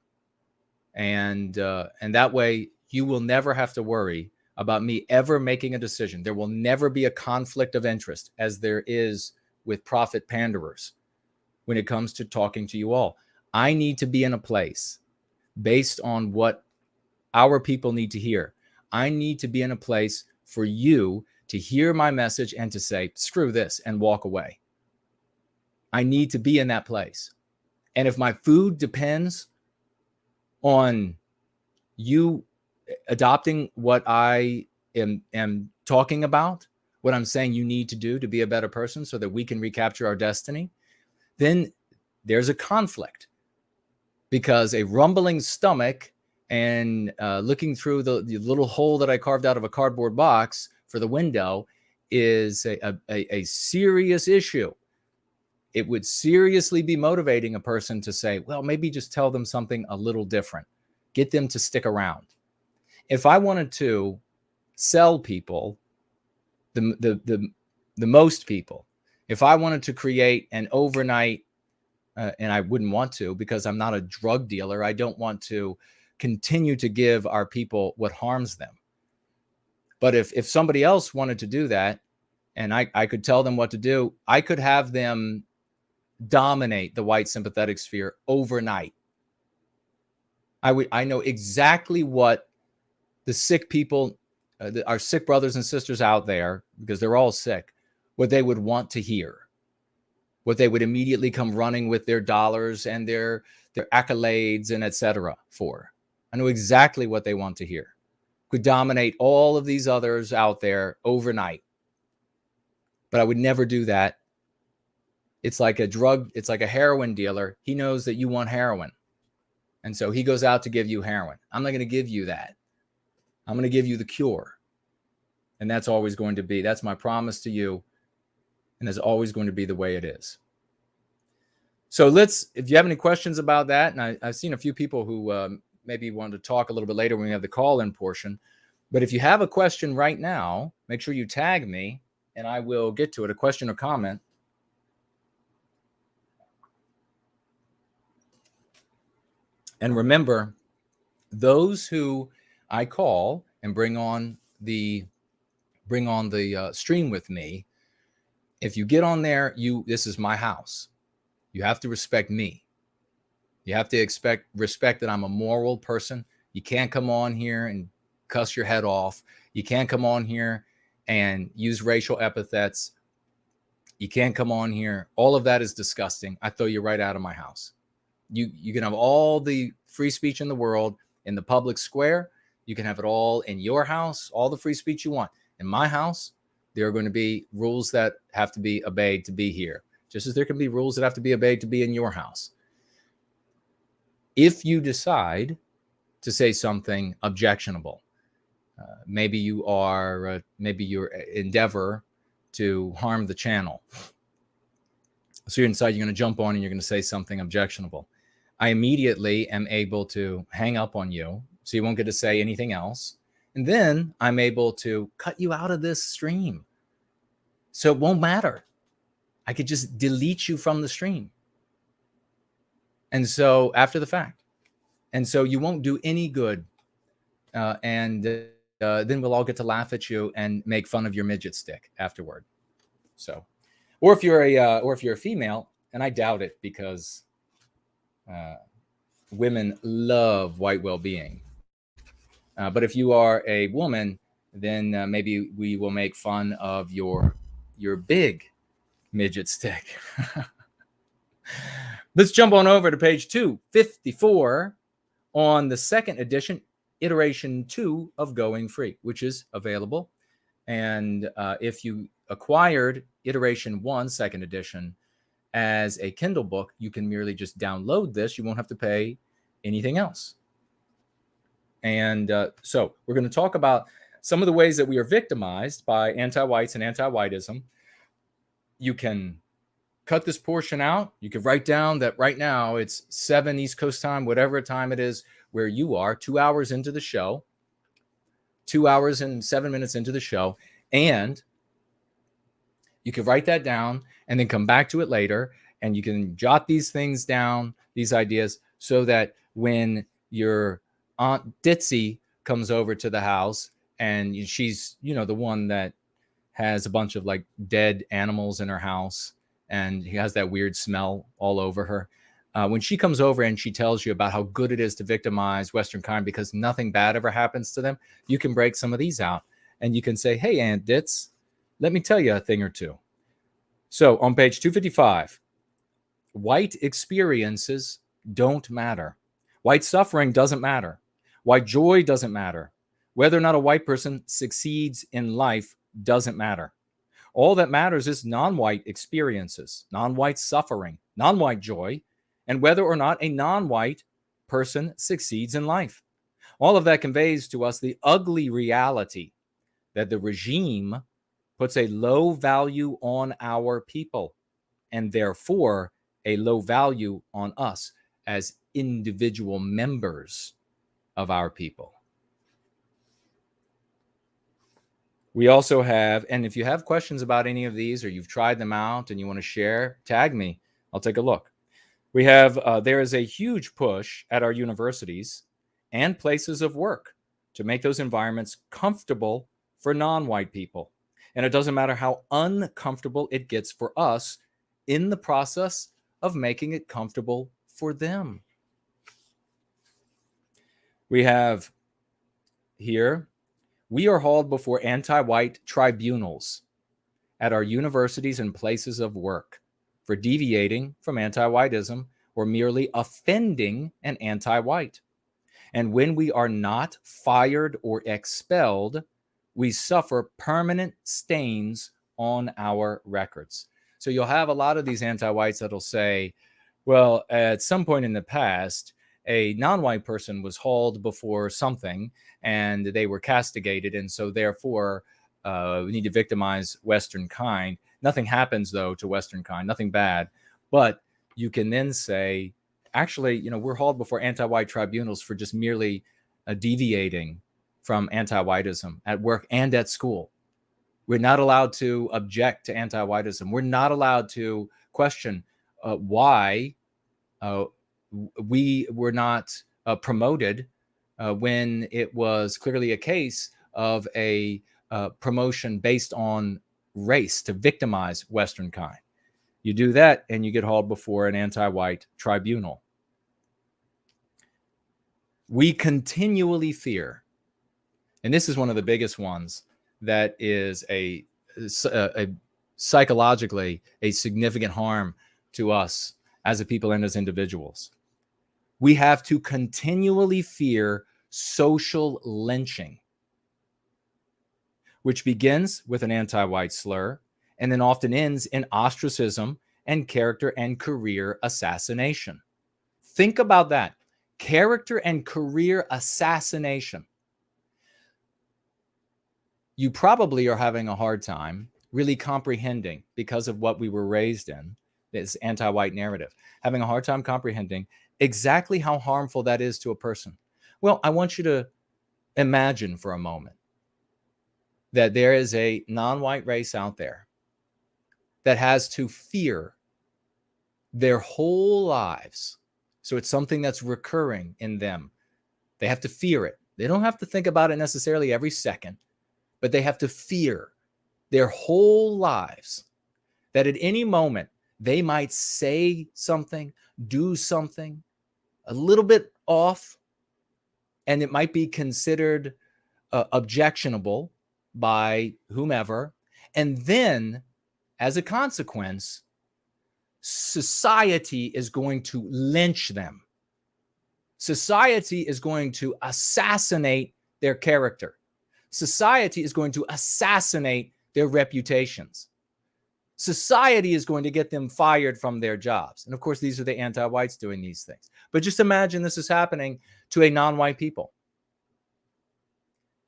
And that way, you will never have to worry about me ever making a decision. There will never be a conflict of interest, as there is with prophet panderers when it comes to talking to you all. I need to be in a place based on what our people need to hear. I need to be in a place for you to hear my message and to say, screw this, and walk away. I need to be in that place. And if my food depends on you adopting what I am talking about, what I'm saying you need to do to be a better person so that we can recapture our destiny, then there's a conflict, because a rumbling stomach and looking through the little hole that I carved out of a cardboard box for the window is a serious issue. It would seriously be motivating a person to say, well, maybe just tell them something a little different. Get them to stick around. If I wanted to sell people, the most people, if I wanted to create an overnight, and I wouldn't want to because I'm not a drug dealer, I don't want to continue to give our people what harms them. But if somebody else wanted to do that, and I could tell them what to do, I could have them dominate the white sympathetic sphere overnight. I know exactly what the sick people, our sick brothers and sisters out there, because they're all sick, what they would want to hear, what they would immediately come running with their dollars and their accolades and etc. for. I know exactly what they want to hear. Could dominate all of these others out there overnight. But I would never do that. It's like a heroin dealer. He knows that you want heroin. And so he goes out to give you heroin. I'm not going to give you that. I'm going to give you the cure. And that's always going to be, that's my promise to you. And that's always going to be the way it is. So if you have any questions about that, and I've seen a few people who maybe want to talk a little bit later when we have the call-in portion. But if you have a question right now, make sure you tag me and I will get to it, a question or comment. And remember, those who I call and bring on the stream with me, if you get on there, this is my house. You have to respect me. You have to respect that I'm a moral person. You can't come on here and cuss your head off. You can't come on here and use racial epithets. You can't come on here. All of that is disgusting. I throw you right out of my house. You can have all the free speech in the world in the public square. You can have it all in your house, all the free speech you want. In my house, there are going to be rules that have to be obeyed to be here, just as there can be rules that have to be obeyed to be in your house. If you decide to say something objectionable, maybe your endeavor to harm the channel. So you're inside, you're going to jump on and you're going to say something objectionable. I immediately am able to hang up on you, so you won't get to say anything else. And then I'm able to cut you out of this stream. So it won't matter. I could just delete you from the stream. And so after the fact. And so you won't do any good. And then we'll all get to laugh at you and make fun of your midget stick afterward. So, or if you're a female, and I doubt it because women love white well-being. But if you are a woman, then maybe we will make fun of your big midget stick. Let's jump on over to page 254 on the second edition, iteration 2 of Going Free, which is available. And if you acquired iteration 1, second edition, as a Kindle book, you can merely just download this. You won't have to pay anything else. And so we're going to talk about some of the ways that we are victimized by anti-whites and anti-whitism. You can cut this portion out. You can write down that right now it's 7 East Coast time, whatever time it is where you are, 2 hours into the show, 2 hours and 7 minutes into the show. And you can write that down and then come back to it later. And you can jot these things down, these ideas, so that when your Aunt Ditzy comes over to the house and she's, the one that has a bunch of like dead animals in her house and he has that weird smell all over her. When she comes over and she tells you about how good it is to victimize Westernkind because nothing bad ever happens to them, you can break some of these out and you can say, hey, Aunt Ditz, let me tell you a thing or two. So on page 255, white experiences don't matter. White suffering doesn't matter. White joy doesn't matter. Whether or not a white person succeeds in life doesn't matter. All that matters is non-white experiences, non-white suffering, non-white joy, and whether or not a non-white person succeeds in life. All of that conveys to us the ugly reality that the regime puts a low value on our people and therefore a low value on us as individual members of our people. We also have, and if you have questions about any of these or you've tried them out and you want to share, tag me. I'll take a look. We have, there is a huge push at our universities and places of work to make those environments comfortable for non-white people. And it doesn't matter how uncomfortable it gets for us in the process of making it comfortable for them. We have here, we are hauled before anti-white tribunals at our universities and places of work for deviating from anti-whitism or merely offending an anti-white. And when we are not fired or expelled, we suffer permanent stains on our records. So you'll have a lot of these anti-whites that'll say, well, at some point in the past, a non-white person was hauled before something and they were castigated. And so therefore, we need to victimize Westernkind. Nothing happens, though, to Westernkind, nothing bad. But you can then say, actually, we're hauled before anti-white tribunals for just merely deviating from anti-whitism at work and at school. We're not allowed to object to anti-whitism. We're not allowed to question why we were not promoted when it was clearly a case of a promotion based on race to victimize Westernkind. You do that and you get hauled before an anti-white tribunal. We continually fear, and this is one of the biggest ones that is a psychologically a significant harm to us as a people and as individuals. We have to continually fear social lynching, which begins with an anti-white slur and then often ends in ostracism and character and career assassination. Think about that. Character and career assassination. You probably are having a hard time really comprehending, because of what we were raised in, this anti-white narrative, having a hard time comprehending exactly how harmful that is to a person. Well, I want you to imagine for a moment that there is a non-white race out there that has to fear their whole lives. So it's something that's recurring in them. They have to fear it. They don't have to think about it necessarily every second, but they have to fear their whole lives that at any moment they might say something, do something a little bit off, and it might be considered objectionable by whomever. And then, as a consequence, society is going to lynch them. Society is going to assassinate their character. Society is going to assassinate their reputations. Society is going to get them fired from their jobs. And of course, these are the anti-whites doing these things. But just imagine this is happening to a non-white people.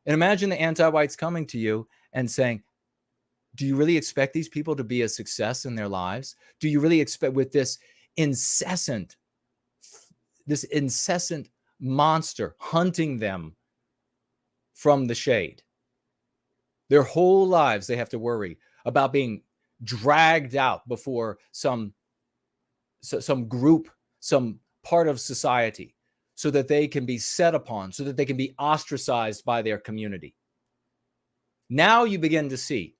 And imagine the anti-whites coming to you and saying, do you really expect these people to be a success in their lives? Do you really expect, with this incessant monster hunting them from the shade, their whole lives they have to worry about being dragged out before some group, some part of society, so that they can be set upon, so that they can be ostracized by their community? Now you begin to see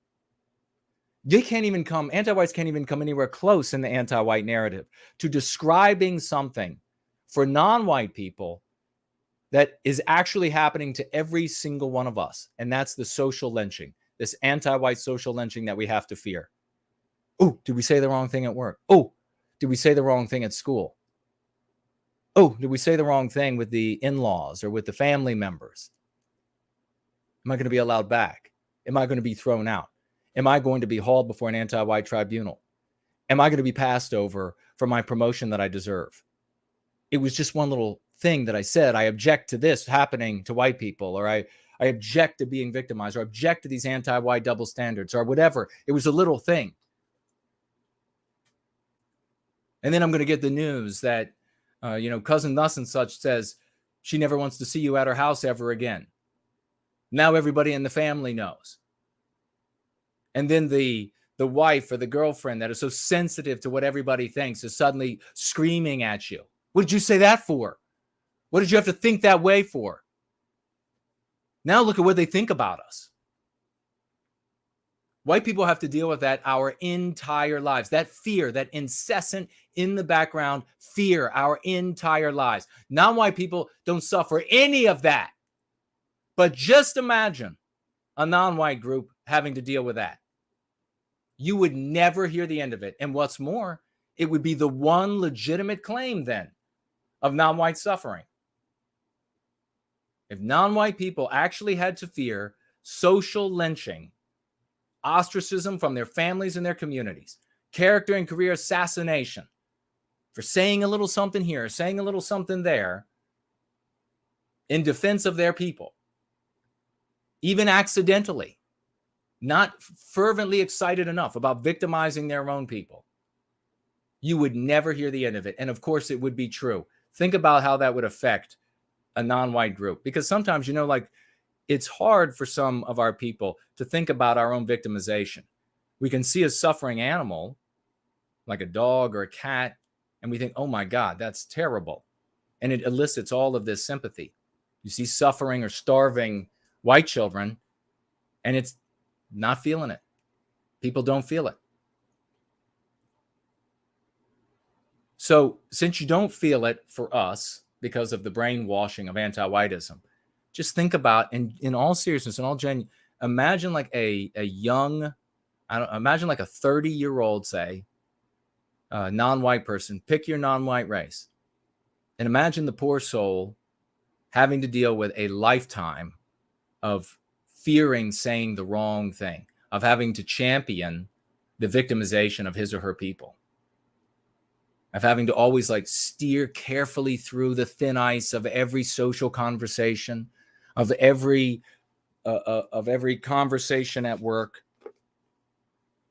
anti-whites can't even come anywhere close in the anti-white narrative to describing something for non-white people that is actually happening to every single one of us. And that's the social lynching, this anti-white social lynching that we have to fear. Oh, did we say the wrong thing at work? Oh, did we say the wrong thing at school? Oh, did we say the wrong thing with the in-laws or with the family members? Am I going to be allowed back? Am I going to be thrown out? Am I going to be hauled before an anti-white tribunal? Am I going to be passed over for my promotion that I deserve? It was just one little thing that I said. I object to this happening to white people, or I object to being victimized, or object to these anti-white double standards, or whatever. It was a little thing. And then I'm going to get the news that, cousin thus and such says she never wants to see you at her house ever again. Now everybody in the family knows. And then the wife or the girlfriend that is so sensitive to what everybody thinks is suddenly screaming at you. What did you say that for? What did you have to think that way for? Now look at what they think about us. White people have to deal with that our entire lives. That fear, that incessant in the background fear our entire lives. Non-white people don't suffer any of that. But just imagine a non-white group having to deal with that. You would never hear the end of it. And what's more, it would be the one legitimate claim then of non-white suffering. If non-white people actually had to fear social lynching, ostracism from their families and their communities, character and career assassination for saying a little something here, saying a little something there in defense of their people, even accidentally, not fervently excited enough about victimizing their own people, you would never hear the end of it. And of course, it would be true. Think about how that would affect a non-white group, because sometimes, it's hard for some of our people to think about our own victimization. We can see a suffering animal, like a dog or a cat, and we think, oh my God, that's terrible. And it elicits all of this sympathy. You see suffering or starving white children, and it's not feeling it. People don't feel it. So since you don't feel it for us because of the brainwashing of anti-whiteism, just think about, in all seriousness, in all genuine, imagine like imagine like a 30-year-old, say, non-white person, pick your non-white race, and imagine the poor soul having to deal with a lifetime of fearing saying the wrong thing, of having to champion the victimization of his or her people, of having to always steer carefully through the thin ice of every social conversation, of every conversation at work,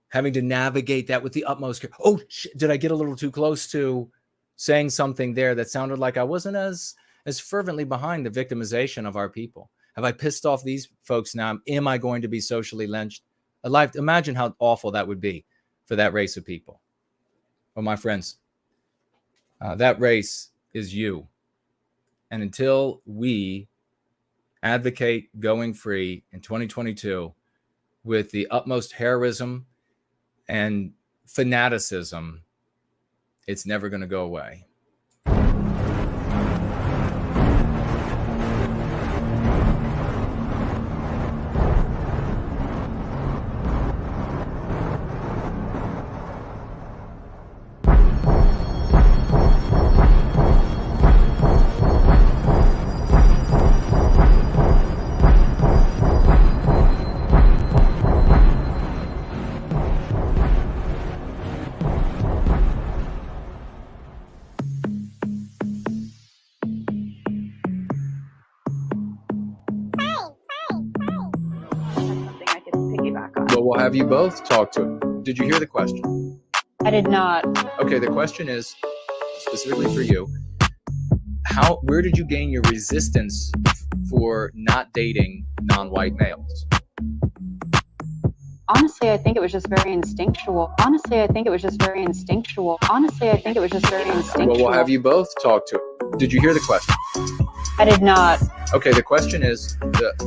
having to navigate that with the utmost care. Oh, did I get a little too close to saying something there that sounded like I wasn't as fervently behind the victimization of our people? Have I pissed off these folks now? Am I going to be socially lynched? Imagine how awful that would be for that race of people. Well, my friends, that race is you. And until we advocate going free in 2022 with the utmost heroism and fanaticism, it's never going to go away. We'll have you both talk to it. Did you hear the question? I did not. Okay, the question is specifically for you. Where did you gain your resistance for not dating non-white males? Honestly, I think it was just very instinctual. Well, we'll have you both talk to it. Did you hear the question? I did not. Okay, the question is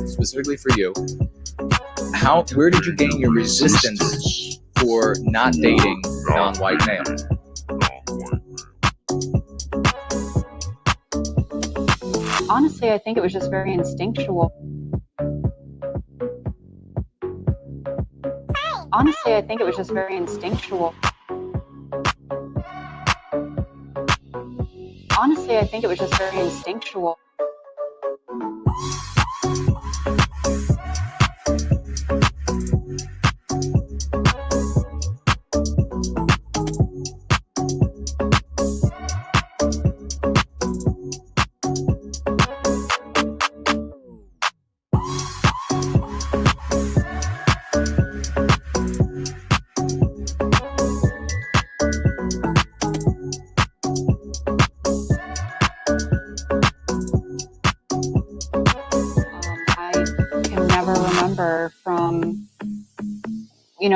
specifically for you. Where did you gain your resistance for not dating non-white males? Honestly, I think it was just very instinctual. Honestly, I think it was just very instinctual. Honestly, I think it was just very instinctual.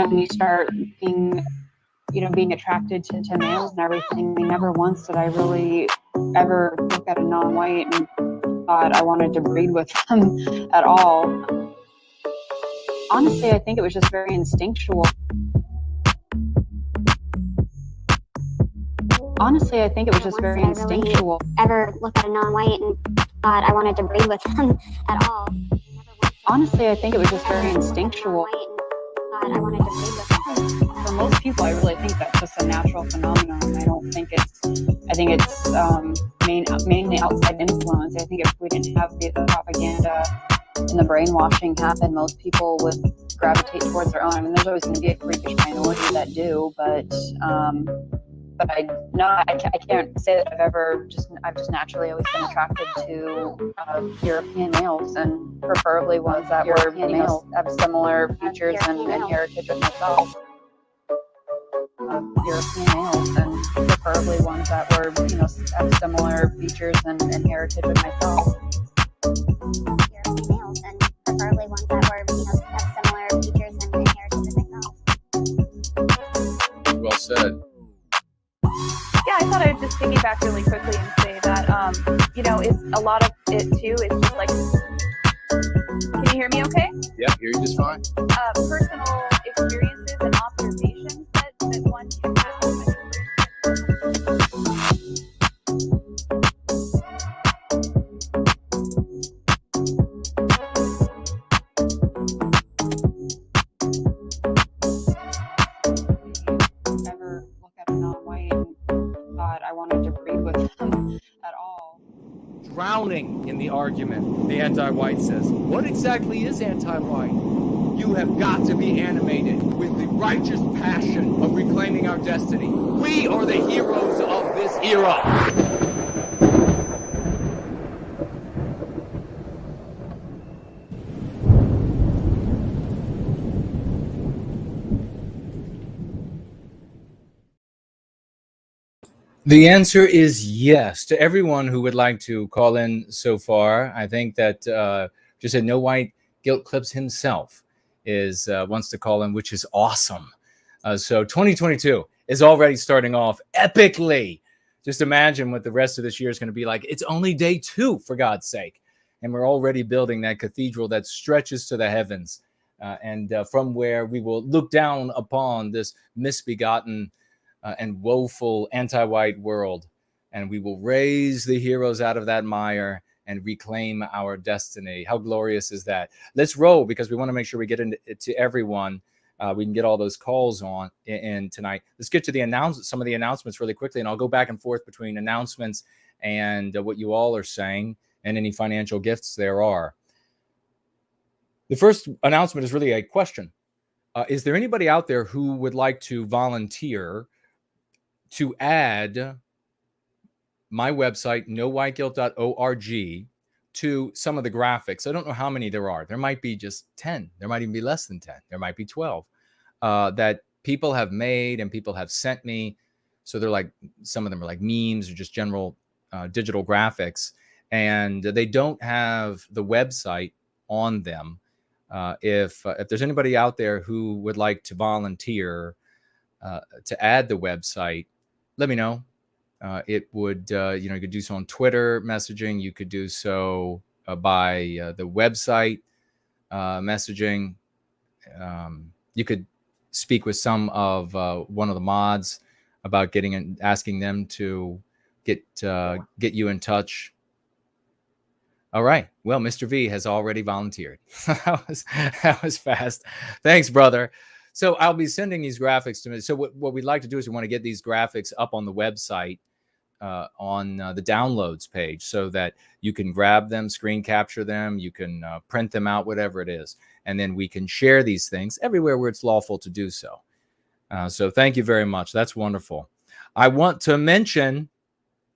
When you start being attracted to males and everything, never once did I really ever look at a non-white and thought I wanted to breed with them at all. Honestly, I think it was just very instinctual. Honestly, I think it was just very instinctual. Ever look at a non-white and thought I wanted to breed with them at all. Honestly, I think it was just very instinctual. I wanted to breed with them. For most people, I really think that's just a natural phenomenon. I think it's mainly outside influence. I think if we didn't have the propaganda and the brainwashing happen, most people would gravitate towards their own. I mean, there's always going to be a freakish minority that do, but I can't say that I've just naturally always been attracted to European males, and preferably ones that have similar features and heritage with myself. European males, and preferably ones that have similar features and heritage with myself. European males, and preferably ones that have similar features and heritage with myself. Well said. Yeah, I thought I'd just piggyback really quickly and say that, it's a lot of it too. It's just like, can you hear me okay? Yeah, hear you just fine. Personal experiences and observations that one can have. Ever look at a non-white and thought I wanted to breed with them at all. Drowning in the argument, the anti-white says, what exactly is anti-white? You have got to be animated with the righteous passion of reclaiming our destiny. We are the heroes of this era. The answer is yes to everyone who would like to call in so far. I think that Just said No White Guilt Clips himself is wants to call in, which is awesome. So 2022 is already starting off epically. Just imagine what the rest of this year is going to be like. It's only day 2, for God's sake. And we're already building that cathedral that stretches to the heavens. And from where we will look down upon this misbegotten and woeful anti-white world. And we will raise the heroes out of that mire and reclaim our destiny. How glorious is that? Let's roll, because we want to make sure we get into everyone. We can get all those calls on in tonight. Let's get to some of the announcements really quickly, and I'll go back and forth between announcements and what you all are saying and any financial gifts there are. The first announcement is really a question. Is there anybody out there who would like to volunteer to add my website, nowhiteguilt.org, to some of the graphics? I don't know how many there are. There might be just 10. There might even be less than 10. There might be 12 that people have made and people have sent me. So they're like, some of them are like memes or just general digital graphics. And they don't have the website on them. If there's anybody out there who would like to volunteer to add the website, let me know. It would, you could do so on Twitter messaging. You could do so by the website messaging. You could speak with some of one of the mods about asking them to get you in touch. All right. Well, Mr. V has already volunteered. that was fast. Thanks, brother. So I'll be sending these graphics to me. So what we'd like to do is we want to get these graphics up on the website on the downloads page so that you can grab them, screen capture them, you can print them out, whatever it is. And then we can share these things everywhere where it's lawful to do so. So thank you very much. That's wonderful. I want to mention,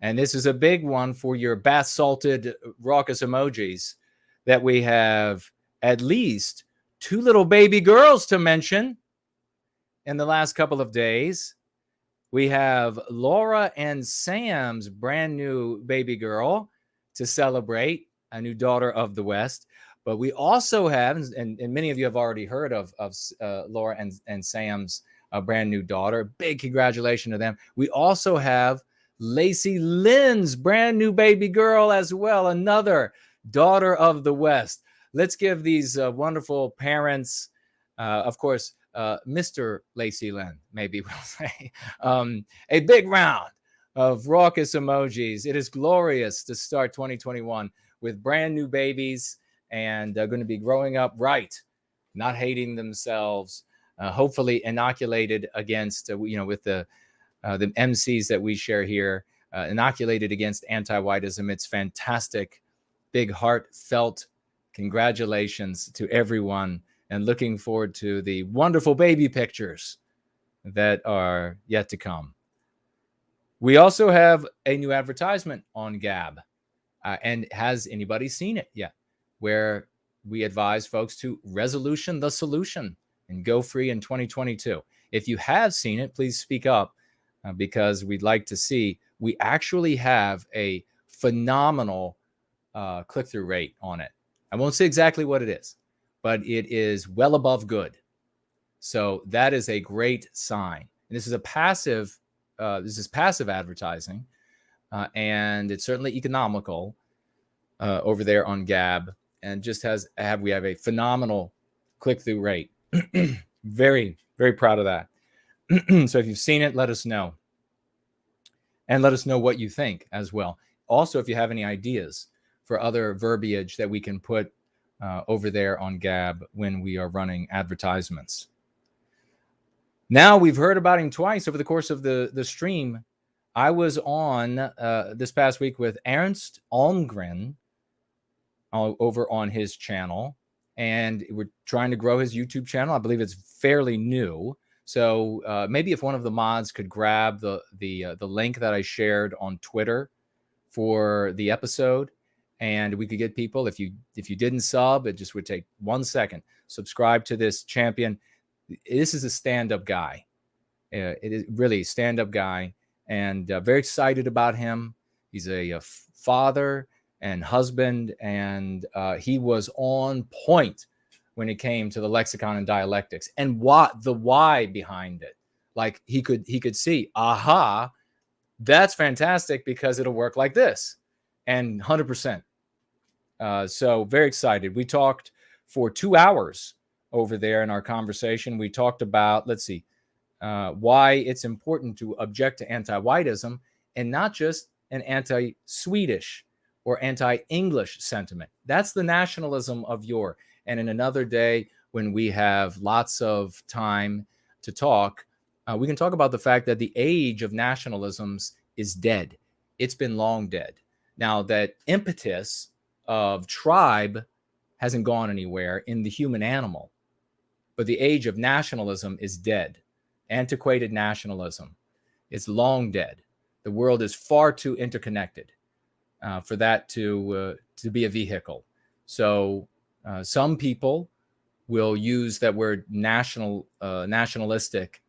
and this is a big one for your bath salted raucous emojis, that we have at least 2 little baby girls to mention in the last couple of days. We have Laura and Sam's brand new baby girl to celebrate, a new daughter of the West. But we also have, and many of you have already heard of Laura and Sam's brand new daughter. Big congratulations to them. We also have Lacey Lynn's brand new baby girl as well, another daughter of the West. Let's give these wonderful parents, of course, Mr. Lacey Lynn, maybe we'll say, a big round of raucous emojis. It is glorious to start 2021 with brand new babies, and they're going to be growing up right, not hating themselves, hopefully inoculated against, with the MCs that we share here, inoculated against anti-whiteism. It's fantastic. Big heartfelt congratulations to everyone, and looking forward to the wonderful baby pictures that are yet to come. We also have a new advertisement on Gab. And has anybody seen it yet? Where we advise folks to resolution the solution and go free in 2022. If you have seen it, please speak up, because we'd like to see. We actually have a phenomenal click-through rate on it. I won't say exactly what it is, but it is well above good. So that is a great sign. And this is passive advertising, and it's certainly economical over there on Gab, and just we have a phenomenal click-through rate. Very, very proud of that. So if you've seen it, let us know. And let us know what you think as well. Also, if you have any ideas for other verbiage that we can put over there on Gab when we are running advertisements. Now, we've heard about him twice over the course of the stream. I was on this past week with Ernst Almgren over on his channel, and we're trying to grow his YouTube channel. I believe it's fairly new. So maybe if one of the mods could grab the link that I shared on Twitter for the episode, and we could get people, if you didn't sub, it just would take 1 second. Subscribe to this champion. This is a stand-up guy. It is really a stand-up guy, and very excited about him. He's a father and husband, and he was on point when it came to the lexicon and dialectics and what the why behind it. Like he could see, aha, that's fantastic because it'll work like this, and 100%. So very excited. We talked for 2 hours over there in our conversation. We talked about, let's see, why it's important to object to anti-whiteism and not just an anti-Swedish or anti-English sentiment. That's the nationalism of yore. And in another day, when we have lots of time to talk, we can talk about the fact that the age of nationalisms is dead. It's been long dead. Now, that impetus of tribe hasn't gone anywhere in the human animal, but the age of nationalism is dead. Antiquated nationalism is long dead. The world is far too interconnected for that to be a vehicle. So some people will use that word nationalistic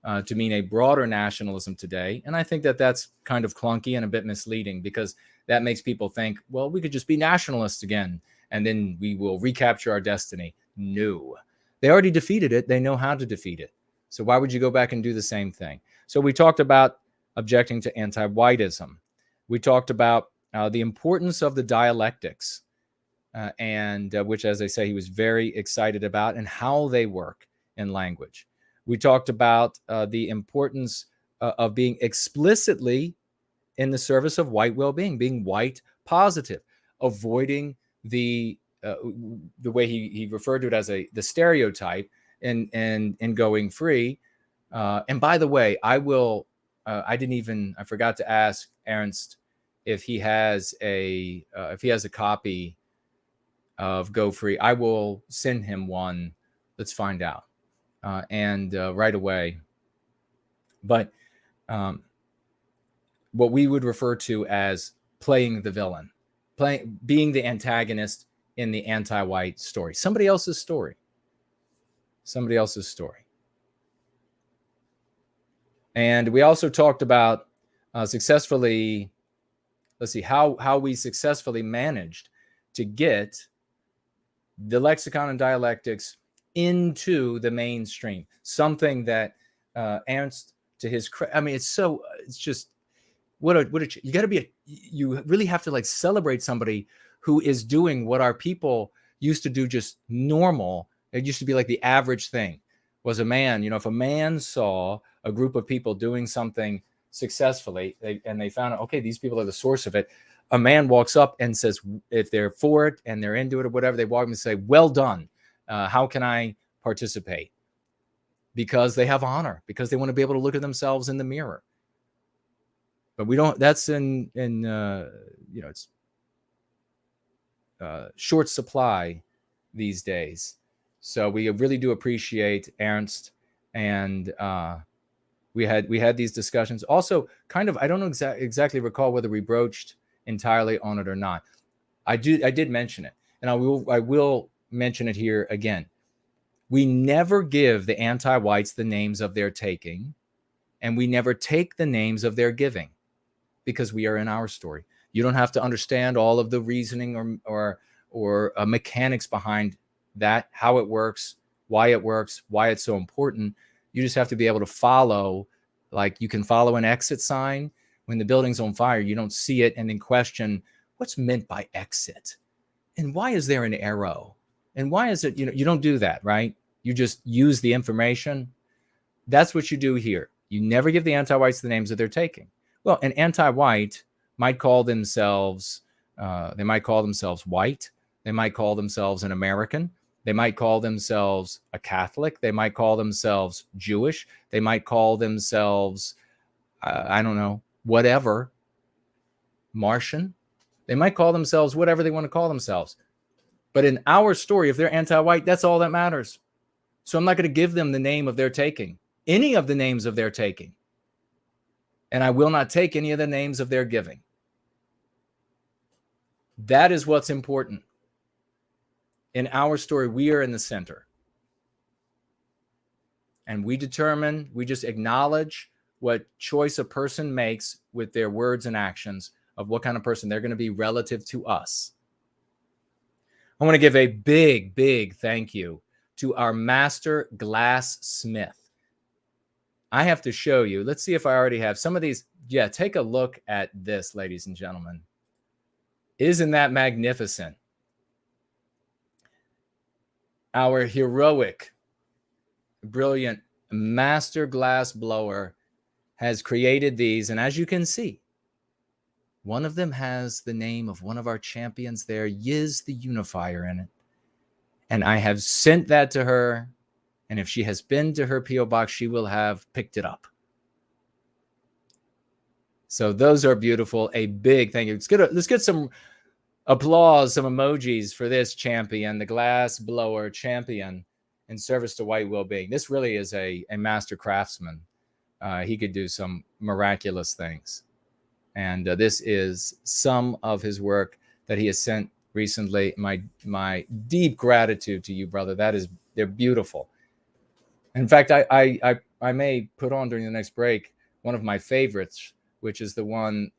to mean a broader nationalism today. And I think that that's kind of clunky and a bit misleading, because that makes people think, well, we could just be nationalists again, and then we will recapture our destiny. No, they already defeated it. They know how to defeat it. So why would you go back and do the same thing? So we talked about objecting to anti-whiteism. We talked about the importance of the dialectics, and which, as I say, he was very excited about, and how they work in language. We talked about the importance of being explicitly in the service of white well-being, being white positive, avoiding the way he referred to it as the stereotype, and going free. And by the way, I forgot to ask Ernst if he has a copy of Go Free. I will send him one. Let's find out. And right away. But what we would refer to as playing the villain, being the antagonist in the anti-white story, somebody else's story. And we also talked about successfully, let's see, how we successfully managed to get the lexicon and dialectics into the mainstream, something that Ernst, to his credit, I mean, it's just you really have to like celebrate somebody who is doing what our people used to do, just normal. It used to be like the average thing was a man. If a man saw a group of people doing something successfully, and they found out, okay, these people are the source of it, a man walks up and says, if they're for it and they're into it or whatever, they walk up and say, well done. How can I participate? Because they have honor, because they want to be able to look at themselves in the mirror. But we don't, that's it's short supply these days. So we really do appreciate Ernst, and we had these discussions. Also, kind of, I don't know exactly recall whether we broached entirely on it or not. I did mention it, and I will mention it here again. We never give the anti-whites the names of their taking, and we never take the names of their giving, because we are in our story. You don't have to understand all of the reasoning or mechanics behind that, how it works, why it's so important. You just have to be able to follow, like you can follow an exit sign. When the building's on fire, you don't see it and then question what's meant by exit, and why is there an arrow, and why is it, you don't do that, right? You just use the information. That's what you do here. You never give the anti-whites the names of their taking. Well, an anti-white might call themselves, white. They might call themselves an American. They might call themselves a Catholic. They might call themselves Jewish. They might call themselves, I don't know, whatever, Martian. They might call themselves whatever they want to call themselves. But in our story, if they're anti-white, that's all that matters. So I'm not going to give them the name of their taking, any of the names of their taking. And I will not take any of the names of their giving. That is what's important. In our story, we are in the center. And we just acknowledge what choice a person makes with their words and actions of what kind of person they're going to be relative to us. I want to give a big, big thank you to our master glassmith. I have to show you. Let's see if I already have some of these. Yeah, take a look at this, ladies and gentlemen. Isn't that magnificent? Our heroic, brilliant master glass blower has created these. And as you can see, one of them has the name of one of our champions there, Yiz the Unifier, in it. And I have sent that to her. And if she has been to her P.O. box, she will have picked it up. So those are beautiful. A big thank you. Let's get some applause, some emojis for this champion, the glass blower champion in service to white well-being. This really is a master craftsman. He could do some miraculous things. And this is some of his work that he has sent recently. My deep gratitude to you, brother. They're beautiful. In fact, I may put on during the next break one of my favorites, which is the one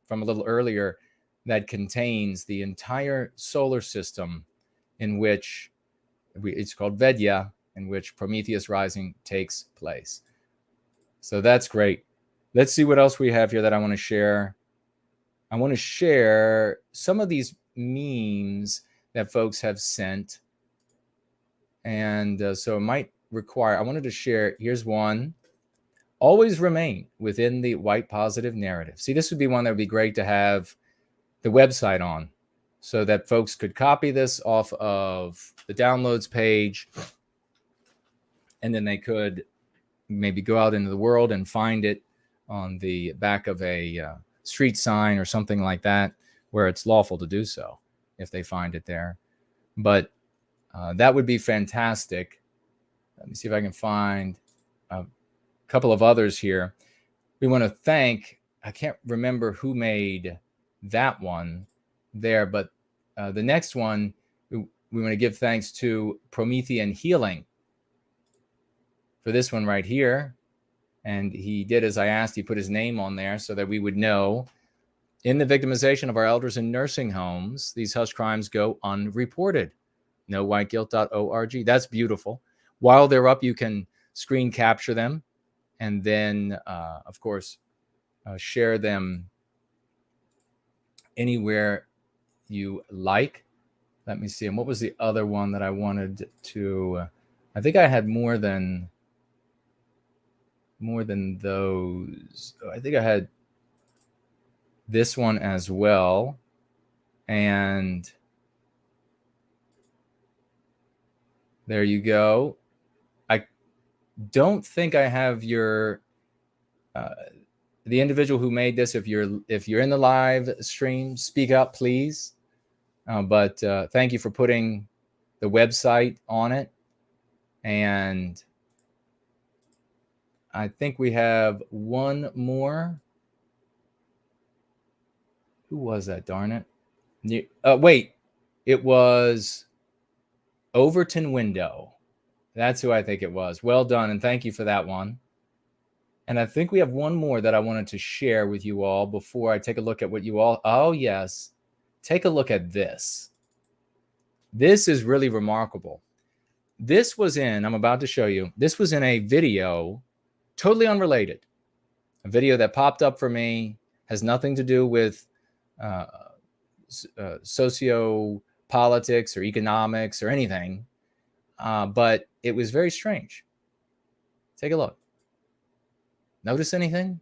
from a little earlier that contains the entire solar system in which it's called Vedya, in which Prometheus Rising takes place. So that's great. Let's see what else we have here that I want to share. I want to share some of these memes that folks have sent. And so it might require, I wanted to share, here's one. Always remain within the white positive narrative. See, this would be one that would be great to have the website on so that folks could copy this off of the downloads page, and then they could maybe go out into the world and find it on the back of a street sign or something like that, where it's lawful to do so if they find it there. But that would be fantastic. Let me see if I can find a couple of others here. We want to thank, I can't remember who made that one there, but the next one, we want to give thanks to Promethean Healing for this one right here. And he did as I asked. He put his name on there so that we would know. In the victimization of our elders in nursing homes, these hush crimes go unreported. NoWhiteGuilt.org. That's beautiful. While they're up, you can screen capture them and then, of course, share them anywhere you like. Let me see. And what was the other one that I wanted to? I think I had more than those. I think I had this one as well. And there you go. I don't think I have your the individual who made this. If you're in the live stream, speak up, please. But thank you for putting the website on it. And I think we have one more. Who was that? Darn it. Wait, it was Overton Window. That's who I think it was. Well done. And thank you for that one. And I think we have one more that I wanted to share with you all before I take a look at what you all. Oh, yes. Take a look at this. This is really remarkable. This was in, I'm about to show you, this was in a video, totally unrelated. A video that popped up for me, has nothing to do with socio-politics or economics or anything, but it was very strange. Take a look. Notice anything?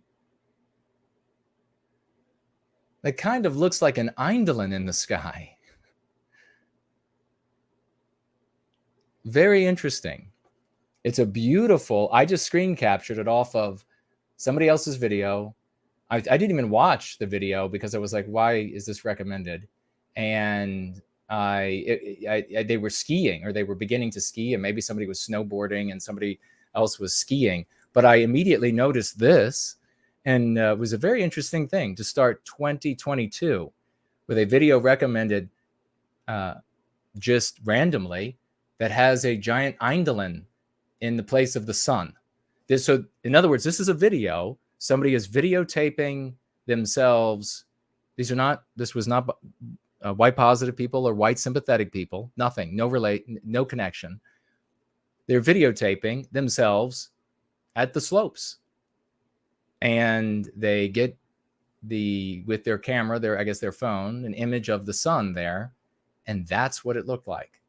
It kind of looks like an eindolon in the sky. Very interesting. It's a beautiful, I just screen captured it off of somebody else's video. I didn't even watch the video because I was like, why is this recommended? And they were skiing, or they were beginning to ski, and maybe somebody was snowboarding and somebody else was skiing. But I immediately noticed this, and it was a very interesting thing to start 2022 with a video recommended just randomly that has a giant eindolon in the place of the sun. So in other words, this is a video. Somebody is videotaping themselves This was not white positive people or white sympathetic people. Nothing, no connection. They're videotaping themselves at the slopes, and they get with their camera, their phone, an image of the sun there, and that's what it looked like.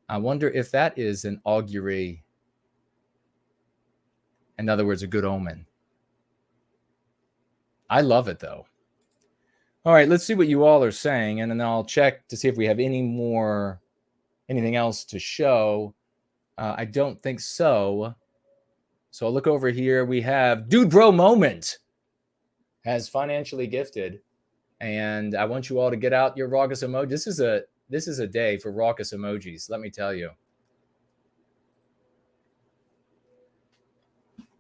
I wonder if that is an augury. In other words, a good omen. I love it, though. All right, let's see what you all are saying, and then I'll check to see if we have anything else to show. I don't think so. So I'll look over here. We have Dude Bro Moment has financially gifted, and I want you all to get out your raucous emoji. This is a day for raucous emojis, let me tell you.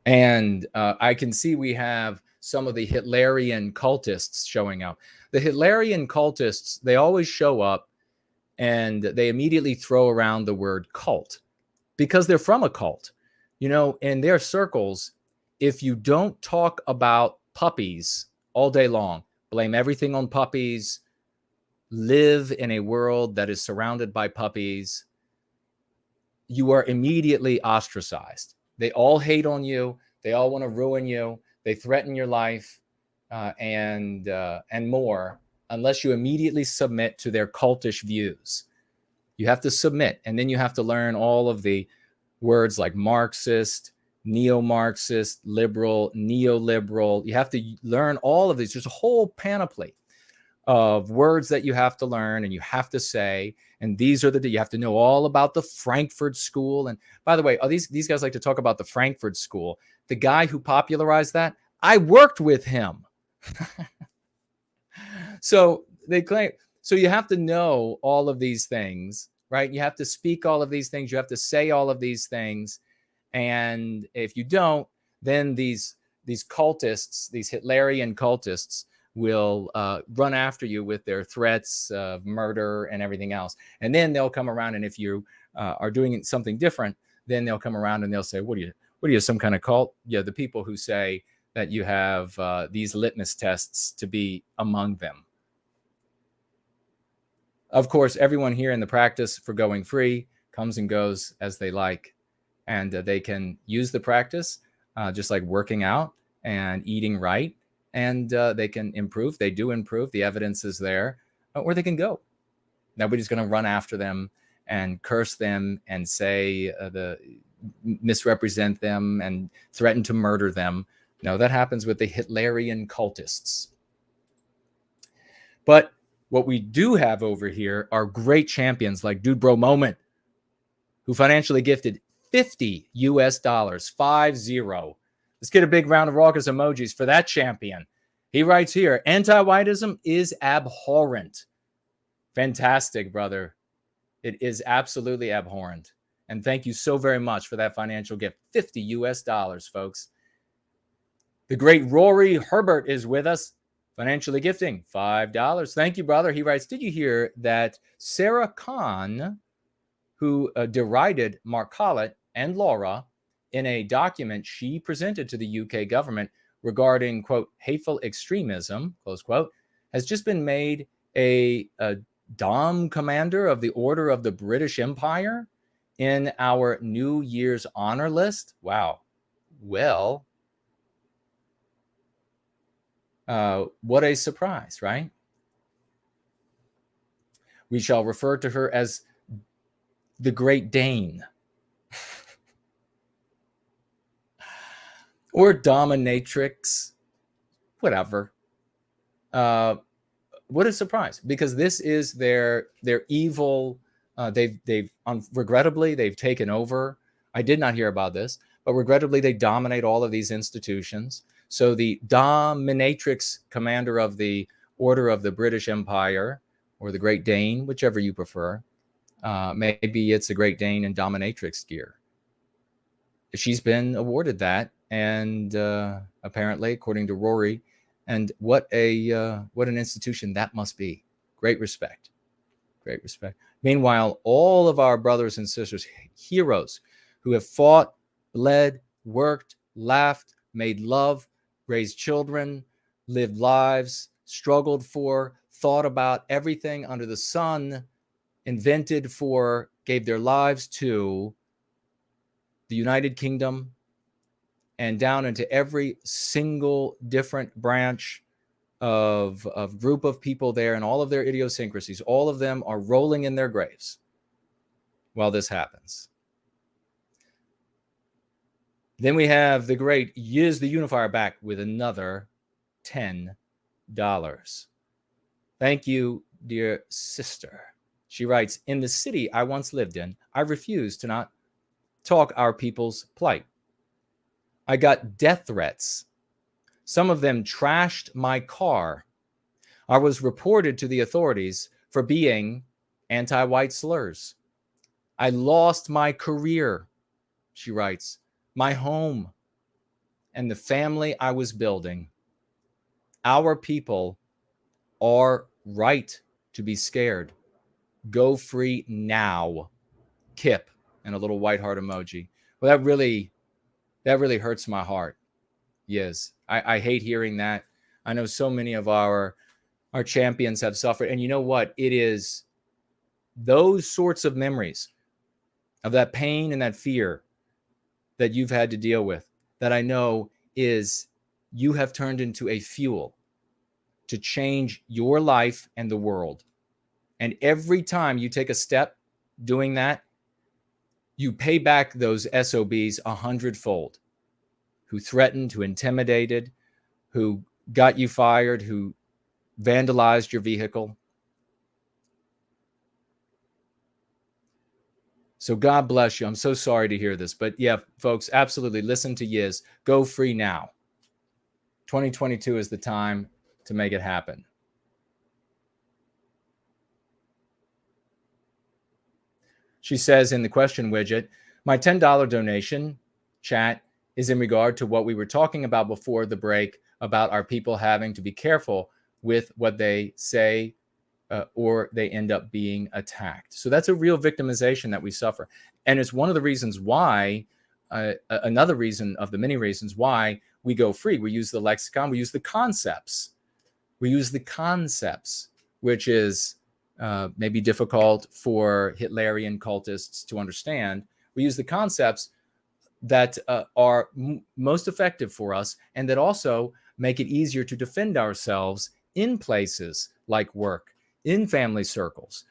And I can see we have some of the Hitlerian cultists showing up. The Hitlerian cultists, they always show up and they immediately throw around the word cult because they're from a cult. You know, in their circles, if you don't talk about puppies all day long, blame everything on puppies, live in a world that is surrounded by puppies, you are immediately ostracized. They all hate on you. They all want to ruin you. They threaten your life and more, unless you immediately submit to their cultish views. You have to submit, and then you have to learn all of the words like Marxist, neo-Marxist, liberal, neoliberal. You have to learn all of these. There's a whole panoply of words that you have to learn and you have to say. And these are you have to know all about the Frankfurt School. And by the way, these guys like to talk about the Frankfurt School. The guy who popularized that, I worked with him. So they claim, so you have to know all of these things, right? You have to speak all of these things. You have to say all of these things. And if you don't, then these cultists, these Hitlerian cultists, will run after you with their threats of murder and everything else. And then they'll come around, and if you are doing something different, then they'll come around and they'll say, what are you, some kind of cult? Yeah, the people who say that you have these litmus tests to be among them. Of course, everyone here in the practice for going free comes and goes as they like, and they can use the practice just like working out and eating right, and they can improve. They do improve. The evidence is there, or they can go. Nobody's going to run after them and curse them and say misrepresent them and threaten to murder them. No, that happens with the Hitlerian cultists. But what we do have over here are great champions like Dude Bro Moment, who financially gifted $50 US, 50. Let's get a big round of raucous emojis for that champion. He writes here, anti-whitism is abhorrent. Fantastic, brother. It is absolutely abhorrent. And thank you so very much for that financial gift. $50 US, folks. The great Rory Herbert is with us, financially gifting $5. Thank you, brother. He writes, did you hear that Sarah Khan, who derided Mark Collett and Laura in a document she presented to the UK government regarding, quote, hateful extremism, close quote, has just been made a Dom Commander of the Order of the British Empire in our New Year's honor list? Wow. Well, what a surprise, right? We shall refer to her as the Great Dane. Or dominatrix, whatever. What a surprise, because this is their evil. Regrettably, they've taken over. I did not hear about this, but regrettably, they dominate all of these institutions. So the dominatrix commander of the Order of the British Empire, or the Great Dane, whichever you prefer, maybe it's a Great Dane in dominatrix gear. She's been awarded that. And apparently, according to Rory, and what an institution that must be. Great respect. Great respect. Meanwhile, all of our brothers and sisters, heroes who have fought, bled, worked, laughed, made love, raised children, lived lives, struggled for, thought about everything under the sun, invented for, gave their lives to the United Kingdom, and down into every single different branch of group of people there and all of their idiosyncrasies. All of them are rolling in their graves while this happens. Then we have the great Yiz the Unifier back with another $10. Thank you, dear sister. She writes, in the city I once lived in, I refused to not talk our people's plight. I got death threats. Some of them trashed my car. I was reported to the authorities for being anti-white slurs. I lost my career, she writes, my home, and the family I was building. Our people are right to be scared. Go free now. Kip, and a little white heart emoji. Well, that really hurts my heart. Yes, I hate hearing that. I know so many of our champions have suffered. And you know what? It is those sorts of memories of that pain and that fear that you've had to deal with that I know is you have turned into a fuel to change your life and the world. And every time you take a step doing that, you pay back those SOBs 100-fold, who threatened, who intimidated, who got you fired, who vandalized your vehicle. So God bless you. I'm so sorry to hear this. But yeah, folks, absolutely listen to Yiz. Go free now. 2022 is the time to make it happen. She says in the question widget, my $10 donation, chat, is in regard to what we were talking about before the break about our people having to be careful with what they say or they end up being attacked. So that's a real victimization that we suffer. And it's one of the reasons why, another reason of the many reasons why we go free. We use the lexicon, we use the concepts. We use the concepts, which is maybe difficult for Hitlerian cultists to understand. We use the concepts that are most effective for us and that also make it easier to defend ourselves in places like work, in family circles,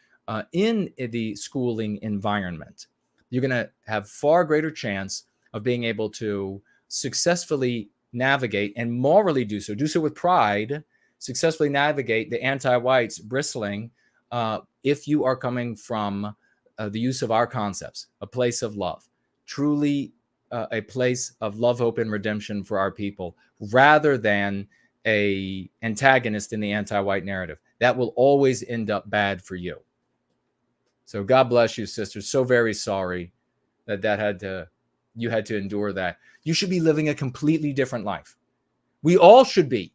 in the schooling environment. You're going to have far greater chance of being able to successfully navigate and morally do so with pride, successfully navigate the anti-whites bristling if you are coming from the use of our concepts, a place of love, truly a place of love, hope, and redemption for our people, rather than a antagonist in the anti-white narrative. That will always end up bad for you. So God bless you, sisters. So very sorry that you had to endure that. You should be living a completely different life. We all should be.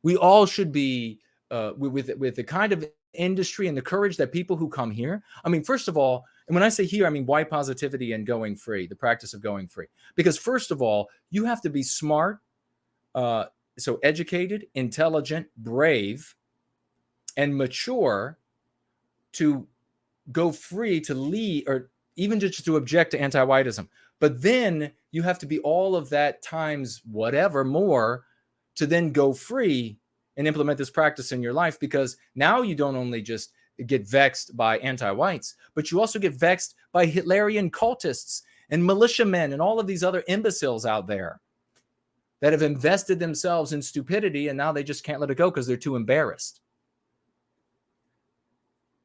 We all should be with the kind of industry and the courage that people who come here. I mean, first of all, and when I say here, I mean white positivity and going free, the practice of going free. Because first of all, you have to be smart, so educated, intelligent, brave, and mature to go free, to lead, or even just to object to anti-whiteism. But then you have to be all of that times whatever more to then go free and implement this practice in your life, because now you don't only just get vexed by anti-whites, but you also get vexed by Hitlerian cultists and militiamen and all of these other imbeciles out there that have invested themselves in stupidity, and now they just can't let it go because they're too embarrassed.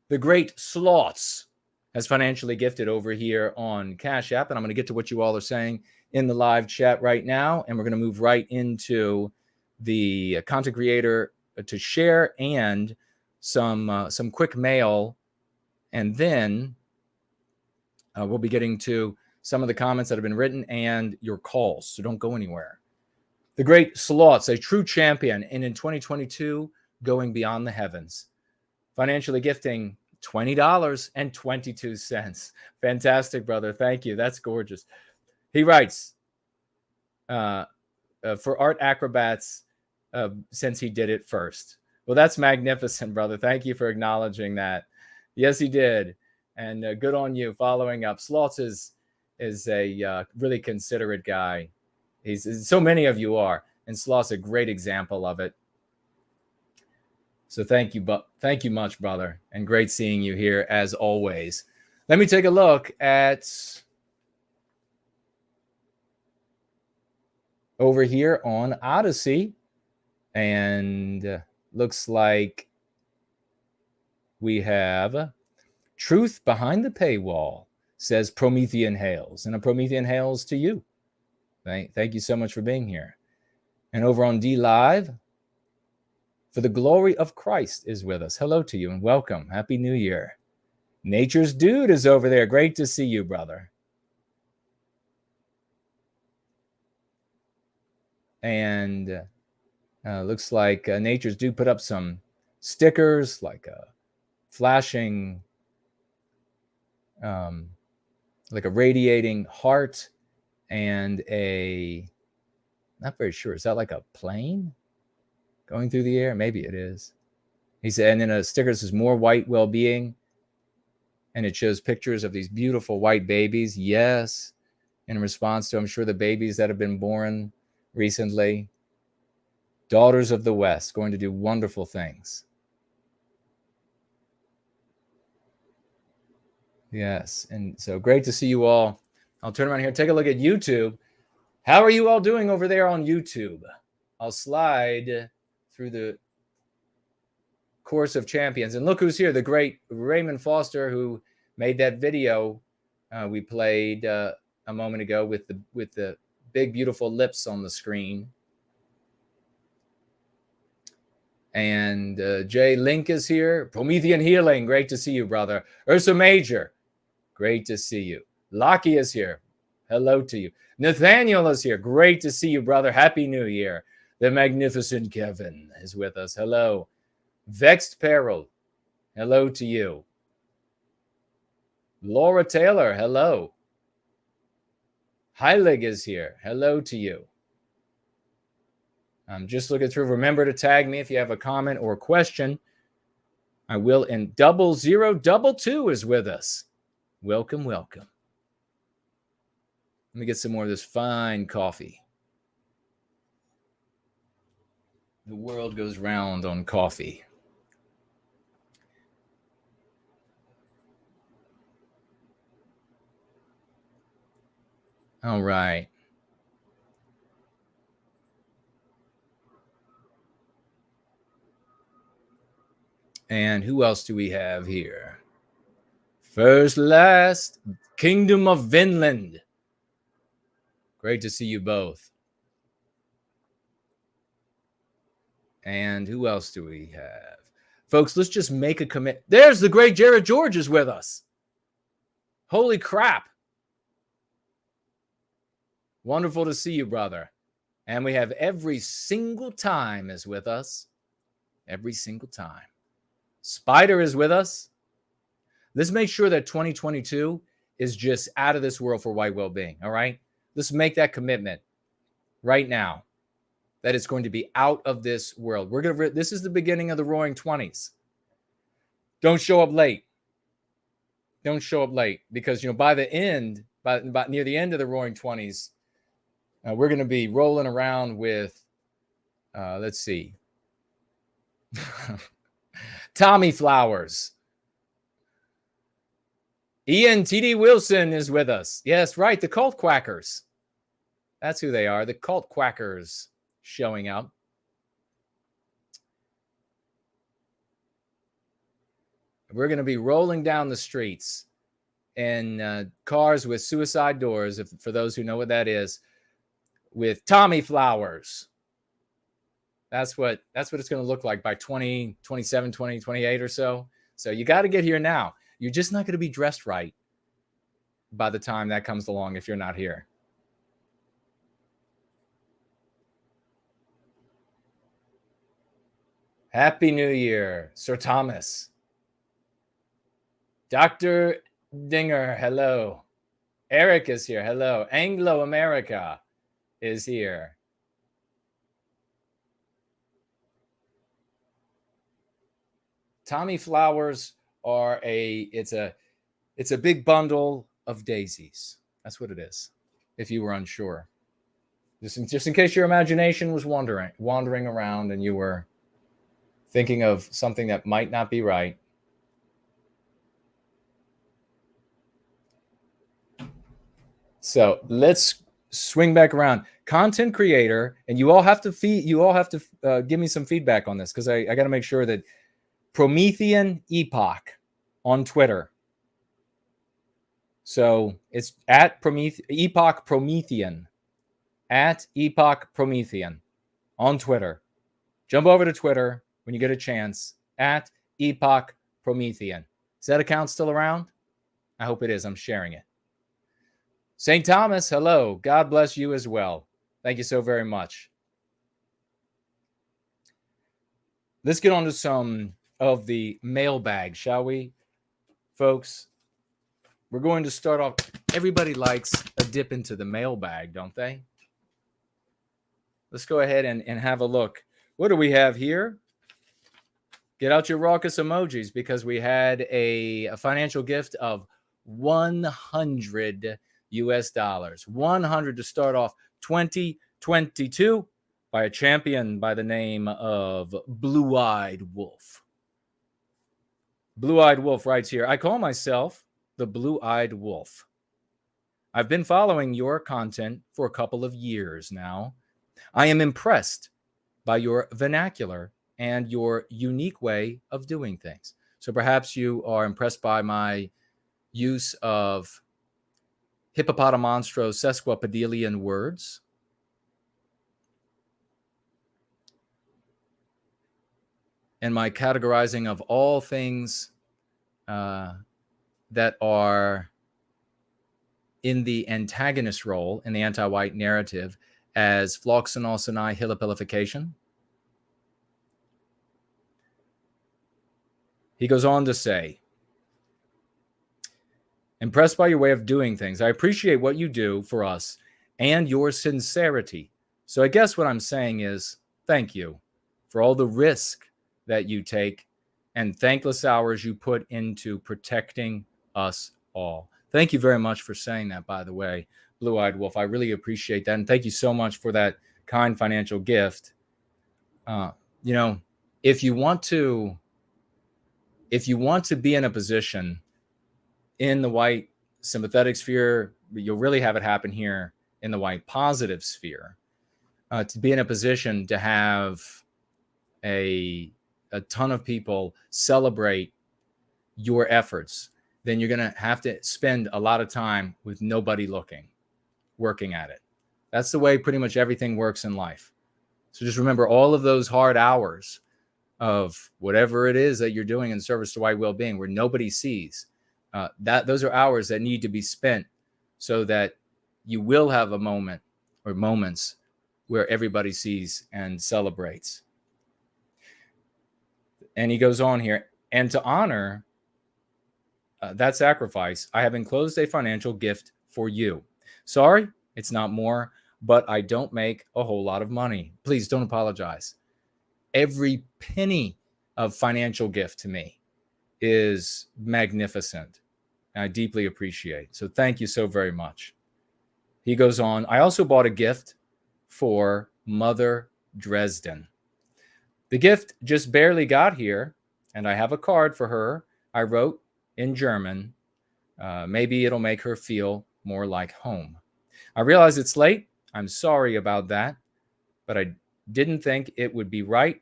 The great Sloths has financially gifted over here on Cash App, and I'm going to get to what you all are saying in the live chat right now, and we're going to move right into the content creator to share and some quick mail, and then we'll be getting to some of the comments that have been written and your calls, so don't go anywhere. The great Sloths, a true champion, and in 2022, going beyond the heavens. Financially gifting $20.22. Fantastic, brother. Thank you. That's gorgeous. He writes, for art acrobats, since he did it first. Well, that's magnificent, brother. Thank you for acknowledging that. Yes, he did. And good on you following up. Slots is a really considerate guy. So many of you are. And Sloth's a great example of it. So thank you much, brother. And great seeing you here as always. Let me take a look at over here on Odyssey. And looks like we have Truth Behind the Paywall, says Promethean Hails. And a Promethean Hails to you. Thank you so much for being here. And over on D Live, For the Glory of Christ is with us. Hello to you and welcome. Happy New Year. Nature's Dude is over there. Great to see you, brother. And looks like Nature's Dude put up some stickers, like a flashing, like a radiating heart and a, not very sure, is that like a plane going through the air? Maybe it is. He said, and then a sticker that says more white well-being. And it shows pictures of these beautiful white babies. Yes. In response to, I'm sure, the babies that have been born recently. Daughters of the West, going to do wonderful things. Yes. And so great to see you all. I'll turn around here, take a look at YouTube. How are you all doing over there on YouTube? I'll slide through the course of champions. And look who's here, the great Raymond Foster, who made that video we played a moment ago with the big, beautiful lips on the screen. And Jay Link is here. Promethean Healing, great to see you, brother. Ursa Major, great to see you. Lockie is here. Hello to you. Nathaniel is here. Great to see you, brother. Happy New Year. The magnificent Kevin is with us. Hello. Vexed Peril, hello to you. Laura Taylor, hello. Heilig is here. Hello to you. I'm just looking through. Remember to tag me if you have a comment or question. I will. And 0022 is with us. Welcome, welcome. Let me get some more of this fine coffee. The world goes round on coffee. All right. And who else do we have here? First, last, Kingdom of Vinland. Great to see you both. And who else do we have? Folks, let's just make a commit. There's the great Jared George is with us. Holy crap. Wonderful to see you, brother. And we have Every Single Time is with us. Every single time. Spider is with us. Let's make sure that 2022 is just out of this world for white well-being, all right? Let's make that commitment right now that it's going to be out of this world. This is the beginning of the Roaring 20s. Don't show up late. Don't show up late because, by the end, by near the end of the Roaring 20s, we're going to be rolling around with, let's see, Tommy Flowers. Ian T.D. Wilson is with us. Yes, right, the Cult Quackers. That's who they are, the Cult Quackers showing up. We're going to be rolling down the streets in cars with suicide doors, for those who know what that is, with Tommy Flowers. That's what it's going to look like by 2027, 2028 or so. So you got to get here now. You're just not going to be dressed right by the time that comes along if you're not here. Happy New Year, Sir Thomas. Dr. Dinger, hello. Eric is here, hello. Anglo America is here. Tommy flowers are it's a big bundle of daisies. That's what it is, if you were unsure. Just in case your imagination was wandering around and you were thinking of something that might not be right. So let's swing back around. Content creator, and you all have to give me some feedback on this, because I got to make sure that Promethean Epoch on Twitter. So it's at Epoch Promethean, at Epoch Promethean on Twitter. Jump over to Twitter when you get a chance, at Epoch Promethean. Is that account still around? I hope it is. I'm sharing it. St. Thomas, hello. God bless you as well. Thank you so very much. Let's get on to some of the mailbag, shall we, folks? We're going to start off. Everybody likes a dip into the mailbag, don't they? Let's go ahead and have a look. What do we have here? Get out your raucous emojis, because we had a financial gift of $100 US. 100 to start off 2022 by a champion by the name of Blue-Eyed Wolf. Blue-Eyed Wolf writes here, I call myself the Blue-Eyed Wolf. I've been following your content for a couple of years now. I am impressed by your vernacular and your unique way of doing things. So perhaps you are impressed by my use of hippopotamonstro sesquipedalian words. And my categorizing of all things that are in the antagonist role in the anti-white narrative as floxenosinai hilipilification. He goes on to say, impressed by your way of doing things. I appreciate what you do for us and your sincerity. So I guess what I'm saying is thank you for all the risk that you take and thankless hours you put into protecting us all. Thank you very much for saying that, by the way, Blue-Eyed Wolf. I really appreciate that. And thank you so much for that kind financial gift. If you want to be in a position in the white sympathetic sphere, you'll really have it happen here in the white positive sphere. To be in a position to have a ton of people celebrate your efforts, then you're going to have to spend a lot of time with nobody working at it. That's the way pretty much everything works in life. So just remember all of those hard hours of whatever it is that you're doing in service to white well-being where nobody sees. Those are hours that need to be spent so that you will have a moment or moments where everybody sees and celebrates. And he goes on here, and to honor that sacrifice, I have enclosed a financial gift for you. Sorry, it's not more, but I don't make a whole lot of money. Please don't apologize. Every penny of financial gift to me is magnificent. And I deeply appreciate. So thank you so very much. He goes on, I also bought a gift for Mother Dresden. The gift just barely got here, and I have a card for her I wrote in German. Maybe it'll make her feel more like home. I realize it's late. I'm sorry about that, but I didn't think it would be right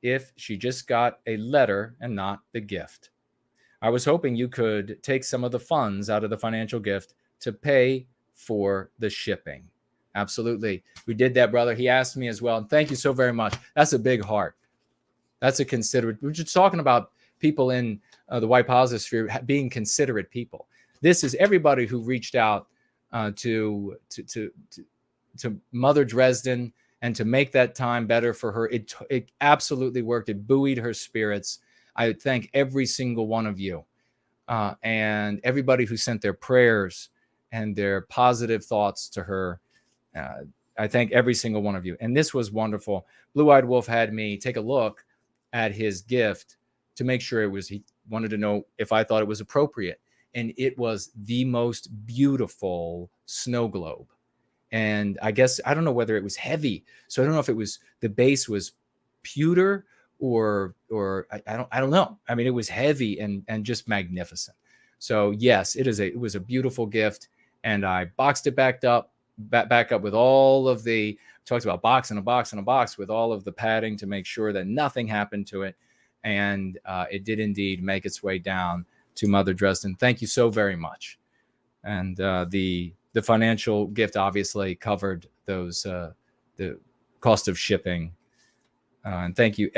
if she just got a letter and not the gift. I was hoping you could take some of the funds out of the financial gift to pay for the shipping. Absolutely. We did that, brother. He asked me as well. And thank you so very much. That's a big heart. That's a considerate. We're just talking about people in the white positive sphere being considerate people. This is everybody who reached out to Mother Dresden and to make that time better for her. It absolutely worked. It buoyed her spirits. I thank every single one of you and everybody who sent their prayers and their positive thoughts to her. I thank every single one of you. And this was wonderful. Blue-Eyed Wolf had me take a look at his gift to make sure he wanted to know if I thought it was appropriate. And it was the most beautiful snow globe. And I guess, I don't know whether it was heavy. So I don't know if it was, the base was pewter or I don't know. I mean, it was heavy and just magnificent. So yes, it was a beautiful gift. And I boxed it back up with all of the, talked about box and a box and a box with all of the padding to make sure that nothing happened to it. And it did indeed make its way down to Mother Dresden. Thank you so very much. And the financial gift obviously covered those the cost of shipping. And thank you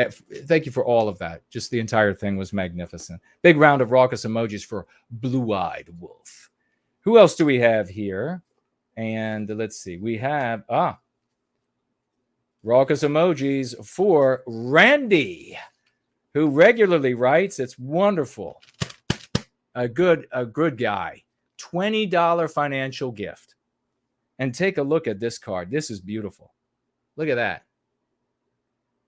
for all of that. Just the entire thing was magnificent. Big round of raucous emojis for Blue-Eyed Wolf. Who else do we have here? And let's see. We have raucous emojis for Randy, who regularly writes. It's wonderful. A good guy. $20 financial gift. And take a look at this card. This is beautiful. Look at that.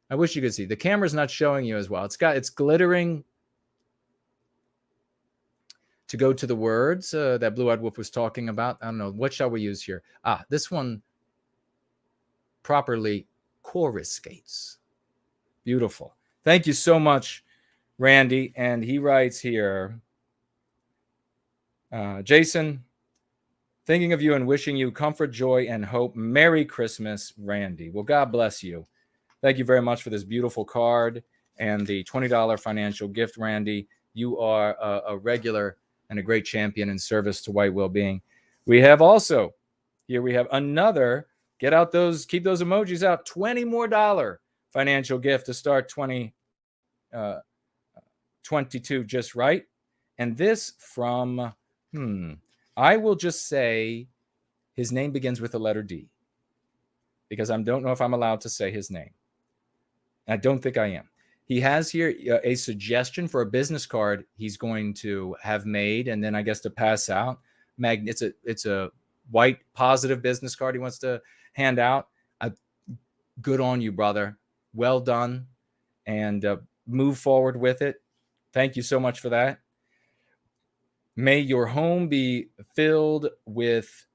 I wish you could see. The camera's not showing you as well. It's glittering to go to the words that Blue-Eyed Wolf was talking about. I don't know. What shall we use here? This one properly coruscates. Beautiful. Thank you so much, Randy. And he writes here, Jason, thinking of you and wishing you comfort, joy, and hope. Merry Christmas, Randy. Well, God bless you. Thank you very much for this beautiful card and the $20 financial gift, Randy. You are a regular and a great champion in service to white well-being. We have also, here we have another, keep those emojis out, $20 more financial gift to start 2022 just right. And this from, I will just say his name begins with the letter D, because I don't know if I'm allowed to say his name. I don't think I am. He has here a suggestion for a business card he's going to have made, and then I guess to pass out. It's a white positive business card he wants to hand out. Good on you, brother. Well done, and move forward with it. Thank you so much for that. May your home be filled with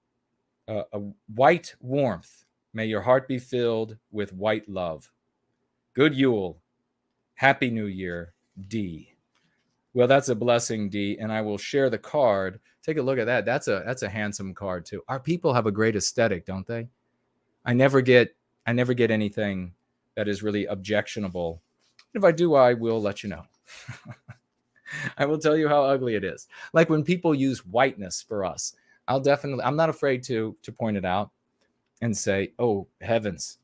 a white warmth. May your heart be filled with white love. Good Yule. Happy New Year, D. Well, that's a blessing, D, and I will share the card. Take a look at that. That's a handsome card too. Our people have a great aesthetic, don't they? I never get anything that is really objectionable. If I do, I will let you know. I will tell you how ugly it is. Like when people use whiteness for us, I'm not afraid to point it out and say, oh, heavens,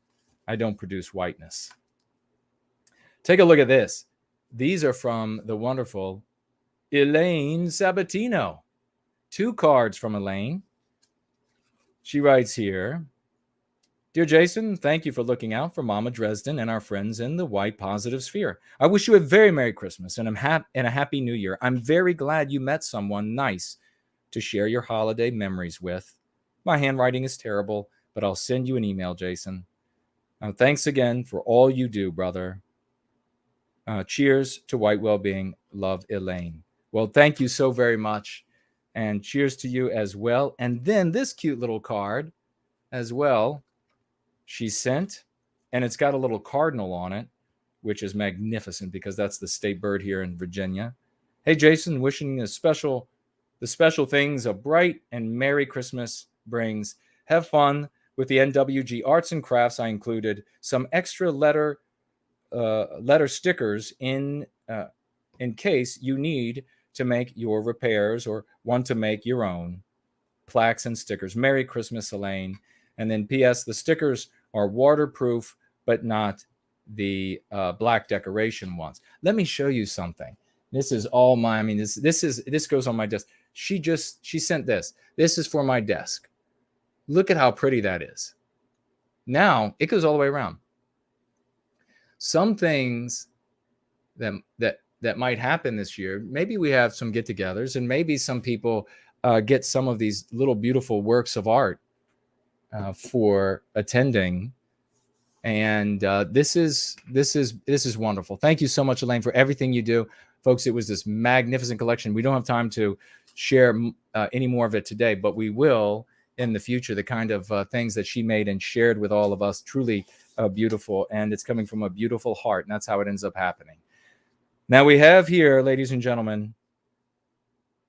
I don't produce whiteness. Take a look at this. These are from the wonderful Elaine Sabatino. 2 cards from Elaine. She writes here, Dear Jason, thank you for looking out for Mama Dresden and our friends in the white positive sphere. I wish you a very Merry Christmas and a Happy New Year. I'm very glad you met someone nice to share your holiday memories with. My handwriting is terrible, but I'll send you an email, Jason. Thanks again for all you do, brother. Cheers to white well-being. Love, Elaine. Well, thank you so very much. And cheers to you as well. And then this cute little card as well. She sent, and it's got a little cardinal on it, which is magnificent because that's the state bird here in Virginia. Hey, Jason, wishing the special things a bright and Merry Christmas brings. Have fun with the NWG Arts and Crafts. I included some extra letter stickers in case you need to make your repairs or want to make your own plaques and stickers. Merry Christmas, Elaine. And then P.S. The stickers are waterproof, but not the black decoration ones. Let me show you something. This is all my, this goes on my desk. She sent this. This is for my desk. Look at how pretty that is. Now it goes all the way around. Some things that might happen this year, maybe we have some get-togethers and maybe some people get some of these little beautiful works of art for attending And this is wonderful. Thank you so much, Elaine, for everything you do. Folks, it was this magnificent collection. We don't have time to share any more of it today, but we will in the future, the kind of things that she made and shared with all of us. Truly beautiful, and it's coming from a beautiful heart, and that's how it ends up happening. Now we have here, ladies and gentlemen,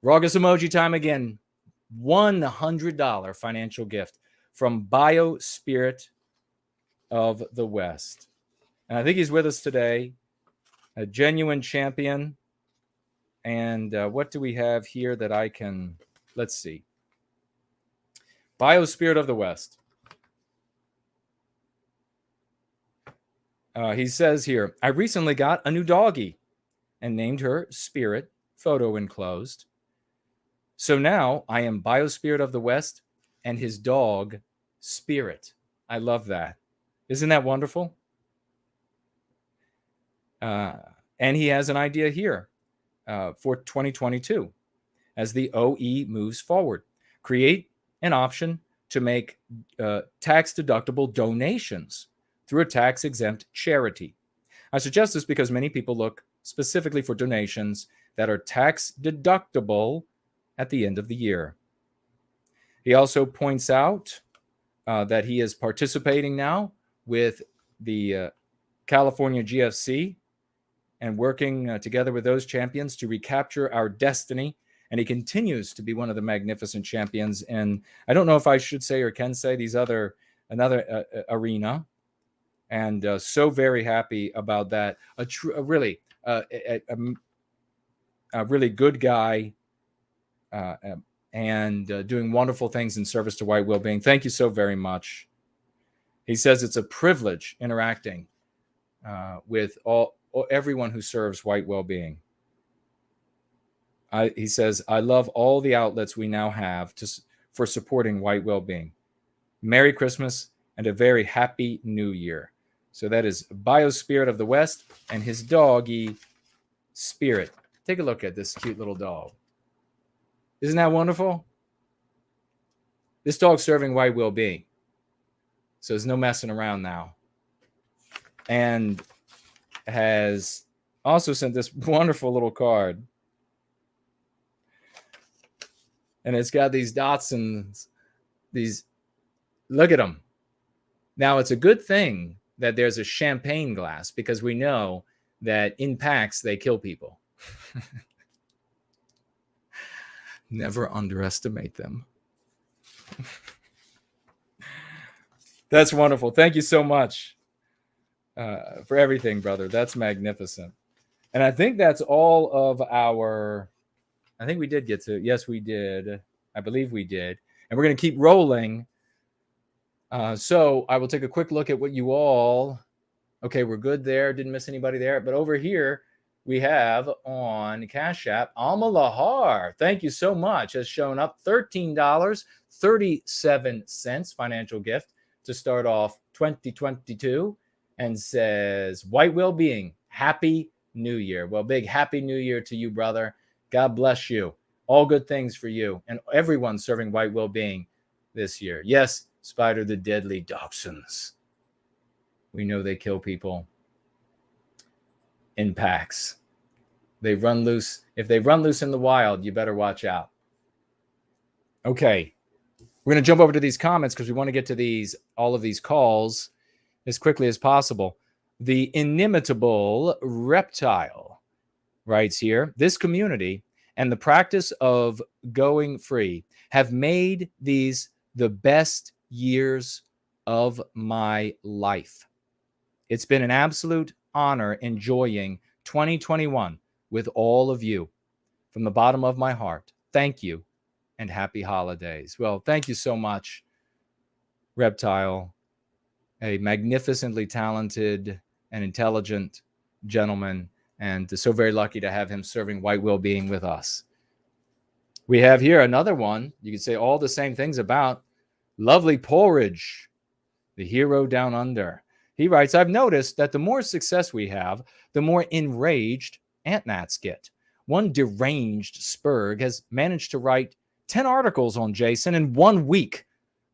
Raucous emoji time again. $100 financial gift from Biospirit of the West. And I think he's with us today, a genuine champion. And what do we have here that I can, let's see. Biospirit of the West. He says here, I recently got a new doggie and named her Spirit, photo enclosed. So now I am Biospirit of the West and his dog, Spirit. I love that. Isn't that wonderful? And he has an idea here for 2022 as the OE moves forward. Create an option to make tax-deductible donations through a tax-exempt charity. I suggest this because many people look specifically for donations that are tax-deductible at the end of the year. He also points out that he is participating now with the California GFC and working together with those champions to recapture our destiny. And he continues to be one of the magnificent champions. And I don't know if I should say or can say another arena. And so very happy about that. A really good guy and doing wonderful things in service to white well-being. Thank you so very much. He says it's a privilege interacting with everyone who serves white well-being. He says, I love all the outlets we now have for supporting white well-being. Merry Christmas and a very happy New Year. So that is Biospirit of the West and his doggy Spirit. Take a look at this cute little dog. Isn't that wonderful? This dog's serving white well-being. So there's no messing around now. And has also sent this wonderful little card. And it's got these dots and these, look at them. Now, it's a good thing that there's a champagne glass because we know that in packs, they kill people. Never underestimate them. That's wonderful. Thank you so much for everything, brother. That's magnificent. And I think that's all of our, I think we did get to, yes, we did. I believe we did. And we're going to keep rolling. So I will take a quick look at what you all, okay, we're good there. Didn't miss anybody there. But over here, we have on Cash App, Alma Lahar. Thank you so much. Has shown up $13.37 financial gift to start off 2022 and says, white well-being, happy New Year. Well, big happy New Year to you, brother. God bless you. All good things for you and everyone serving white well-being this year. Yes, Spider the deadly dachshunds. We know they kill people in packs. They run loose. If they run loose in the wild, you better watch out. Okay. We're going to jump over to these comments because we want to get to all of these calls as quickly as possible. The inimitable reptile writes here, this community and the practice of going free have made these the best years of my life. It's been an absolute honor enjoying 2021 with all of you. From the bottom of my heart, thank you and happy holidays. Well, thank you so much, Reptile, a magnificently talented and intelligent gentleman, and so very lucky to have him serving white well-being with us. We have here another one. You could say all the same things about Lovely Porridge, the hero down under. He writes, I've noticed that the more success we have, the more enraged Antnats get. One deranged Spurg has managed to write 10 articles on Jason in 1 week,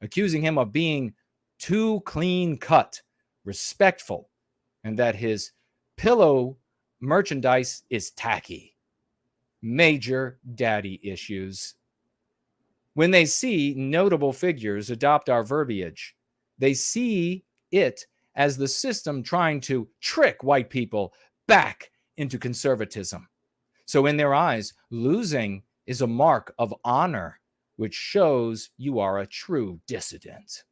accusing him of being too clean cut respectful, and that his pillow merchandise is tacky. Major daddy issues. When they see notable figures adopt our verbiage, they see it as the system trying to trick white people back into conservatism. So in their eyes, losing is a mark of honor, which shows you are a true dissident.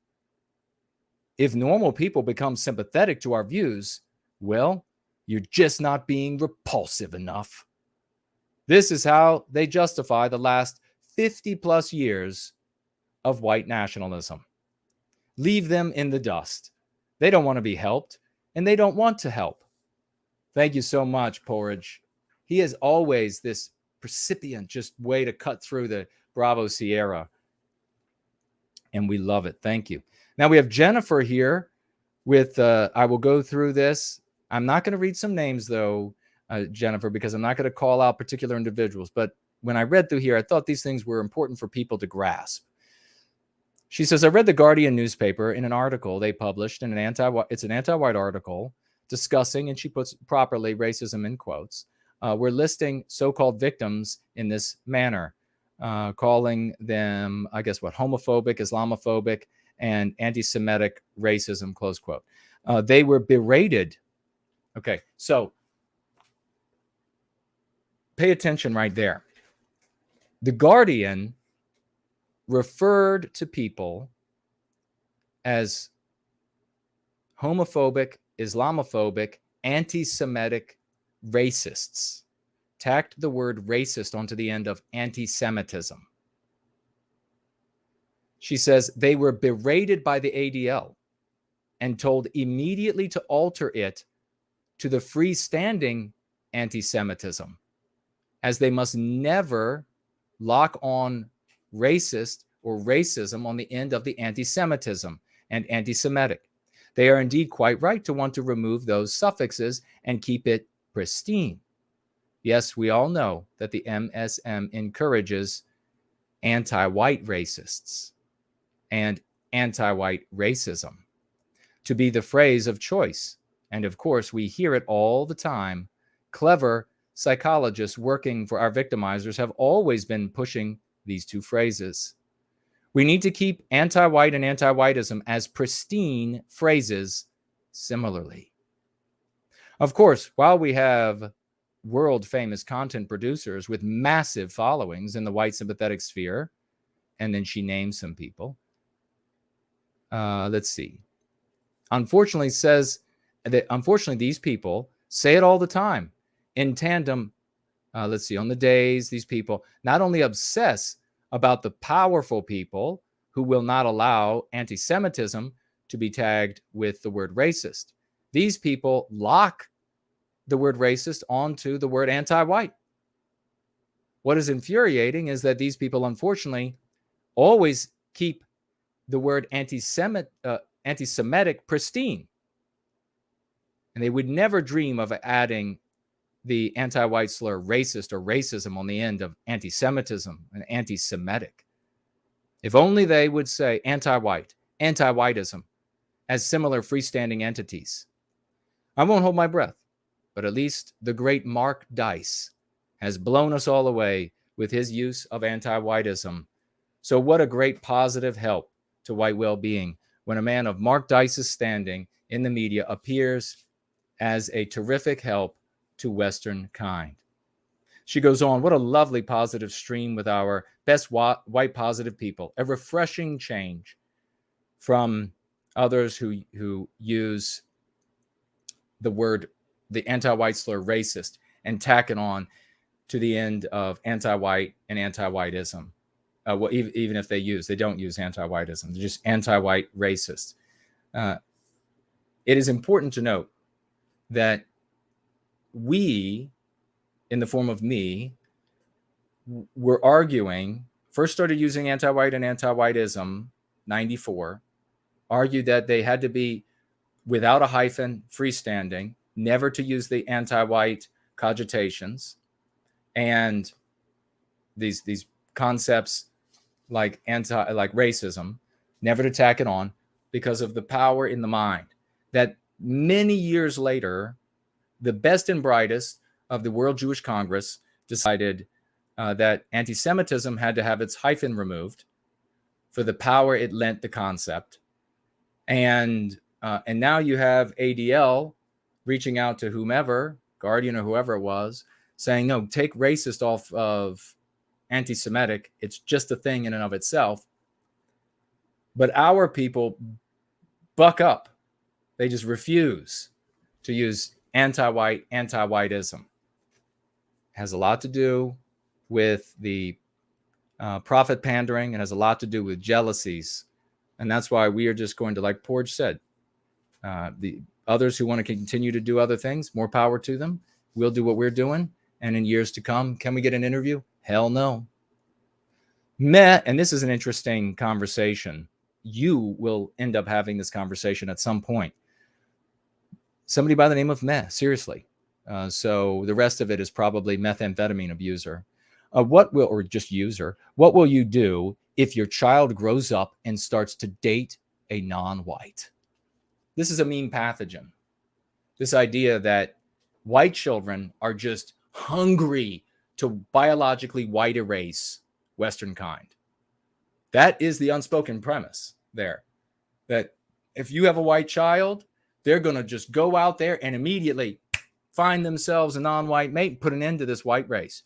If normal people become sympathetic to our views, well, you're just not being repulsive enough. This is how they justify the last 50 plus years of white nationalism. Leave them in the dust. They don't want to be helped, and they don't want to help. Thank you so much, Porridge. He is always this precipient just way to cut through the Bravo Sierra. And we love it. Thank you. Now we have Jennifer here with, I will go through this. I'm not going to read some names though, Jennifer, because I'm not going to call out particular individuals. But when I read through here, I thought these things were important for people to grasp. She says, I read the Guardian newspaper in an article they published in it's an anti-white article discussing, and she puts properly racism in quotes. We're listing so-called victims in this manner, calling them, I guess, homophobic, Islamophobic, and anti-Semitic racism, close quote. They were berated. Okay, so pay attention right there. The Guardian referred to people as homophobic, Islamophobic, anti-Semitic racists. Tacked the word racist onto the end of anti-Semitism. She says they were berated by the ADL and told immediately to alter it to the freestanding anti-Semitism, as they must never lock on racist or racism on the end of the anti-Semitism and anti-Semitic. They are indeed quite right to want to remove those suffixes and keep it pristine. Yes, we all know that the MSM encourages anti-white racists and anti-white racism to be the phrase of choice. And of course, we hear it all the time. Clever psychologists working for our victimizers have always been pushing these two phrases. We need to keep anti-white and anti-whiteism as pristine phrases similarly. Of course, while we have world-famous content producers with massive followings in the white sympathetic sphere, and then she names some people. Let's see. Unfortunately, these people say it all the time in tandem. Let's see. On the days, these people not only obsess about the powerful people who will not allow anti-Semitism to be tagged with the word racist. These people lock the word racist onto the word anti-white. What is infuriating is that these people, unfortunately, always keep the word anti-Semitic pristine. And they would never dream of adding the anti-white slur racist or racism on the end of anti-Semitism and anti-Semitic. If only they would say anti-white, anti-whiteism as similar freestanding entities. I won't hold my breath, but at least the great Mark Dice has blown us all away with his use of anti-whiteism. So what a great positive help to white well-being when a man of Mark Dice's standing in the media appears as a terrific help to Westernkind. She goes on, what a lovely positive stream with our best white positive people. A refreshing change from others who use the anti-white slur racist and tack it on to the end of anti-white and anti-whiteism. Even if they don't use anti-whiteism, they're just anti-white racists. It is important to note that we, in the form of me, were arguing, first started using anti-white and anti-whiteism, 94, argued that they had to be without a hyphen, freestanding, never to use the anti-white cogitations, and these concepts like racism, never to tack it on because of the power in the mind. That many years later, the best and brightest of the World Jewish Congress decided that anti-Semitism had to have its hyphen removed for the power it lent the concept. And now you have ADL reaching out to whomever, Guardian or whoever it was, saying, no, take racist off of anti-Semitic. It's just a thing in and of itself. But our people buck up. They just refuse to use anti-white, anti-whiteism. Has a lot to do with the prophet pandering. It has a lot to do with jealousies. And that's why we are just going to, like Porge said, the others who want to continue to do other things, more power to them. We'll do what we're doing. And in years to come, can we get an interview? Hell no. Meh, and this is an interesting conversation. You will end up having this conversation at some point. Somebody by the name of Meh, seriously. So the rest of it is probably methamphetamine abuser. What will you do if your child grows up and starts to date a non-white? This is a mean pathogen. This idea that white children are just hungry to biologically white erase Westernkind. That is the unspoken premise there. That if you have a white child, they're going to just go out there and immediately find themselves a non-white mate, put an end to this white race.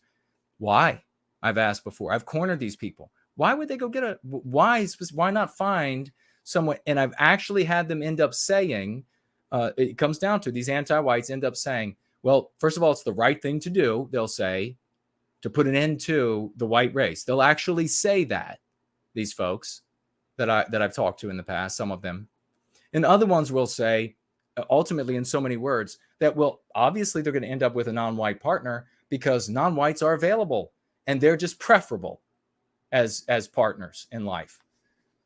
Why? I've asked before. I've cornered these people. Why would they go get why not find someone? And I've actually had them end up saying, it comes down to these anti-whites end up saying, well, first of all, it's the right thing to do, they'll say, to put an end to the white race. They'll actually say that, these folks that I've talked to in the past, some of them. And other ones will say, ultimately in so many words, that, well, obviously they're going to end up with a non-white partner because non-whites are available and they're just preferable as partners in life.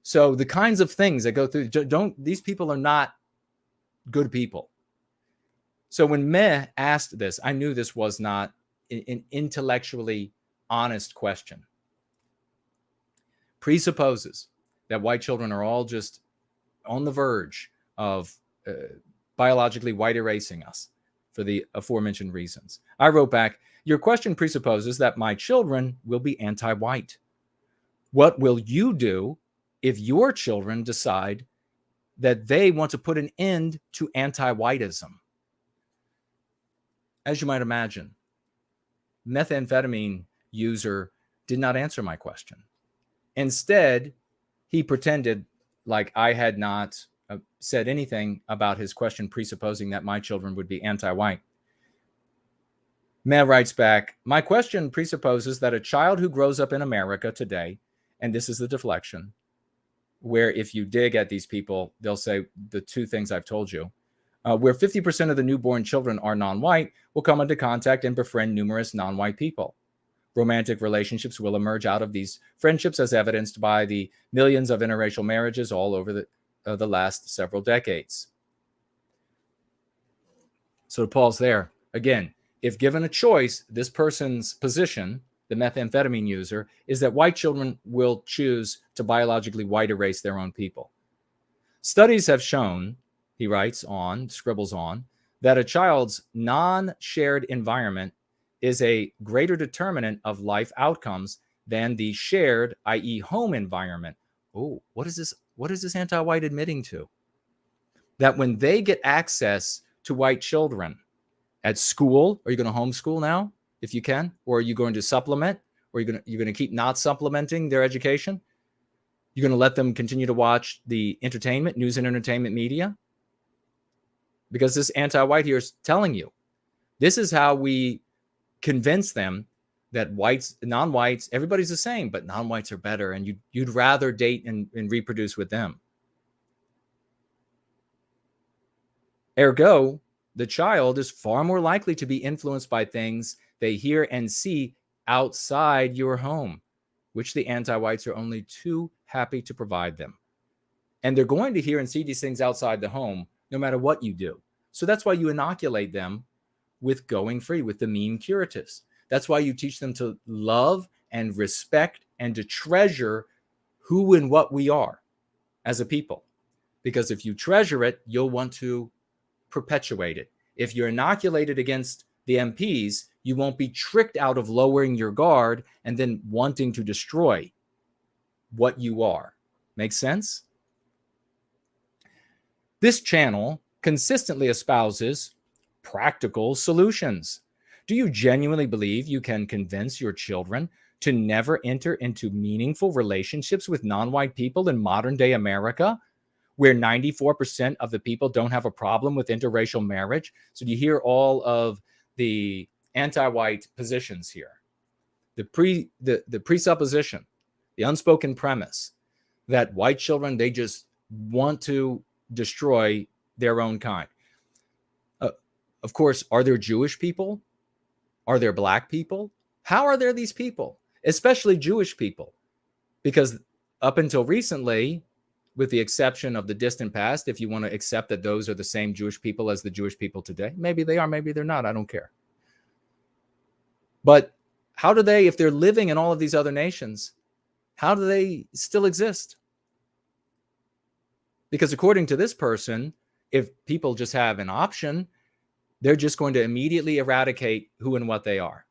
So the kinds of things that go through, these people are not good people. So when Meh asked this, I knew this was not an intellectually honest question. Presupposes that white children are all just on the verge of biologically white erasing us for the aforementioned reasons. I wrote back, your question presupposes that my children will be anti-white. What will you do if your children decide that they want to put an end to anti-whiteism? As you might imagine, methamphetamine user did not answer my question. Instead, he pretended like I had not said anything about his question presupposing that my children would be anti-white. Meh writes back, my question presupposes that a child who grows up in America today, and this is the deflection, where if you dig at these people, they'll say the two things I've told you, where 50% of the newborn children are non-white, will come into contact and befriend numerous non-white people. Romantic relationships will emerge out of these friendships as evidenced by the millions of interracial marriages all over the last several decades. So to pause there, again, if given a choice, this person's position, the methamphetamine user, is that white children will choose to biologically white erase their own people. Studies have shown, he scribbles on, that a child's non-shared environment is a greater determinant of life outcomes than the shared, i.e. home environment. Oh, what is this? What is this anti-white admitting to? That when they get access to white children at school, are you going to homeschool now, if you can? Or are you going to supplement? Or you're going to keep not supplementing their education? You're going to let them continue to watch the entertainment, news and entertainment media? Because this anti-white here is telling you, this is how we convince them that whites, non-whites, everybody's the same, but non-whites are better, and you'd rather date and reproduce with them. Ergo, the child is far more likely to be influenced by things they hear and see outside your home, which the anti-whites are only too happy to provide them. And they're going to hear and see these things outside the home, no matter what you do. So that's why you inoculate them with going free, with the meme curatives. That's why you teach them to love and respect and to treasure who and what we are as a people. Because if you treasure it, you'll want to perpetuated. If you're inoculated against the MPs, you won't be tricked out of lowering your guard and then wanting to destroy what you are. Make sense? This channel consistently espouses practical solutions. Do you genuinely believe you can convince your children to never enter into meaningful relationships with non-white people in modern day America, where 94% of the people don't have a problem with interracial marriage? So do you hear all of the anti-white positions here? The presupposition, the unspoken premise that white children, they just want to destroy their own kind. Of course, are there Jewish people? Are there black people? How are there these people, especially Jewish people? Because up until recently, with the exception of the distant past, if you want to accept that those are the same Jewish people as the Jewish people today, maybe they are, maybe they're not, I don't care. But how do they, if they're living in all of these other nations, how do they still exist? Because according to this person, if people just have an option, they're just going to immediately eradicate who and what they are.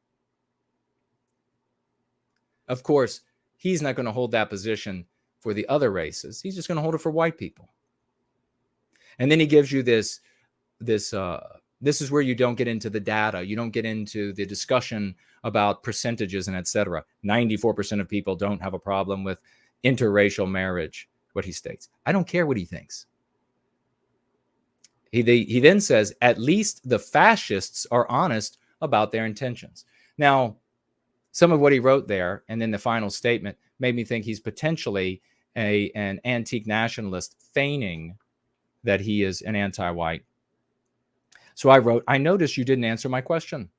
Of course, he's not going to hold that position for the other races. He's just going to hold it for white people. And then he gives you this is where you don't get into the data. You don't get into the discussion about percentages and etc. 94% of people don't have a problem with interracial marriage, what he states. I don't care what he thinks. He then says, at least the fascists are honest about their intentions. Now, some of what he wrote there and then the final statement made me think he's potentially an antique nationalist feigning that he is an anti-white. So I wrote, I noticed you didn't answer my question.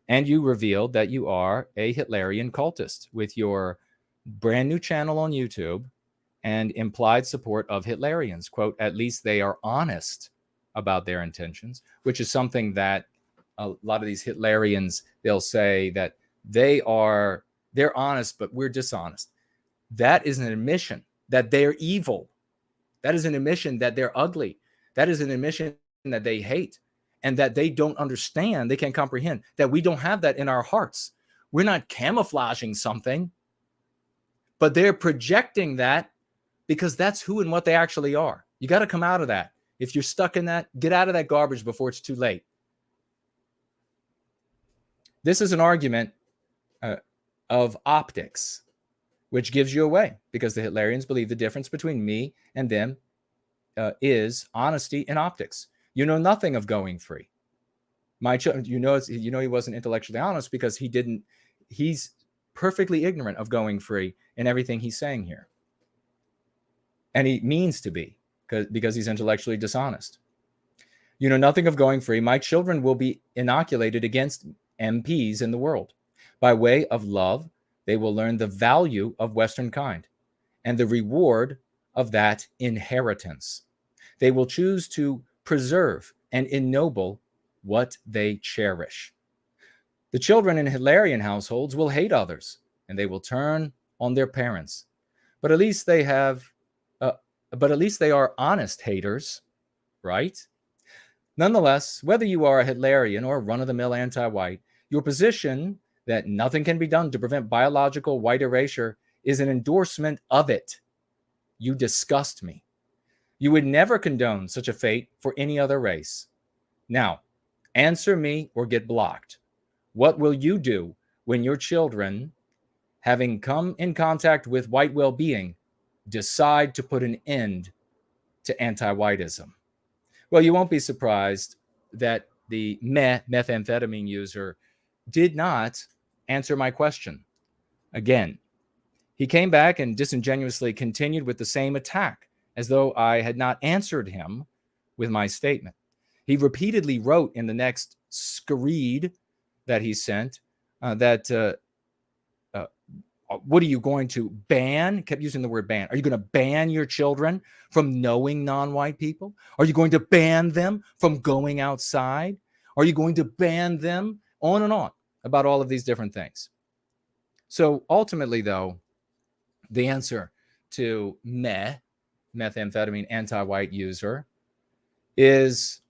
And you revealed that you are a Hitlerian cultist with your brand new channel on YouTube and implied support of Hitlerians. Quote, at least they are honest about their intentions, which is something that a lot of these Hitlerians, they'll say that they're honest, but we're dishonest. That is an admission that they're evil. That is an admission that they're ugly. That is an admission that they hate and that they don't understand. They can't comprehend that we don't have that in our hearts. We're not camouflaging something, but they're projecting that because that's who and what they actually are. You got to come out of that. If you're stuck in that, get out of that garbage before it's too late. This is an argument of optics, which gives you away because the Hitlerians believe the difference between me and them is honesty in optics. You know nothing of going free. You know he wasn't intellectually honest because he's perfectly ignorant of going free in everything he's saying here. And he means to be because he's intellectually dishonest. You know nothing of going free. My children will be inoculated against MPs in the world. By way of love, they will learn the value of Westernkind and the reward of that inheritance. They will choose to preserve and ennoble what they cherish. The children in Hitlerian households will hate others, and they will turn on their parents. But at least they are honest haters, right? Nonetheless, whether you are a Hitlerian or run-of-the-mill anti-white, your position that nothing can be done to prevent biological white erasure is an endorsement of it. You disgust me. You would never condone such a fate for any other race. Now, answer me or get blocked. What will you do when your children, having come in contact with white well-being, decide to put an end to anti-whiteism? Well, you won't be surprised that the methamphetamine user did not answer my question. Again, he came back and disingenuously continued with the same attack as though I had not answered him with my statement. He repeatedly wrote in the next screed that he sent what are you going to ban? Kept using the word ban. Are you going to ban your children from knowing non-white people? Are you going to ban them from going outside? Are you going to ban them? On and on about all of these different things. So ultimately, though, the answer to methamphetamine anti-white user is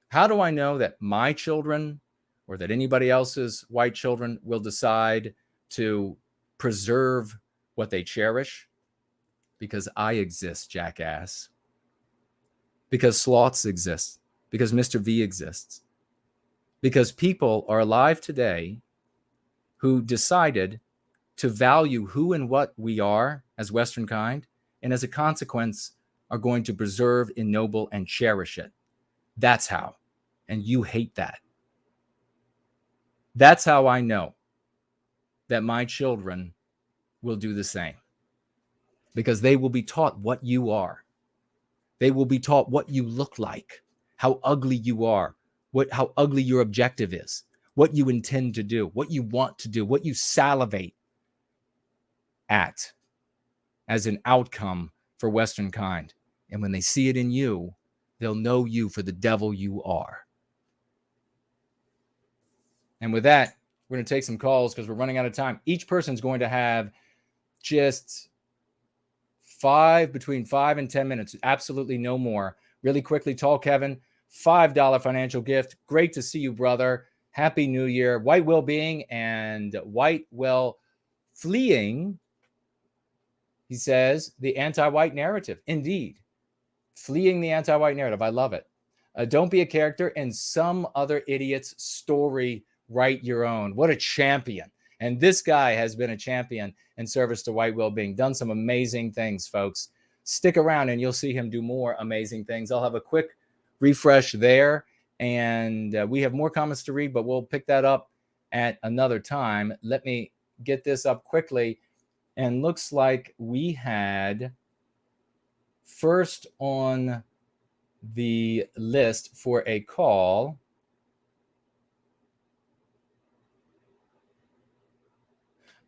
How do I know that my children or that anybody else's white children will decide to preserve what they cherish? Because I exist, jackass. Because sloths exist. Because Mr. V exists. Because people are alive today who decided to value who and what we are as Westernkind, and as a consequence are going to preserve, ennoble, and cherish it. That's how. And you hate that. That's how I know that my children will do the same. Because they will be taught what you are. They will be taught what you look like, how ugly you are, how ugly your objective is, what you intend to do, what you want to do, what you salivate at as an outcome for Westernkind. And when they see it in you, they'll know you for the devil you are. And with that, we're going to take some calls because we're running out of time. Each person's going to have just between 5 and 10 minutes, absolutely no more. Really quickly, Tall Kevin, $5 financial gift. Great to see you, brother. Happy New Year. White Wellbeing and White Well Fleeing. He says the anti-white narrative. Indeed. Fleeing the anti-white narrative. I love it. Don't be a character in some other idiot's story. Write your own. What a champion. And this guy has been a champion in service to white well-being. Done some amazing things, folks. Stick around and you'll see him do more amazing things. I'll have a quick refresh there. And we have more comments to read, but we'll pick that up at another time. Let me get this up quickly. And looks like we had first on the list for a call.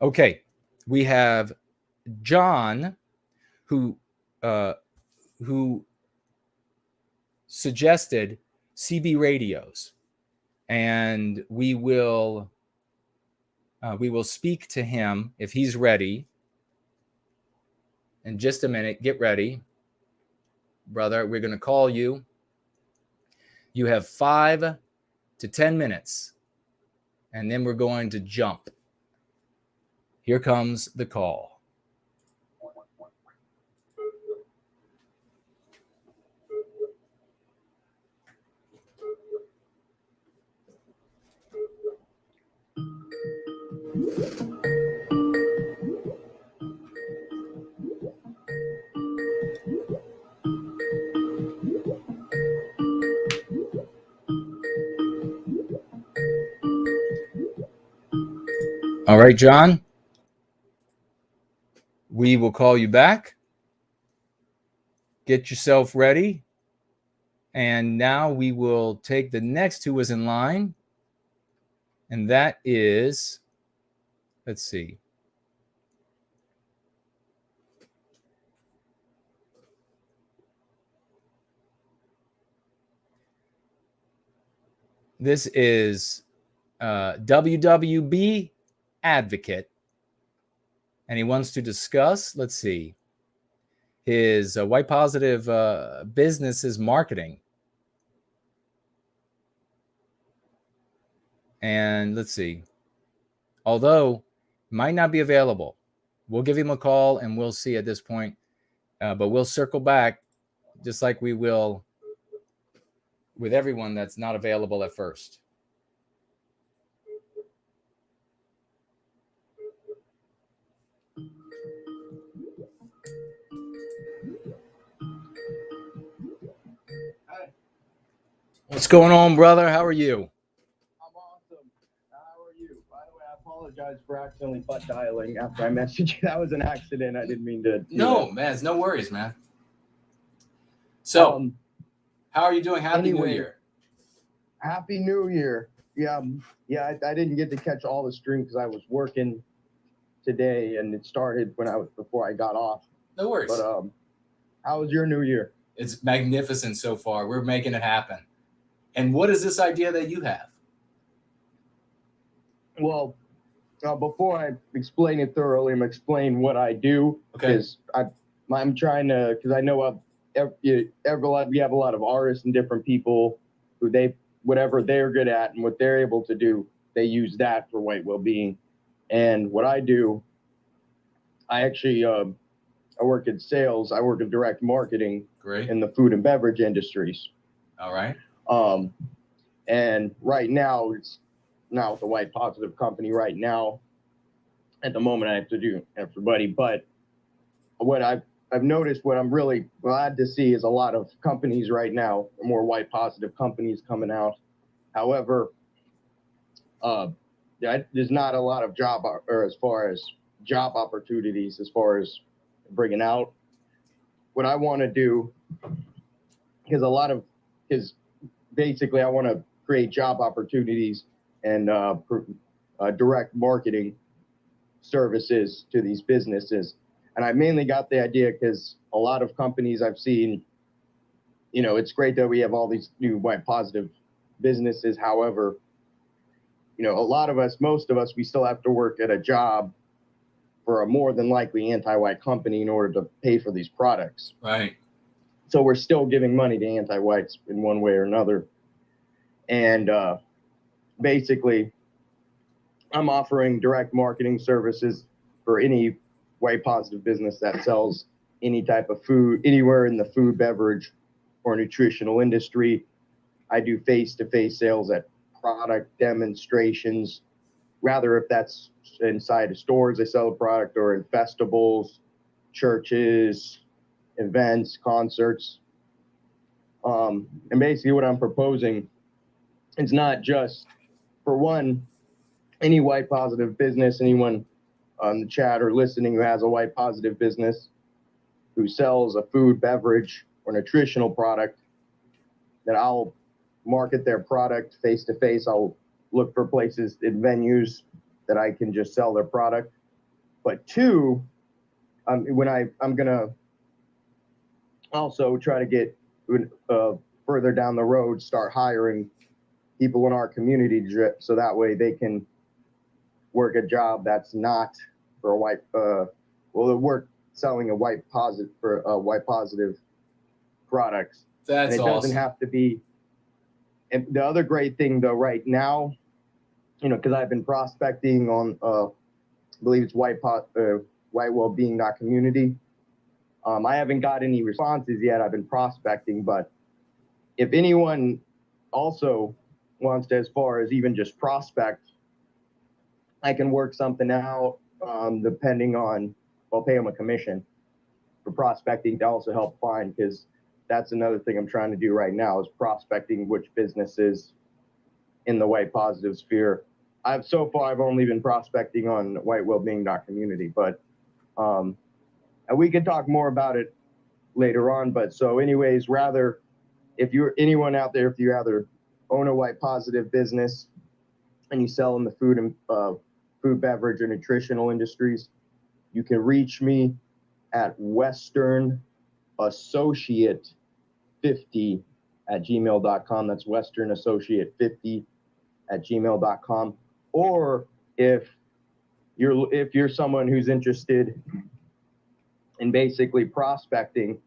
Okay, we have John, who suggested CB radios, and we will speak to him if he's ready. In just a minute, get ready, brother. We're going to call you. You have 5 to 10 minutes, and then we're going to jump. Here comes the call. All right, John. We will call you back. Get yourself ready. And now we will take the next who is in line. And that is, let's see. This is WWB Advocate. And he wants to discuss, let's see, his white positive business's marketing. And let's see, although might not be available, we'll give him a call and we'll see at this point. But we'll circle back just like we will with everyone that's not available at first. What's going on, brother? How are you? I'm awesome. How are you? By the way, I apologize for accidentally butt dialing after I messaged you. That was an accident. I didn't mean to. No, man. It's no worries, man. So, how are you doing? Happy New Year. Happy New Year. Yeah. I didn't get to catch all the stream because I was working today, and it started before I got off. No worries. But how was your New Year? It's magnificent so far. We're making it happen. And what is this idea that you have? Well, before I explain it thoroughly, I'm going to explain what I do. Okay. Because I'm trying to, because I know we have a lot of artists and different people whatever they're good at and what they're able to do, they use that for white well-being. And what I do, I actually I work in sales. I work in direct marketing in the food and beverage industries. All right. And right now, it's not with a white positive company right now. At the moment, I have to do everybody. But what I've noticed, what I'm really glad to see is a lot of companies right now, more white positive companies coming out. However, there's not a lot of as far as job opportunities, as far as bringing out. What I want to do, because basically I want to create job opportunities and direct marketing services to these businesses. And I mainly got the idea because a lot of companies I've seen, it's great that we have all these new white positive businesses. However, a lot of us, most of us, we still have to work at a job for a more than likely anti-white company in order to pay for these products. Right. So we're still giving money to anti-whites in one way or another. And basically, I'm offering direct marketing services for any white positive business that sells any type of food, anywhere in the food, beverage, or nutritional industry. I do face-to-face sales at product demonstrations, rather if that's inside of stores they sell a product, or in festivals, churches, events, concerts. And basically what I'm proposing is not just, for one, any white positive business, anyone on the chat or listening who has a white positive business who sells a food, beverage, or nutritional product, that I'll market their product face to face. I'll look for places in venues that I can just sell their product. But two, when I'm gonna also try to get further down the road, start hiring people in our community, so that way they can work a job that's not for a white, they work selling a white positive products. That's and it doesn't have to be. And the other great thing though, right now, because I've been prospecting on, I believe it's whitewellbeing.community. I haven't got any responses yet. I've been prospecting, but if anyone also wants to, as far as even just prospect, I can work something out, depending on, I'll pay them a commission for prospecting to also help find, because that's another thing I'm trying to do right now is prospecting which businesses in the white positive sphere. So far I've only been prospecting on whitewellbeing.community, but and we can talk more about it later on. But so anyways, if you're anyone out there, if you either own a white positive business and you sell in the food and food, beverage, or nutritional industries, you can reach me at westernassociate50@gmail.com. That's westernassociate50@gmail.com. Or if you're someone who's interested in basically prospecting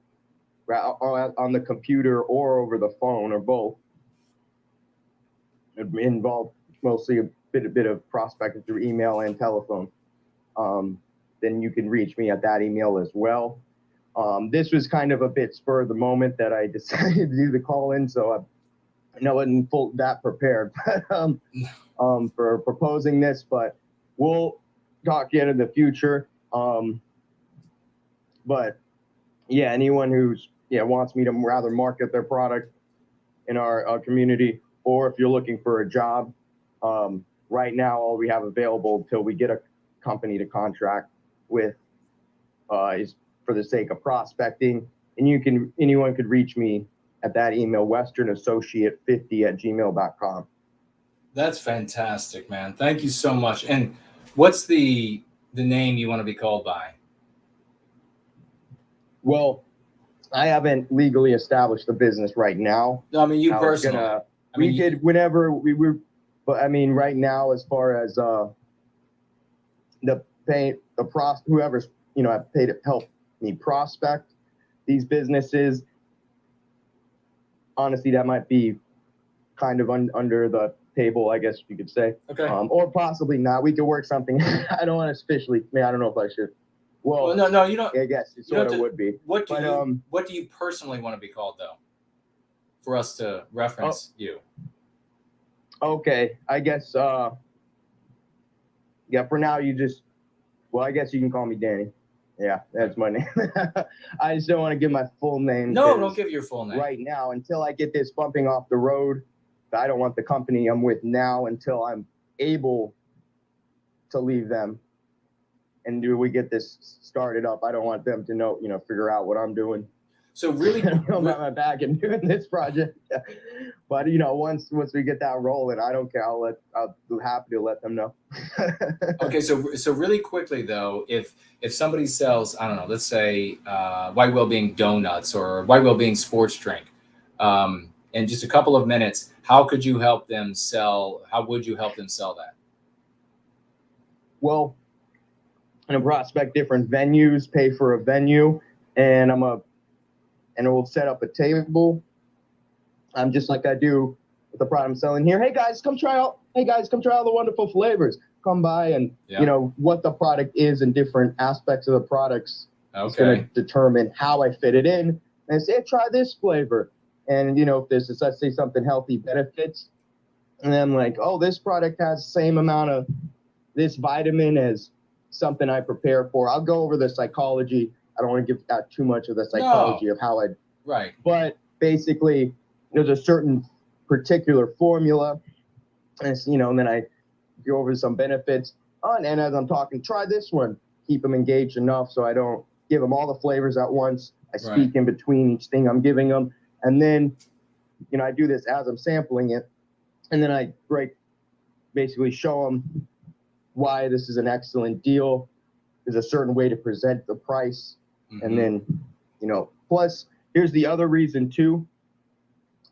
on the computer or over the phone or both, it involve mostly a bit of prospecting through email and telephone, then you can reach me at that email as well. This was kind of a bit spur of the moment that I decided to do the call in, so I wasn't that prepared for proposing this, but we'll talk yet in the future. But yeah, anyone who's wants me to rather market their product in our community, or if you're looking for a job, right now all we have available until we get a company to contract with is for the sake of prospecting. And anyone could reach me at that email, westernassociate50@gmail.com. That's fantastic, man. Thank you so much. And what's the name you want to be called by? Well, I haven't legally established the business right now. No, I mean you personally. We could whenever we were, but I mean right now, as far as whoever's have paid to help me prospect these businesses, honestly, that might be kind of under the table, I guess you could say. Okay. Or possibly not. We could work something. I don't want to officially. I mean, I don't know if I should. Well, no, you don't. I guess it sort of would be. What do you personally want to be called, though? For us to reference you. Okay, I guess. Yeah, for now you just. Well, I guess you can call me Danny. Yeah, that's my name. I just don't want to give my full name. No, don't give your full name right now until I get this bumping off the road. I don't want the company I'm with now until I'm able to leave them. And do we get this started up? I don't want them to know, figure out what I'm doing. So really, I'm at my back and doing this project. But once we get that rolling, I don't care. I'll be happy to let them know. Okay, so really quickly though, if somebody sells, I don't know, let's say White Wellbeing donuts or White Wellbeing sports drink, in just a couple of minutes, how could you help them sell? How would you help them sell that? Well, I'm gonna prospect different venues, pay for a venue, and we'll set up a table. Just like I do with the product I'm selling here. Hey guys, come try out the wonderful flavors. Come by and what the product is and different aspects of the products. Okay. It's going to determine how I fit it in. And say, try this flavor. And if this is, let's say, something healthy benefits, and then I'm like, oh, this product has the same amount of this vitamin as something I prepare for. I'll go over the psychology. I don't want to give out too much of the psychology of how I. Right. But basically, there's a certain particular formula, and and then I go over some benefits. And as I'm talking, try this one. Keep them engaged enough so I don't give them all the flavors at once. I speak in between each thing I'm giving them, and then I do this as I'm sampling it, and then I basically show them why this is an excellent deal. There's a certain way to present the price, and then plus here's the other reason too.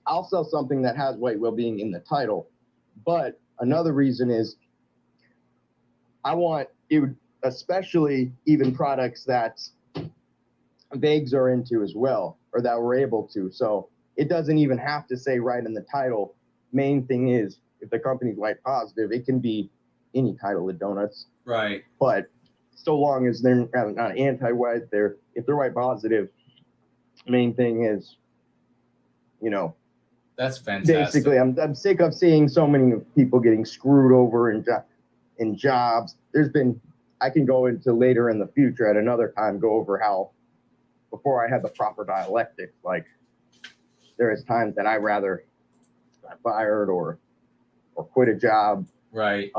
I'll sell something that has white well-being in the title, but another reason is I want it, especially even products that Vagues are into as well, or that we're able to. So it doesn't even have to say right in the title. Main thing is if the company's white positive, it can be any title of donuts. Right. But so long as they're not anti-white, if they're white positive, main thing is, That's fantastic. Basically, I'm sick of seeing so many people getting screwed over in jobs. I can go into later in the future at another time, go over how before I had the proper dialectic, like there is times that I rather got fired or quit a job. Right.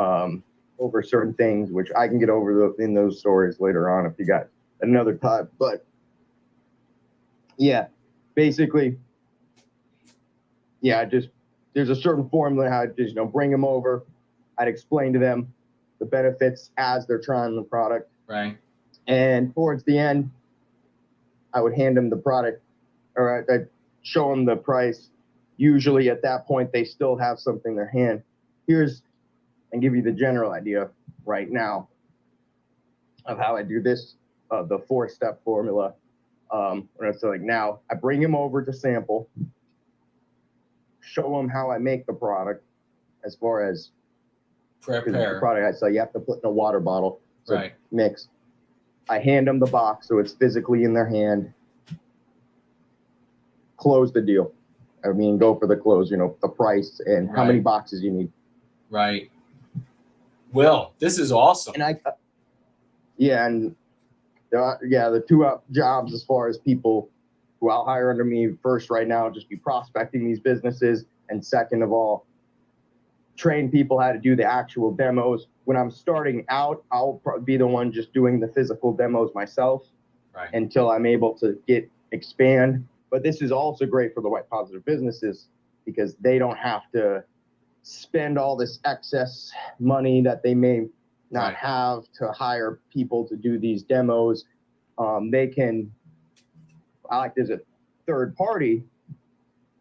Over certain things, which I can get over in those stories later on if you got another time. But yeah, basically, there's a certain formula how to just bring them over. I'd explain to them the benefits as they're trying the product. Right. And towards the end, I would hand them the product, or I'd show them the price. Usually at that point, they still have something in their hand. And give you the general idea right now of how I do this, the 4-step formula. So like now, I bring them over to sample, show them how I make the product as far as prepare the product I sell. You have to put in a water bottle, so right. Mix. I hand them the box so it's physically in their hand. Close the deal. Go for the close, the price and how many boxes you need. Right. Will, this is awesome. And the two jobs as far as people who I'll hire under me first right now, just be prospecting these businesses. And second of all, train people how to do the actual demos. When I'm starting out, I'll be the one just doing the physical demos myself until I'm able to expand. But this is also great for the white positive businesses because they don't have to spend all this excess money that they may not have to hire people to do these demos. They can act as a third party,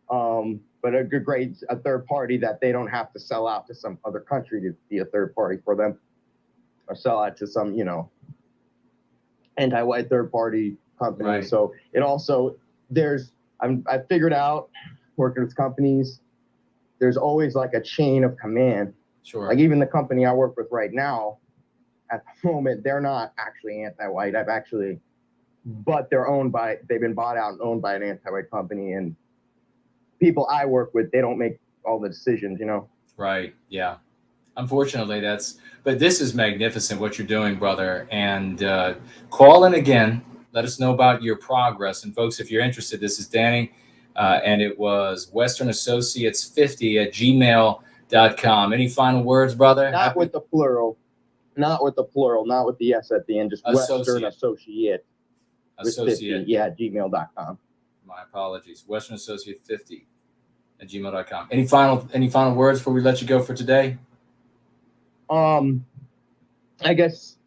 but a third party that they don't have to sell out to some other country to be a third party for them, or sell out to some anti-white third party company. Right. So it also I figured out working with companies. there's always like a chain of command. Sure. Like even the company I work with right now, at the moment, they're not actually anti-white. But they've been bought out and owned by an anti-white company, and people I work with, they don't make all the decisions, you know? Right. Yeah. Unfortunately, but this is magnificent what you're doing, brother. And call in again. Let us know about your progress. And folks, if you're interested, this is Danny. And it was Western Associates 50 at gmail.com. Any final words, brother? Not with the plural, not with the S at the end, just Western Associate. Associate. 50, yeah, gmail.com. My apologies. Western Associate 50 at gmail.com. Any final words before we let you go for today? I guess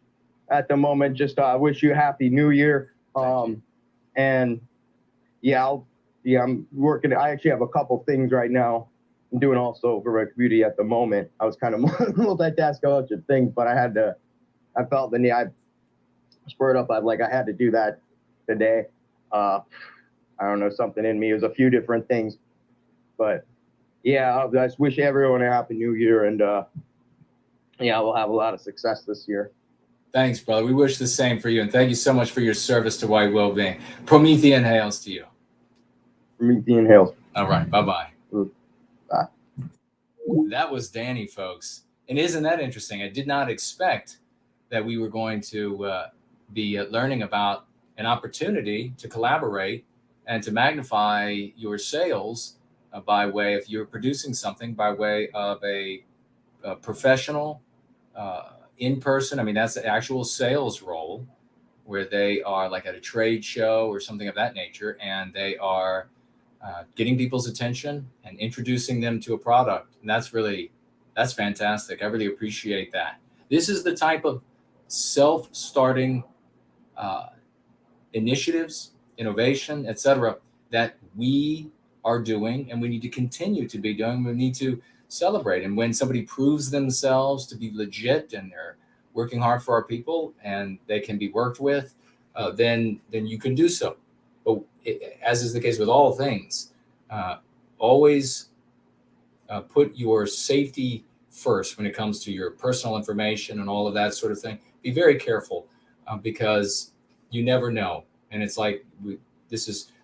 at the moment, just wish you a happy New Year. And I'm working. I actually have a couple things right now I'm doing also for my community at the moment. I was kind of multitasking a bunch of things, but I felt the need. I spurred up. I had to do that today. I don't know, something in me. It was a few different things, but yeah, I just wish everyone a happy New Year, and we'll have a lot of success this year. Thanks, brother. We wish the same for you, and thank you so much for your service to white well-being. Promethean hails to you. Promethean hails. All right. Bye-bye. Bye. That was Danny, folks. And isn't that interesting? I did not expect that we were going to be learning about an opportunity to collaborate and to magnify your sales by way of you're producing something by way of a professional in-person. I mean, that's the actual sales role where they are like at a trade show or something of that nature, and they are getting people's attention and introducing them to a product. And that's fantastic. I really appreciate that. This is the type of self-starting initiatives, innovation, etc., that we are doing, and we need to continue to be doing. We need to celebrate. And when somebody proves themselves to be legit and they're working hard for our people and they can be worked with, then you can do so. But as is the case with all things, always put your safety first when it comes to your personal information and all of that sort of thing. Be very careful because you never know. And it's like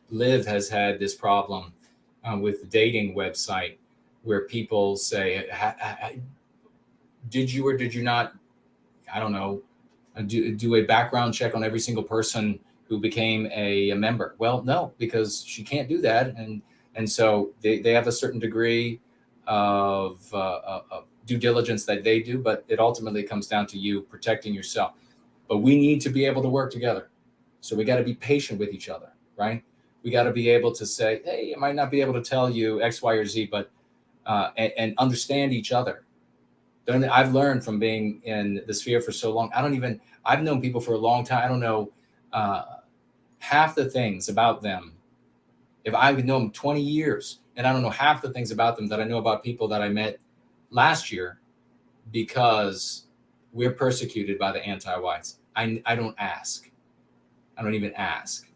Liv has had this problem with the dating website where people say, did you or did you not, I don't know, do a background check on every single person who became a member? Well, no, because she can't do that. And so they have a certain degree of due diligence that they do, but it ultimately comes down to you protecting yourself. But we need to be able to work together. So we got to be patient with each other, right? We got to be able to say, hey, I might not be able to tell you X, Y, or Z, but and understand each other. I've learned from being in the sphere for so long. I've known people for a long time. I don't know half the things about them. If I would know them 20 years, and I don't know half the things about them that I know about people that I met last year, because we're persecuted by the anti-whites. I don't ask. I don't even ask.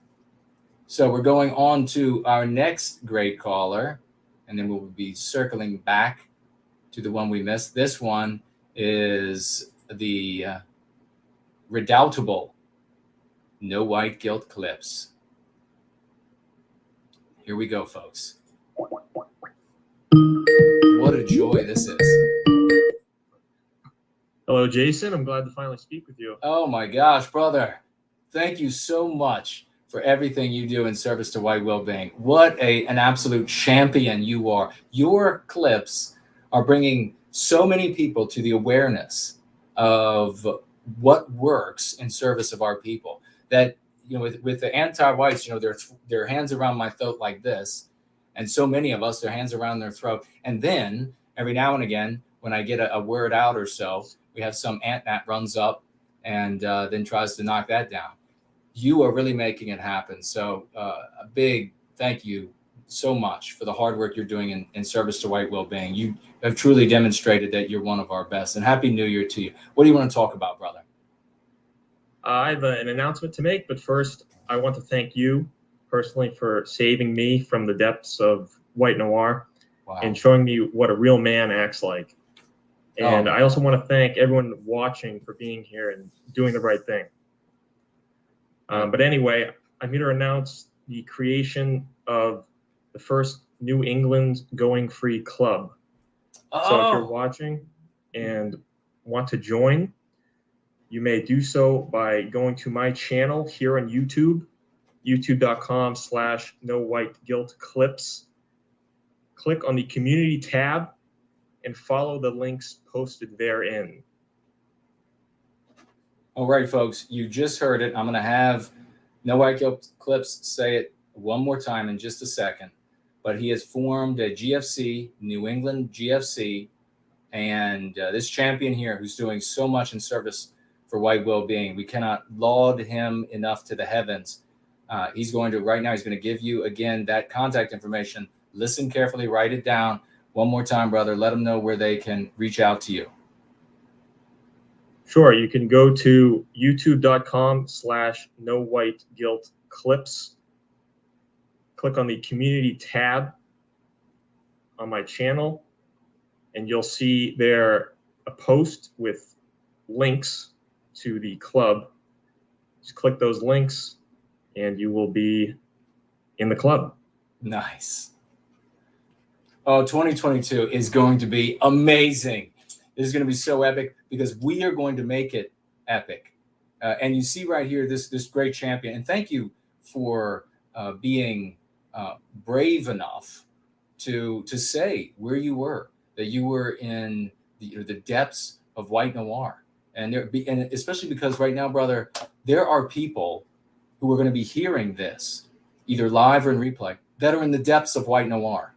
So we're going on to our next great caller, and then we'll be circling back to the one we missed. This one is the redoubtable No White Guilt Clips. Here we go, folks. What a joy this is. Hello, Jason. I'm glad to finally speak with you. Oh my gosh, brother. Thank you so much for everything you do in service to white well-being. What an absolute champion you are. Your clips are bringing so many people to the awareness of what works in service of our people. That, you know, with the anti-whites, you know, their hands around my throat like this, and so many of us, their hands around their throat. And then every now and again, when I get a word out or so, we have some ant that runs up and then tries to knock that down. You are really making it happen. So a big thank you so much for the hard work you're doing in service to white well-being. You have truly demonstrated that you're one of our best. And Happy New Year to you. What do you want to talk about, brother? I have an announcement to make, but first I want to thank you personally for saving me from the depths of white noir. and showing me what a real man acts like. And I also want to thank everyone watching for being here and doing the right thing. But anyway, I'm here to announce the creation of the first New England Going Free Club. So if you're watching and want to join, you may do so by going to my channel here on YouTube, youtube.com/nowhiteguiltclips. Click on the community tab and follow the links posted therein. All right, folks, you just heard it. I'm going to have No White Guilt Clips say it one more time in just a second. But he has formed a GFC, New England GFC, and this champion here who's doing so much in service for white well-being. We cannot laud him enough to the heavens. He's going to give you, again, that contact information. Listen carefully, write it down. One more time, brother. Let them know where they can reach out to you. Sure, you can go to youtube.com/nowhiteguiltclips. Click on the community tab on my channel, and you'll see there a post with links to the club. Just click those links, and you will be in the club. Nice. Oh, 2022 is going to be amazing. This is going to be so epic because we are going to make it epic. And you see right here this great champion. And thank you for being brave enough to say where you were, that you were in the depths of white noir. And especially because right now, brother, there are people who are going to be hearing this, either live or in replay, that are in the depths of white noir.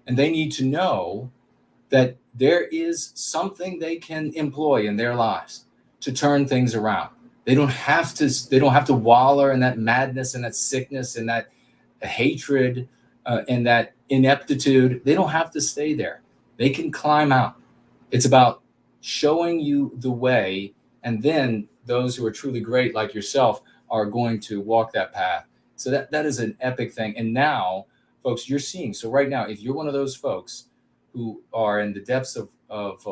And they need to know that there is something they can employ in their lives to turn things around. They don't have to wallow in that madness and that sickness and that hatred and that ineptitude. They don't have to stay there. They can climb out. It's about showing you the way, and then those who are truly great like yourself are going to walk that path. So that is an epic thing. And now, folks, you're seeing. So right now, if you're one of those folks who are in the depths of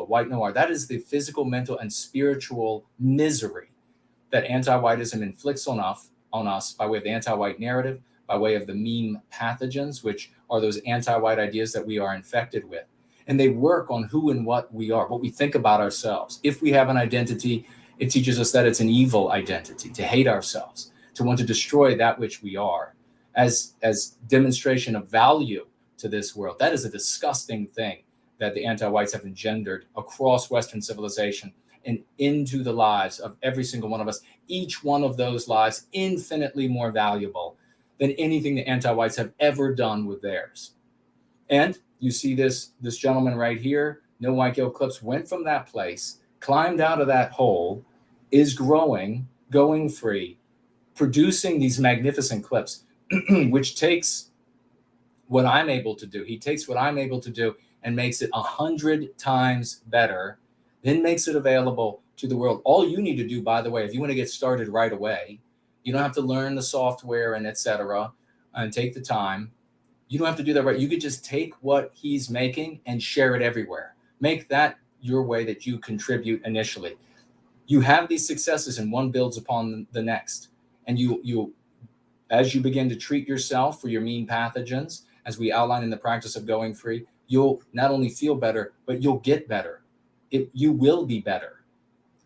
white noir, that is the physical, mental, and spiritual misery that anti-whiteism inflicts on us by way of the anti-white narrative, by way of the meme pathogens, which are those anti-white ideas that we are infected with. And they work on who and what we are, what we think about ourselves. If we have an identity, it teaches us that it's an evil identity, to hate ourselves, to want to destroy that which we are as demonstration of value to this world. That is a disgusting thing that the anti-whites have engendered across Western civilization and into the lives of every single one of us. Each one of those lives infinitely more valuable than anything the anti-whites have ever done with theirs. And you see this gentleman right here, No White Guilt Clips, went from that place, climbed out of that hole, is growing, going free, producing these magnificent clips, which takes what I'm able to do. He takes what I'm able to do and makes it 100 times better, then makes it available to the world. All you need to do, by the way, if you want to get started right away, you don't have to learn the software and etc. and take the time. You don't have to do that right. You could just take what he's making and share it everywhere. Make that your way that you contribute initially. You have these successes and one builds upon the next. And you as you begin to treat yourself for your mean pathogens, as we outline in the practice of going free, you'll not only feel better, but you'll get better. You will be better.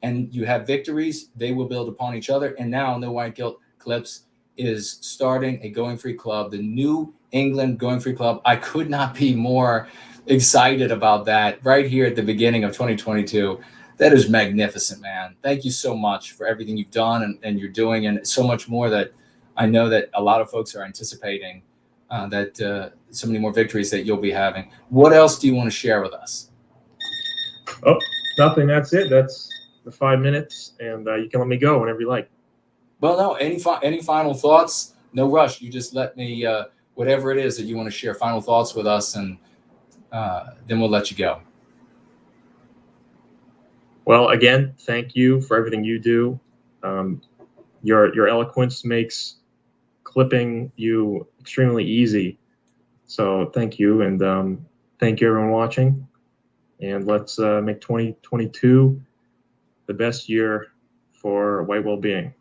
And you have victories, they will build upon each other. And now No White Guilt Clips is starting a Going Free Club, the New England Going Free Club. I could not be more excited about that right here at the beginning of 2022. That is magnificent, man. Thank you so much for everything you've done and you're doing, and so much more that I know that a lot of folks are anticipating, so many more victories that you'll be having. What else do you want to share with us? Oh, nothing. That's it. That's the 5 minutes, and you can let me go whenever you like. Well, no, any final thoughts? No rush. You just let me, whatever it is that you want to share, final thoughts with us, and then we'll let you go. Well, again, thank you for everything you do. Your eloquence makes clipping you extremely easy. So thank you. And thank you everyone watching, and let's make 2022 the best year for white well-being.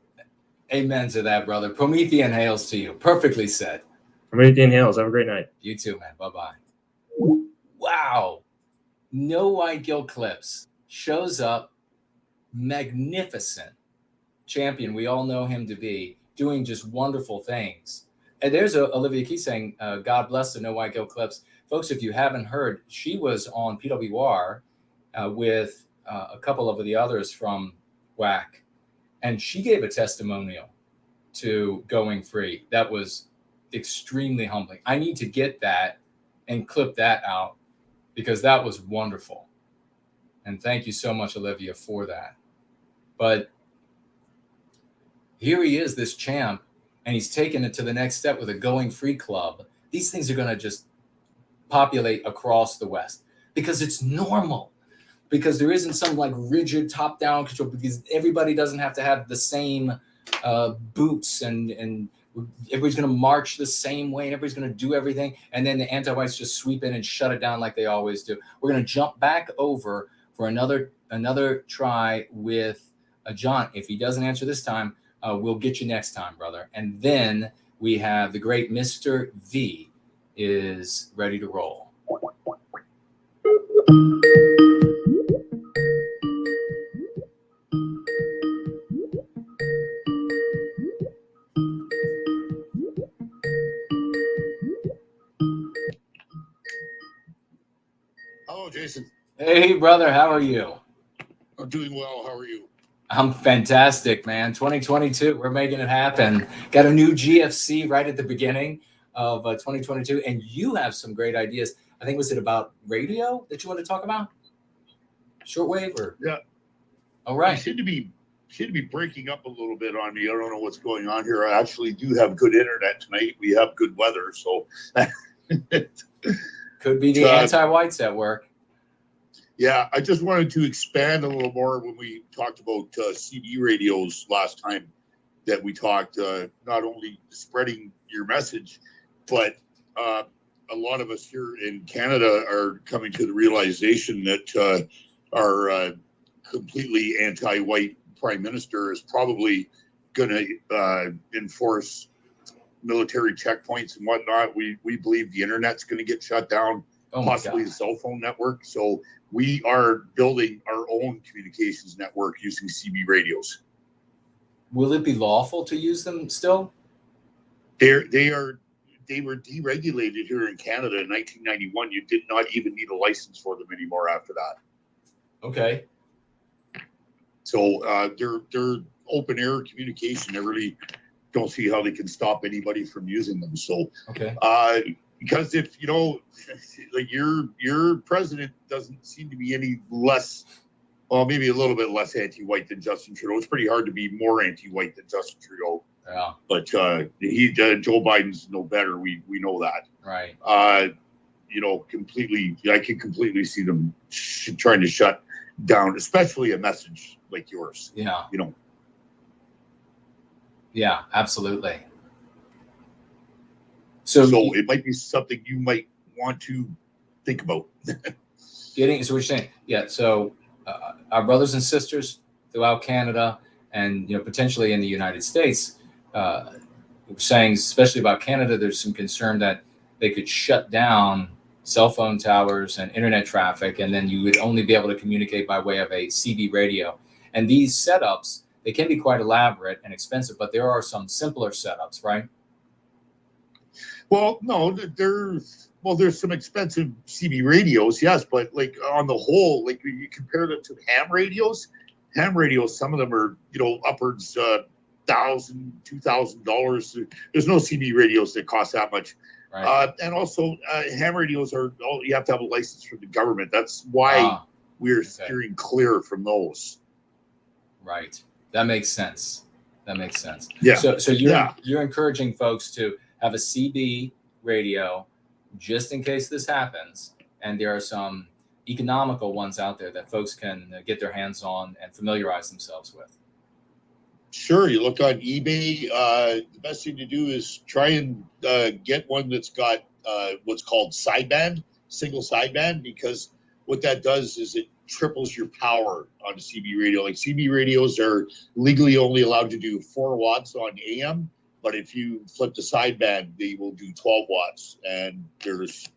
Amen to that, brother. Promethean hails to you. Perfectly said. Promethean hails. Have a great night. You too, man. Bye-bye. Wow. No White Guilt Clips shows up, magnificent champion. We all know him to be doing just wonderful things. And there's Olivia Key saying, God bless the No White Guilt Clips. Folks, if you haven't heard, she was on PWR with a couple of the others from WAC, and she gave a testimonial to Going Free. That was extremely humbling. I need to get that and clip that out because that was wonderful. And thank you so much, Olivia, for that. But here he is, this champ, and he's taken it to the next step with a Going Free club. These things are going to just populate across the West because it's normal, because there isn't some like rigid top-down control, because everybody doesn't have to have the same boots and everybody's going to march the same way and everybody's going to do everything. And then the anti-whites just sweep in and shut it down like they always do. We're going to jump back over for another try with John. If he doesn't answer this time, we'll get you next time, brother. And then we have the great Mr. V is ready to roll. Hello, Jason. Hey, brother, how are you? I'm doing well. How are you? I'm fantastic, man. 2022, we're making it happen. Got a new GFC right at the beginning of 2022, and you have some great ideas. I think, was it about radio that you want to talk about? Shortwave or? Yeah. All right. You seem to be breaking up a little bit on me. I don't know what's going on here. I actually do have good internet tonight. We have good weather, so. Could be the anti-whites at work. Yeah, I just wanted to expand a little more when we talked about CB radios last time that we talked, not only spreading your message, but a lot of us here in Canada are coming to the realization that our completely anti-white prime minister is probably going to enforce military checkpoints and whatnot. We believe the internet's going to get shut down, possibly the cell phone network. So we are building our own communications network using CB radios. Will it be lawful to use them still? They were deregulated here in Canada in 1991. You did not even need a license for them anymore after that. Okay. So they're open air communication. I really don't see how they can stop anybody from using them. So okay. Because if you know, like your president doesn't seem to be any less, well, maybe a little bit less anti-white than Justin Trudeau. It's pretty hard to be more anti-white than Justin Trudeau. Yeah. But Joe Biden's no better. We know that. Right. You know, completely. I can completely see them trying to shut down, especially a message like yours. Yeah. You know. Yeah, absolutely. So it might be something you might want to think about. So what you're saying, yeah. So our brothers and sisters throughout Canada and potentially in the United States, saying especially about Canada, there's some concern that they could shut down cell phone towers and internet traffic, and then you would only be able to communicate by way of a CB radio. And these setups, they can be quite elaborate and expensive, but there are some simpler setups, right? Well, no, there's some expensive CB radios, yes, but like on the whole, like you compare them to ham radios, some of them are, upwards $1,000, $2,000. There's no CB radios that cost that much. Right. And also ham radios you have to have a license from the government. That's why we're steering clear from those. Right. That makes sense. Yeah. So you're encouraging folks to have a CB radio just in case this happens. And there are some economical ones out there that folks can get their hands on and familiarize themselves with. Sure. You look on eBay. The best thing to do is try and get one that's got what's called sideband. single sideband, because what that does is it triples your power on a CB radio. Like CB radios are legally only allowed to do 4 watts on AM, but if you flip the sideband, they will do 12 watts. And there's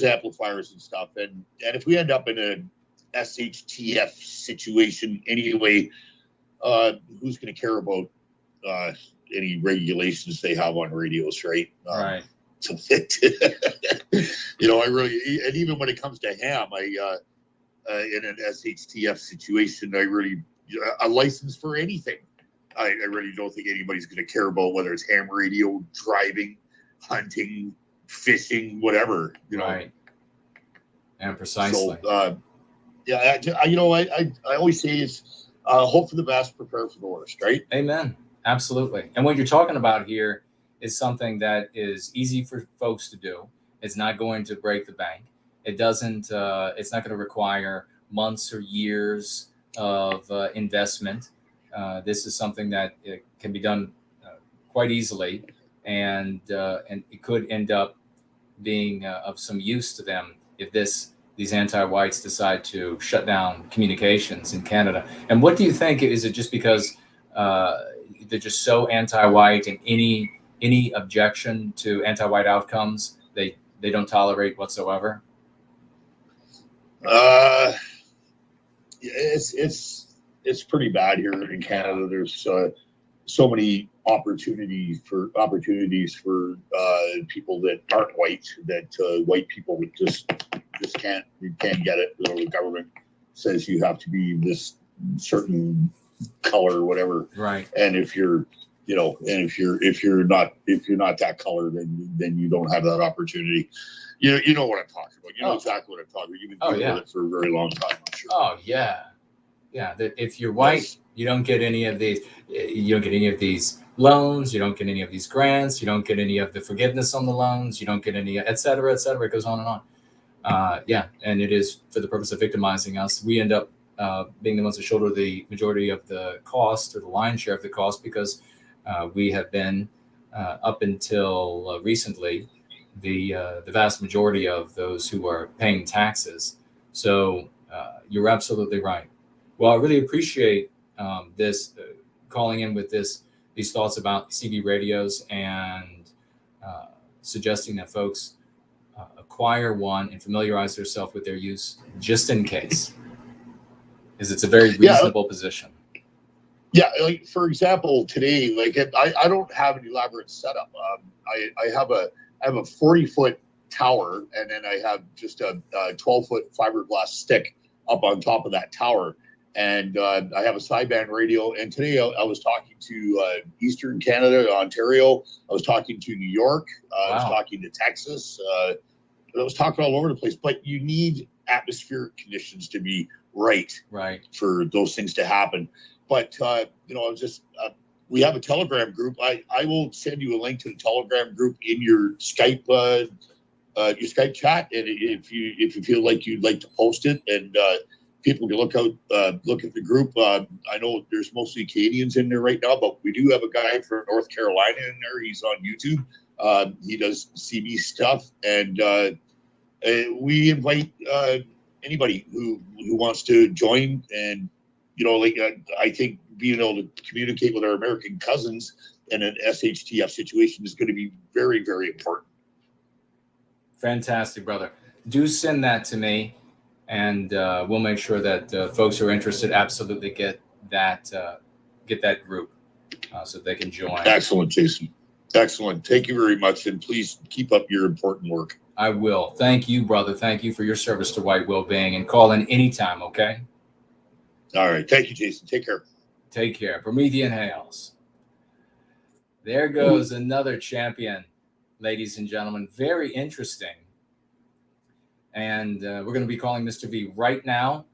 amplifiers and stuff. And if we end up in a SHTF situation anyway, who's going to care about any regulations they have on radios, right? Right. I really, and even when it comes to ham, in an SHTF situation, a license for anything. I really don't think anybody's going to care about whether it's ham radio, driving, hunting, fishing, whatever. Right. And precisely. So, I always say it's hope for the best, prepare for the worst, right? Amen. Absolutely. And what you're talking about here is something that is easy for folks to do. It's not going to break the bank. It doesn't. It's not going to require months or years of investment. This is something that can be done quite easily, and it could end up being of some use to them if these anti-whites decide to shut down communications in Canada. And what do you think? Is it just because they're just so anti-white, and any objection to anti-white outcomes they don't tolerate whatsoever? It's pretty bad here in Canada. There's so many opportunities for people that aren't white, that white people just can't get it. The government says you have to be this certain color or whatever, right? And if you're if you're not that color, then you don't have that opportunity. You know what I'm talking about. You know exactly what I'm talking about. You've been dealing with it for a very long time, I'm sure. Oh yeah. That if you're white, you don't get any of these. You don't get any of these loans. You don't get any of these grants. You don't get any of the forgiveness on the loans. You don't get any, et cetera, et cetera. It goes on and on. And it is for the purpose of victimizing us. We end up being the ones that shoulder the majority of the cost, or the lion's share of the cost, because we have been up until recently the vast majority of those who are paying taxes. So you're absolutely right. Well, I really appreciate this calling in with these thoughts about CB radios, and suggesting that folks acquire one and familiarize themselves with their use just in case, because it's a very reasonable position. Yeah, like for example, today, like I don't have an elaborate setup. I have a 40-foot tower, and then I have just a 12-foot fiberglass stick up on top of that tower. And I have a sideband radio. And today I was talking to Eastern Canada, Ontario. I was talking to New York. I was talking to Texas. I was talking all over the place. But you need atmospheric conditions to be right for those things to happen. But we have a Telegram group. I will send you a link to the Telegram group in your Skype chat, and if you feel like you'd like to post it, and people can look at the group. I know there's mostly Canadians in there right now, but we do have a guy from North Carolina in there. He's on YouTube. He does CB stuff, and we invite anybody who wants to join. And I think being able to communicate with our American cousins in an SHTF situation is going to be very, very important. Fantastic, brother. Do send that to me, and we'll make sure that folks who are interested absolutely get that group so they can join. Excellent, Jason. Excellent. Thank you very much, and please keep up your important work. I will. Thank you, brother. Thank you for your service to white Wellbeing, and call in anytime, okay? All right. Thank you, Jason. Take care. Take care. Promethean Hails. There goes another champion, ladies and gentlemen. Very interesting. And we're going to be calling Mr. V right now,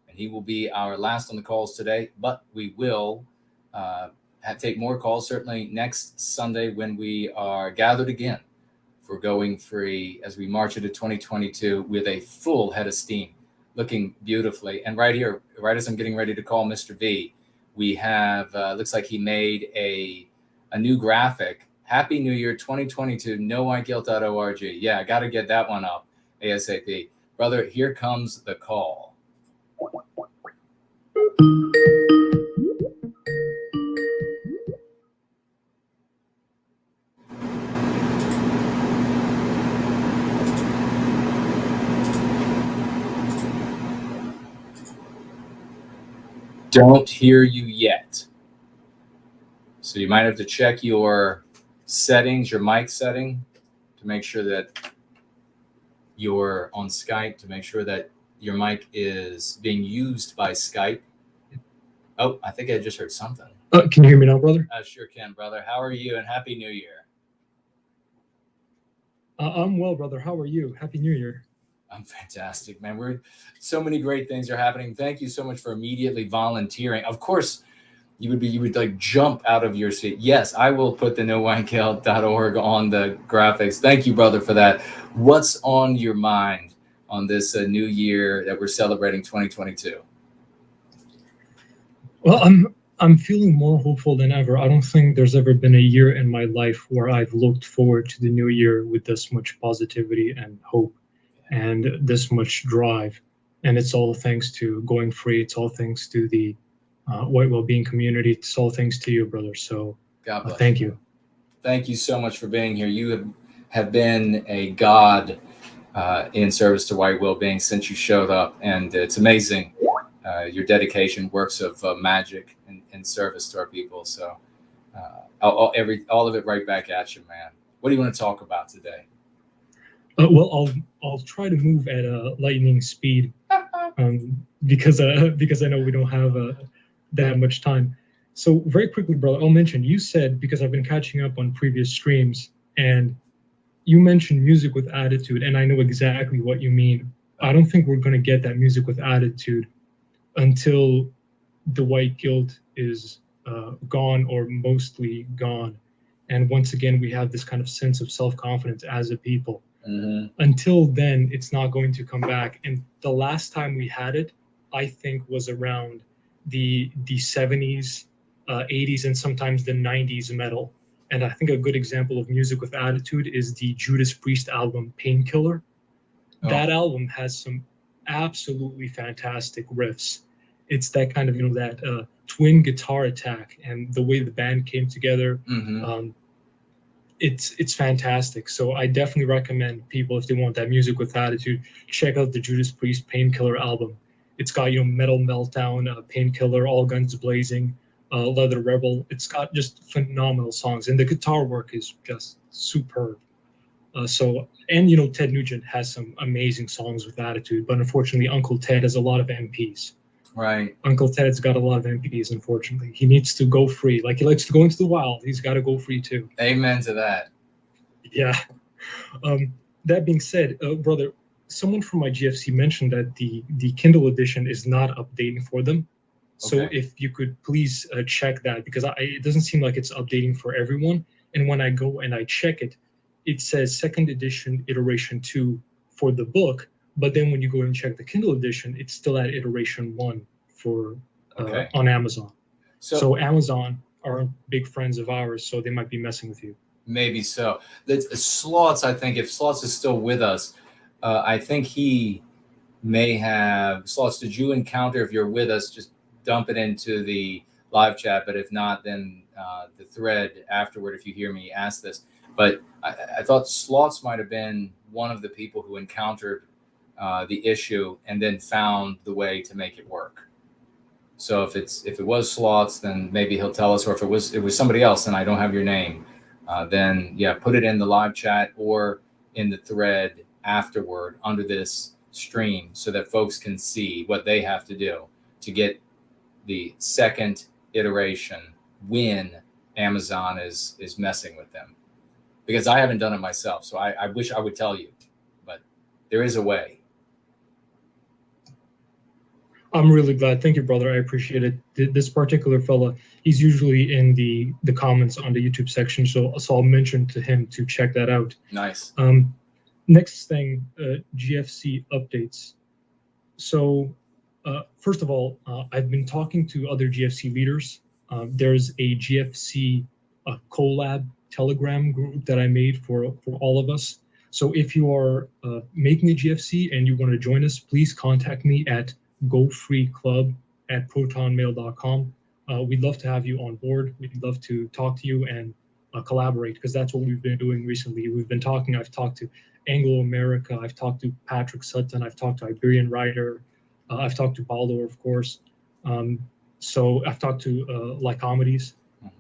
and he will be our last on the calls today. But we will take more calls certainly next Sunday when we are gathered again for Going Free as we march into 2022 with a full head of steam, looking beautifully. And right here, right as I'm getting ready to call Mr. V, we have, looks like he made a new graphic. Happy New Year 2022, nowhiteguilt.org. Yeah, I got to get that one up. ASAP. Brother, here comes the call. Don't hear you yet. So you might have to check your settings, your mic setting, to make sure that you're on Skype, to make sure that your mic is being used by Skype. Oh, I think I just heard something. Can you hear me now, brother? I sure can, brother. How are you? And Happy New Year. I'm well, brother. How are you? Happy New Year. I'm fantastic, man. So many great things are happening. Thank you so much for immediately volunteering. Of course, you would like jump out of your seat. Yes, I will put the nowhite.org on the graphics. Thank you, brother, for that. What's on your mind on this new year that we're celebrating 2022? Well, I'm feeling more hopeful than ever. I don't think there's ever been a year in my life where I've looked forward to the new year with this much positivity and hope and this much drive. And it's all thanks to Going Free. It's all thanks to the white Wellbeing community. It's all thanks to you, brother. So God bless thank you. Thank you so much for being here. You have been a god in service to white Wellbeing since you showed up. And it's amazing. Your dedication, works of magic and service to our people. So all of it right back at you, man. What do you want to talk about today? Well, I'll try to move at a lightning speed because I know we don't have that much time. So very quickly, brother, I'll mention, you said, because I've been catching up on previous streams, and you mentioned music with attitude, and I know exactly what you mean. I don't think we're going to get that music with attitude until the white guilt is gone or mostly gone. And once again, we have this kind of sense of self-confidence as a people. Mm-hmm. Until then, it's not going to come back. And the last time we had it, I think, was around the 70s, 80s, and sometimes the 90s metal. And I think a good example of music with attitude is the Judas Priest album, Painkiller. Oh. That album has some absolutely fantastic riffs. It's that kind of, that twin guitar attack and the way the band came together. Mm-hmm. It's fantastic. So I definitely recommend people, if they want that music with attitude, check out the Judas Priest Painkiller album. It's got, Metal Meltdown, Painkiller, All Guns Blazing, Leather Rebel. It's got just phenomenal songs, and the guitar work is just superb. And Ted Nugent has some amazing songs with attitude, but unfortunately Uncle Ted has a lot of MPs. Right. Uncle Ted's got a lot of MPs, unfortunately. He needs to go free. Like he likes to go into the wild. He's got to go free too. Amen to that. Yeah. That being said, brother, someone from my GFC mentioned that the Kindle edition is not updating for them. So if you could please check that, because it doesn't seem like it's updating for everyone. And when I go and I check it, it says second edition iteration 2 for the book. But then when you go and check the Kindle edition, it's still at iteration 1 for on Amazon. So Amazon are big friends of ours, so they might be messing with you. Maybe so. Slots, I think, if Slots is still with us, I think he may have. Slots, did you encounter, if you're with us, just dump it into the live chat. But if not, then the thread afterward, if you hear me ask this. But I thought Slots might have been one of the people who encountered the issue and then found the way to make it work. So if it was Slots, then maybe he'll tell us, or if it was somebody else and I don't have your name, then yeah, put it in the live chat or in the thread afterward under this stream so that folks can see what they have to do to get the second iteration when Amazon is messing with them. Because I haven't done it myself, so I wish I would tell you, but there is a way. I'm really glad. Thank you, brother. I appreciate it. This particular fella, he's usually in the comments on the YouTube section, so I'll mention to him to check that out. Nice. Next thing, GFC updates. So first of all, I've been talking to other GFC leaders. There's a GFC collab Telegram group that I made for all of us. So if you are making a GFC and you want to join us, please contact me at gofreeclub@protonmail.com. We'd love to have you on board. We'd love to talk to you and collaborate, because that's what we've been doing recently. We've been talking. I've talked to Anglo America. I've talked to Patrick Sutton. I've talked to Iberian Writer. I've talked to Baldo, of course. So I've talked to Lycomedies.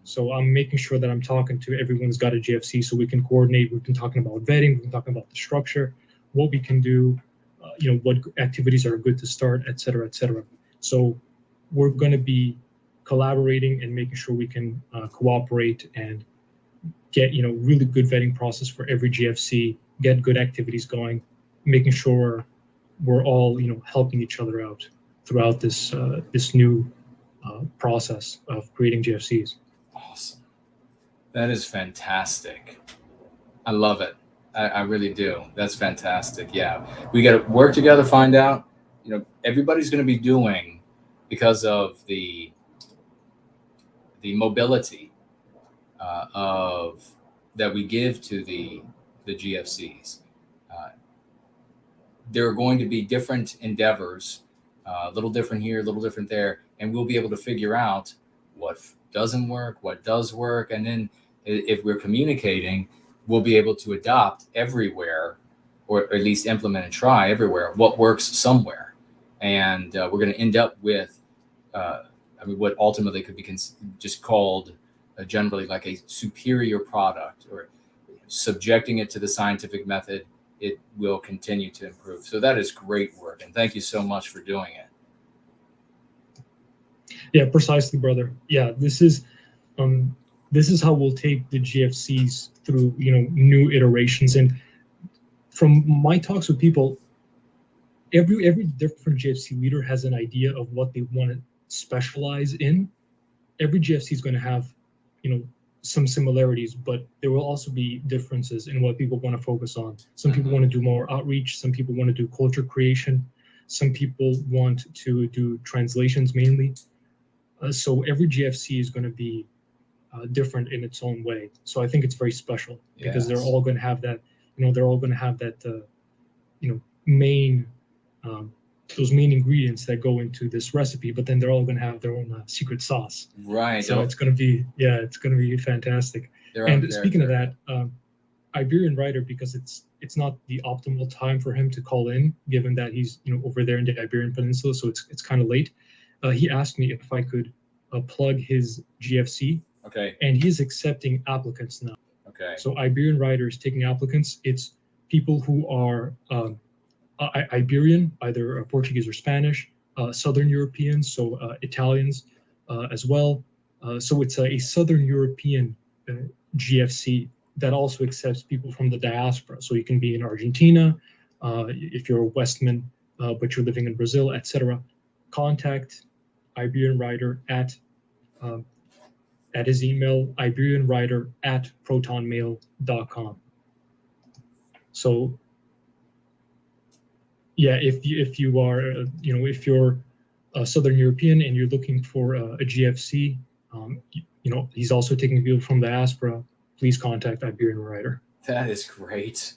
So I'm making sure that I'm talking to everyone who's got a GFC so we can coordinate. We've been talking about vetting. We've been talking about the structure, what we can do, what activities are good to start, et cetera, et cetera. So we're going to be collaborating and making sure we can cooperate and get, really good vetting process for every GFC, get good activities going, making sure we're all, helping each other out throughout this new process of creating GFCs. Awesome. That is fantastic. I love it. I really do. That's fantastic. Yeah. We got to work together, find out, everybody's going to be doing, because of the mobility that we give to the GFCs. There are going to be different endeavors, a little different here, a little different there, and we'll be able to figure out what doesn't work, what does work, and then if we're communicating, we'll be able to adopt everywhere, or at least implement and try everywhere what works somewhere. And we're going to end up with, what ultimately could be just called generally like a superior product, or subjecting it to the scientific method, it will continue to improve. So that is great work. And thank you so much for doing it. Yeah, precisely, brother. Yeah, this is how we'll take the GFCs through, new iterations. And from my talks with people, every different GFC leader has an idea of what they want to specialize in. Every GFC is going to have, some similarities, but there will also be differences in what people want to focus on. Some people want to do more outreach. Some people want to do culture creation. Some people want to do translations mainly. So every GFC is going to be different in its own way. So I think it's very special because they're all going to have that, they're all going to have that, main, those main ingredients that go into this recipe, but then they're all going to have their own secret sauce. Right. So it's going to be, it's going to be fantastic. And speaking of that, Iberian Writer, because it's not the optimal time for him to call in, given that he's, over there in the Iberian Peninsula, so it's kind of late. He asked me if I could plug his GFC. Okay. And he's accepting applicants now. Okay. So Iberian Writer is taking applicants. It's people who are Iberian, either Portuguese or Spanish, Southern Europeans, so Italians as well. So it's a Southern European GFC that also accepts people from the diaspora. So you can be in Argentina, if you're a Westman, but you're living in Brazil, etc. Contact Iberian Writer at his email, iberianwriter@protonmail.com. So yeah, if you are, if you're a Southern European and you're looking for a GFC, he's also taking people from the diaspora. Please contact Iberian Writer. That is great.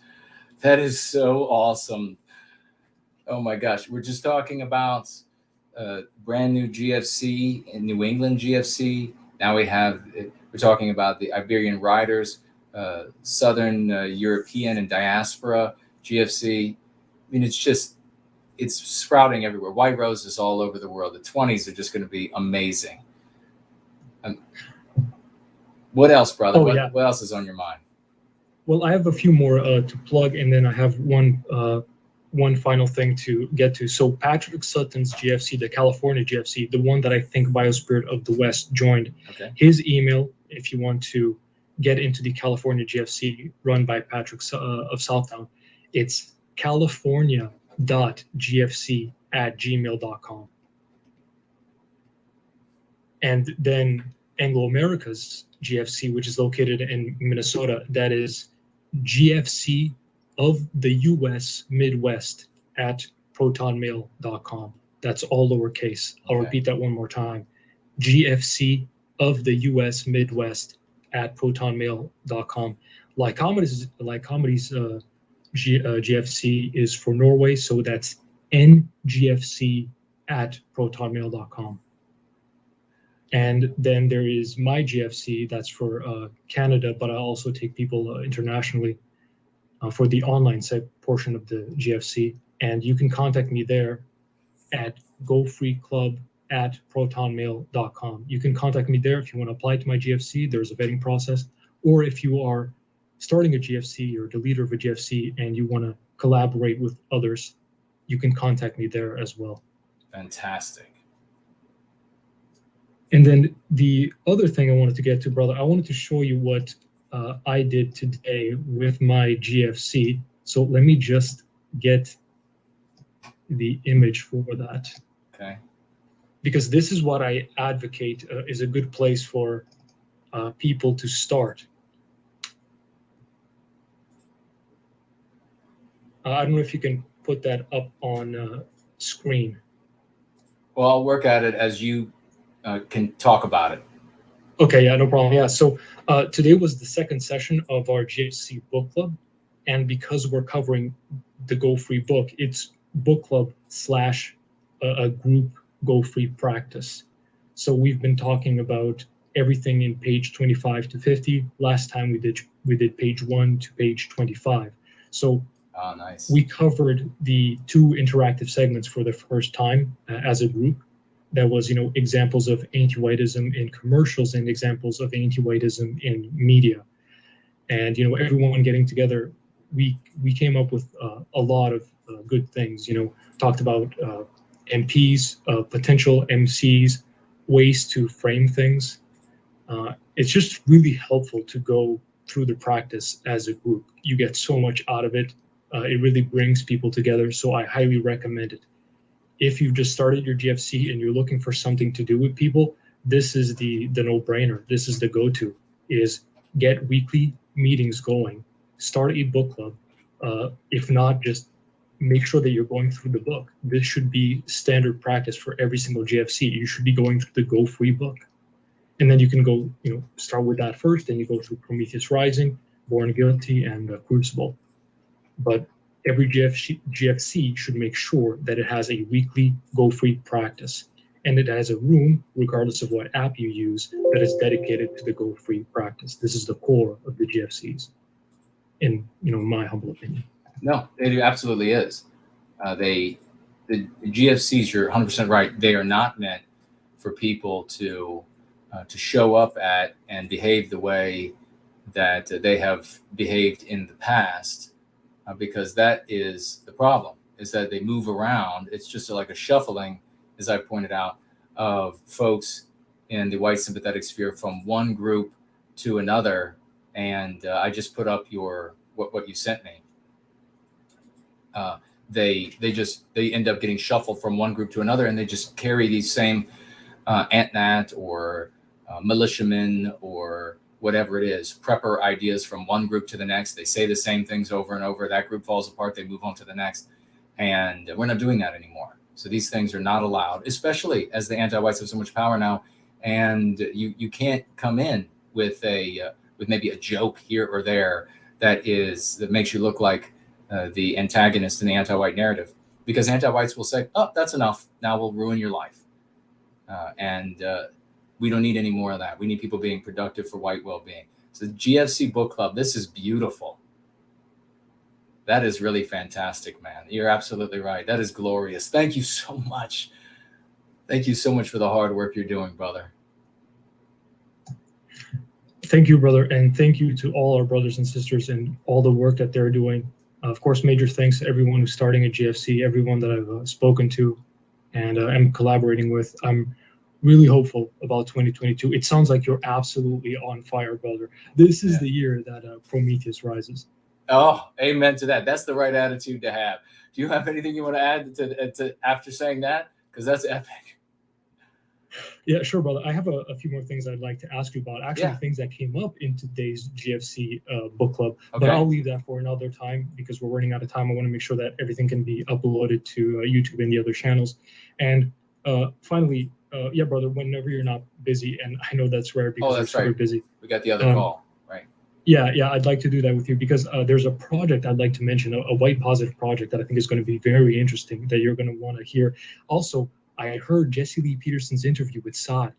That is so awesome. Oh my gosh, we're just talking about brand new GFC in New England GFC. Now we're talking about the Iberian Writers, Southern European and diaspora GFC. I mean, it's sprouting everywhere. White roses all over the world. The 20s are just going to be amazing. What else, brother? What else is on your mind? Well, I have a few more to plug, and then I have one final thing to get to. So Patrick Sutton's GFC, the California GFC, the one that I think Biospirit of the West joined, his email, if you want to get into the California GFC run by Patrick of Southtown, it's california.gfc@gmail.com. And then Anglo America's GFC, which is located in Minnesota, that is GFC of the US Midwest @protonmail.com. That's all lowercase. I'll repeat that one more time. GFC of the US Midwest @protonmail.com. Lycomedies GFC is for Norway, so that's ngfc@protonmail.com. And then there is my GFC, that's for Canada, but I also take people internationally for the online portion of the GFC. And you can contact me there at gofreeclub@protonmail.com. You can contact me there if you want to apply to my GFC. There's a vetting process. Or if you are starting a GFC or the leader of a GFC and you want to collaborate with others, you can contact me there as well. Fantastic. And then the other thing I wanted to get to, brother, I wanted to show you what I did today with my GFC. So let me just get the image for that. Okay. Because this is what I advocate is a good place for people to start. I don't know if you can put that up on screen. Well, I'll work at it as you can talk about it. Okay, yeah, no problem. Yeah, so today was the second session of our GFC book club. And because we're covering the Go Free book, it's book club / a group Go Free practice. So we've been talking about everything in page 25 to 50. Last time we did page 1 to page 25. So nice. We covered the 2 interactive segments for the first time as a group. That was, examples of anti-whiteism in commercials and examples of anti-whiteism in media. And, everyone getting together, we came up with a lot of good things, talked about MPs, potential MCs, ways to frame things. It's just really helpful to go through the practice as a group. You get so much out of it. It really brings people together, so I highly recommend it. If you've just started your GFC and you're looking for something to do with people, this is the no-brainer. This is the go-to, is get weekly meetings going. Start a book club. If not, just make sure that you're going through the book. This should be standard practice for every single GFC. You should be going through the Go Free book. And then you can go, start with that first, and you go through Prometheus Rising, Born Guilty, and Crucible. But every GFC should make sure that it has a weekly Go Free practice, and it has a room, regardless of what app you use, that is dedicated to the Go Free practice. This is the core of the GFCs, in my humble opinion. No, it absolutely is. The GFCs, you're 100% right. They are not meant for people to show up at and behave the way that they have behaved in the past. Because that is the problem, is that they move around. It's just like a shuffling, as I pointed out, of folks in the white sympathetic sphere from one group to another. And I just put up what you sent me. They end up getting shuffled from one group to another, and they just carry these same ant-nat or militiamen or whatever it is, prepper ideas from one group to the next. They say the same things over and over. That group falls apart. They move on to the next. And we're not doing that anymore. So these things are not allowed, especially as the anti-whites have so much power now. And you can't come in with maybe a joke here or there that makes you look like the antagonist in the anti-white narrative, because anti-whites will say, oh, that's enough. Now we'll ruin your life. We don't need any more of that. We need people being productive for white well-being. So the GFC book club, this is beautiful. That is really fantastic, man. You're absolutely right. That is glorious. Thank you so much. Thank you so much for the hard work you're doing, brother. Thank you, brother. And thank you to all our brothers and sisters and all the work that they're doing. Of course, major thanks to everyone who's starting a GFC, everyone that I've spoken to and am collaborating with. I'm really hopeful about 2022. It sounds like you're absolutely on fire, brother. This is the year that Prometheus rises. Oh, amen to that. That's the right attitude to have. Do you have anything you want to add to after saying that? Because that's epic. Yeah, sure, brother. I have a few more things I'd like to ask you about. Actually, things that came up in today's GFC book club. Okay. But I'll leave that for another time because we're running out of time. I want to make sure that everything can be uploaded to YouTube and the other channels. And finally, yeah, brother, whenever you're not busy, and I know that's rare because you're super busy. We got the other call, right? Yeah, I'd like to do that with you because there's a project I'd like to mention, a white positive project that I think is going to be very interesting that you're going to want to hear. Also, I heard Jesse Lee Peterson's interview with Saad,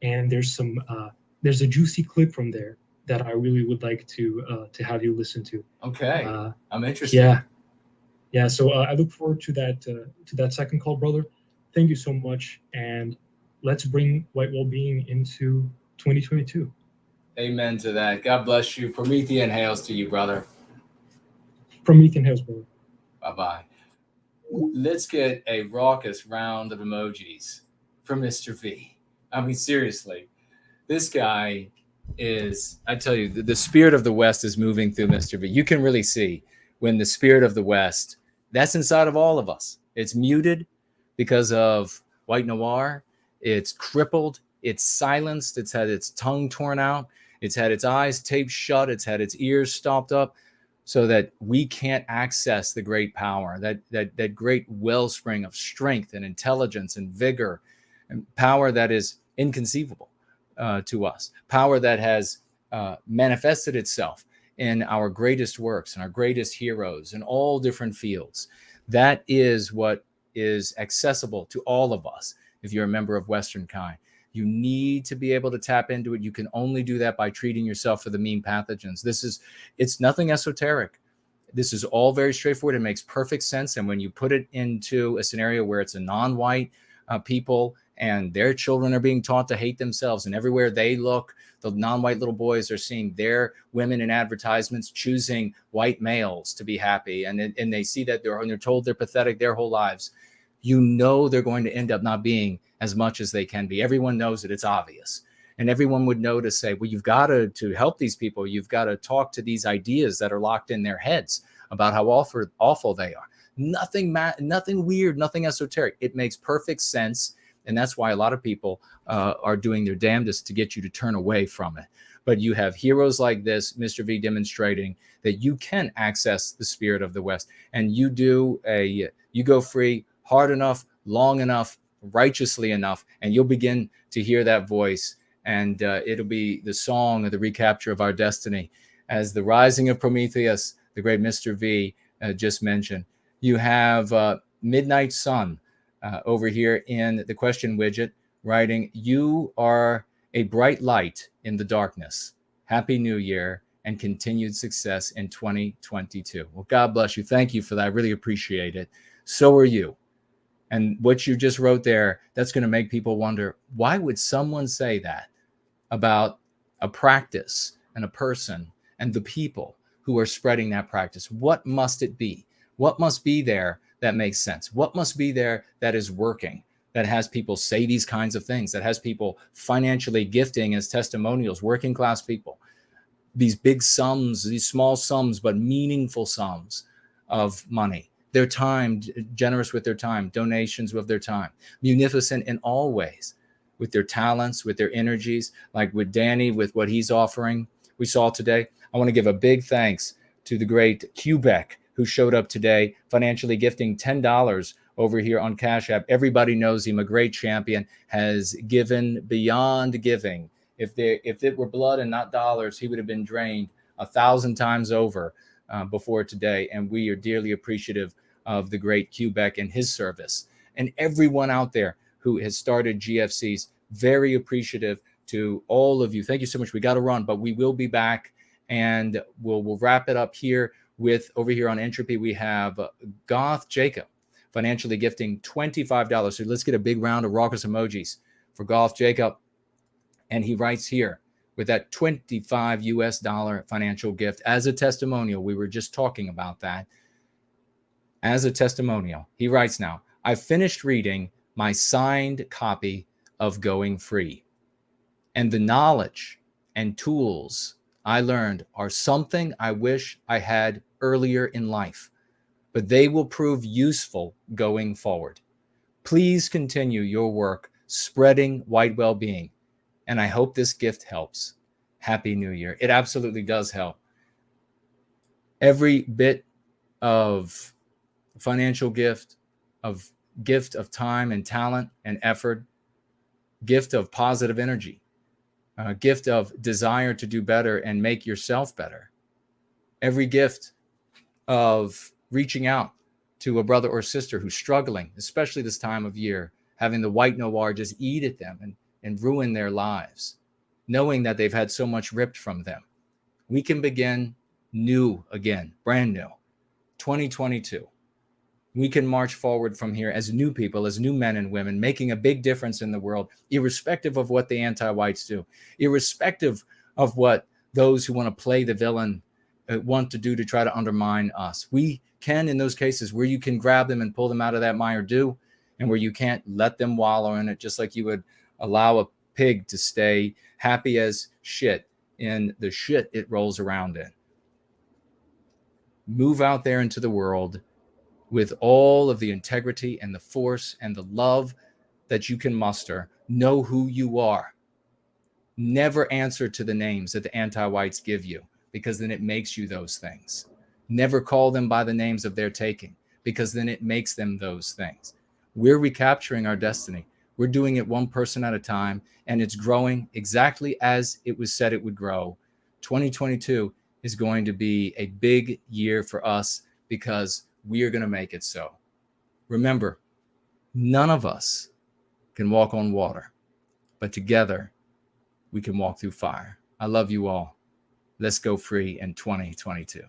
and there's a juicy clip from there that I really would like to have you listen to. Okay, I'm interested. Yeah. So I look forward to that second call, brother. Thank you so much, and let's bring white well-being into 2022. Amen to that. God bless you. Promethean hails to you, brother. Promethean hails, brother. Bye-bye. Let's get a raucous round of emojis from Mr. V. I mean, seriously, this guy is, I tell you, the spirit of the West is moving through Mr. V. You can really see when the spirit of the West, that's inside of all of us. It's muted because of white noir. It's crippled. It's silenced. It's had its tongue torn out. It's had its eyes taped shut. It's had its ears stopped up so that we can't access the great power, that great wellspring of strength and intelligence and vigor, and power that is inconceivable to us, power that has manifested itself in our greatest works and our greatest heroes in all different fields. That is what is accessible to all of us if you're a member of Westernkind. You need to be able to tap into it. You can only do that by treating yourself for the mean pathogens. It's nothing esoteric. This is all very straightforward. It makes perfect sense. And when you put it into a scenario where it's a non-white people and their children are being taught to hate themselves, and everywhere they look, the non-white little boys are seeing their women in advertisements choosing white males to be happy. And they see that they're told they're pathetic their whole lives. You know they're going to end up not being as much as they can be. Everyone knows it. It's obvious. And everyone would know to say, well, you've got to help these people. You've got to talk to these ideas that are locked in their heads about how awful they are. Nothing weird, nothing esoteric. It makes perfect sense. And that's why a lot of people are doing their damnedest to get you to turn away from it. But you have heroes like this, Mr. V, demonstrating that you can access the spirit of the West. And you go free hard enough, long enough, righteously enough, and you'll begin to hear that voice. And it'll be the song of the recapture of our destiny. As the rising of Prometheus, the great Mr. V just mentioned, you have Midnight Sun over here in the question widget writing, you are a bright light in the darkness. Happy New Year and continued success in 2022. Well, God bless you. Thank you for that. I really appreciate it. So are you. And what you just wrote there, that's going to make people wonder, why would someone say that about a practice and a person and the people who are spreading that practice? What must it be? What must be there that makes sense? What must be there that is working, that has people say these kinds of things, that has people financially gifting as testimonials, working class people, these big sums, these small sums, but meaningful sums of money, their time, generous with their time, donations with their time, munificent in all ways, with their talents, with their energies, like with Danny, with what he's offering. We saw today. I want to give a big thanks to the great Quebec, who showed up today, financially gifting $10 over here on Cash App. Everybody knows him, a great champion, has given beyond giving. If it were blood and not dollars, he would have been drained 1,000 times over before today. And we are dearly appreciative of the great Quebec and his service. And everyone out there who has started GFCs, very appreciative to all of you. Thank you so much. We got to run, but we will be back, and we'll wrap it up here with, over here on Entropy, we have Goth Jacob financially gifting $25. So let's get a big round of raucous emojis for Goth Jacob. And he writes here with that $25 US financial gift as a testimonial. We were just talking about that. As a testimonial, he writes now, I finished reading my signed copy of Going Free, and the knowledge and tools I learned are something I wish I had earlier in life, but they will prove useful going forward. Please continue your work spreading white well-being, and I hope this gift helps. Happy New Year. It absolutely does help. Every bit of financial gift of time and talent and effort, gift of positive energy, gift of desire to do better and make yourself better. Every gift of reaching out to a brother or sister who's struggling, especially this time of year, having the white noir just eat at them and ruin their lives, knowing that they've had so much ripped from them. We can begin new again, brand new, 2022. We can march forward from here as new people, as new men and women, making a big difference in the world, irrespective of what the anti-whites do, irrespective of what those who want to play the villain want to do to try to undermine us. We can, in those cases where you can grab them and pull them out of that mire, do, and where you can't let them wallow in it, just like you would allow a pig to stay happy as shit in the shit it rolls around in. Move out there into the world with all of the integrity and the force and the love that you can muster. Know who you are. Never answer to the names that the anti-whites give you, because then it makes you those things. Never call them by the names of their taking, because then it makes them those things. We're recapturing our destiny. We're doing it one person at a time, and it's growing exactly as it was said it would grow. 2022 is going to be a big year for us because we are going to make it so. Remember, none of us can walk on water, but together we can walk through fire. I love you all. Let's go free in 2022.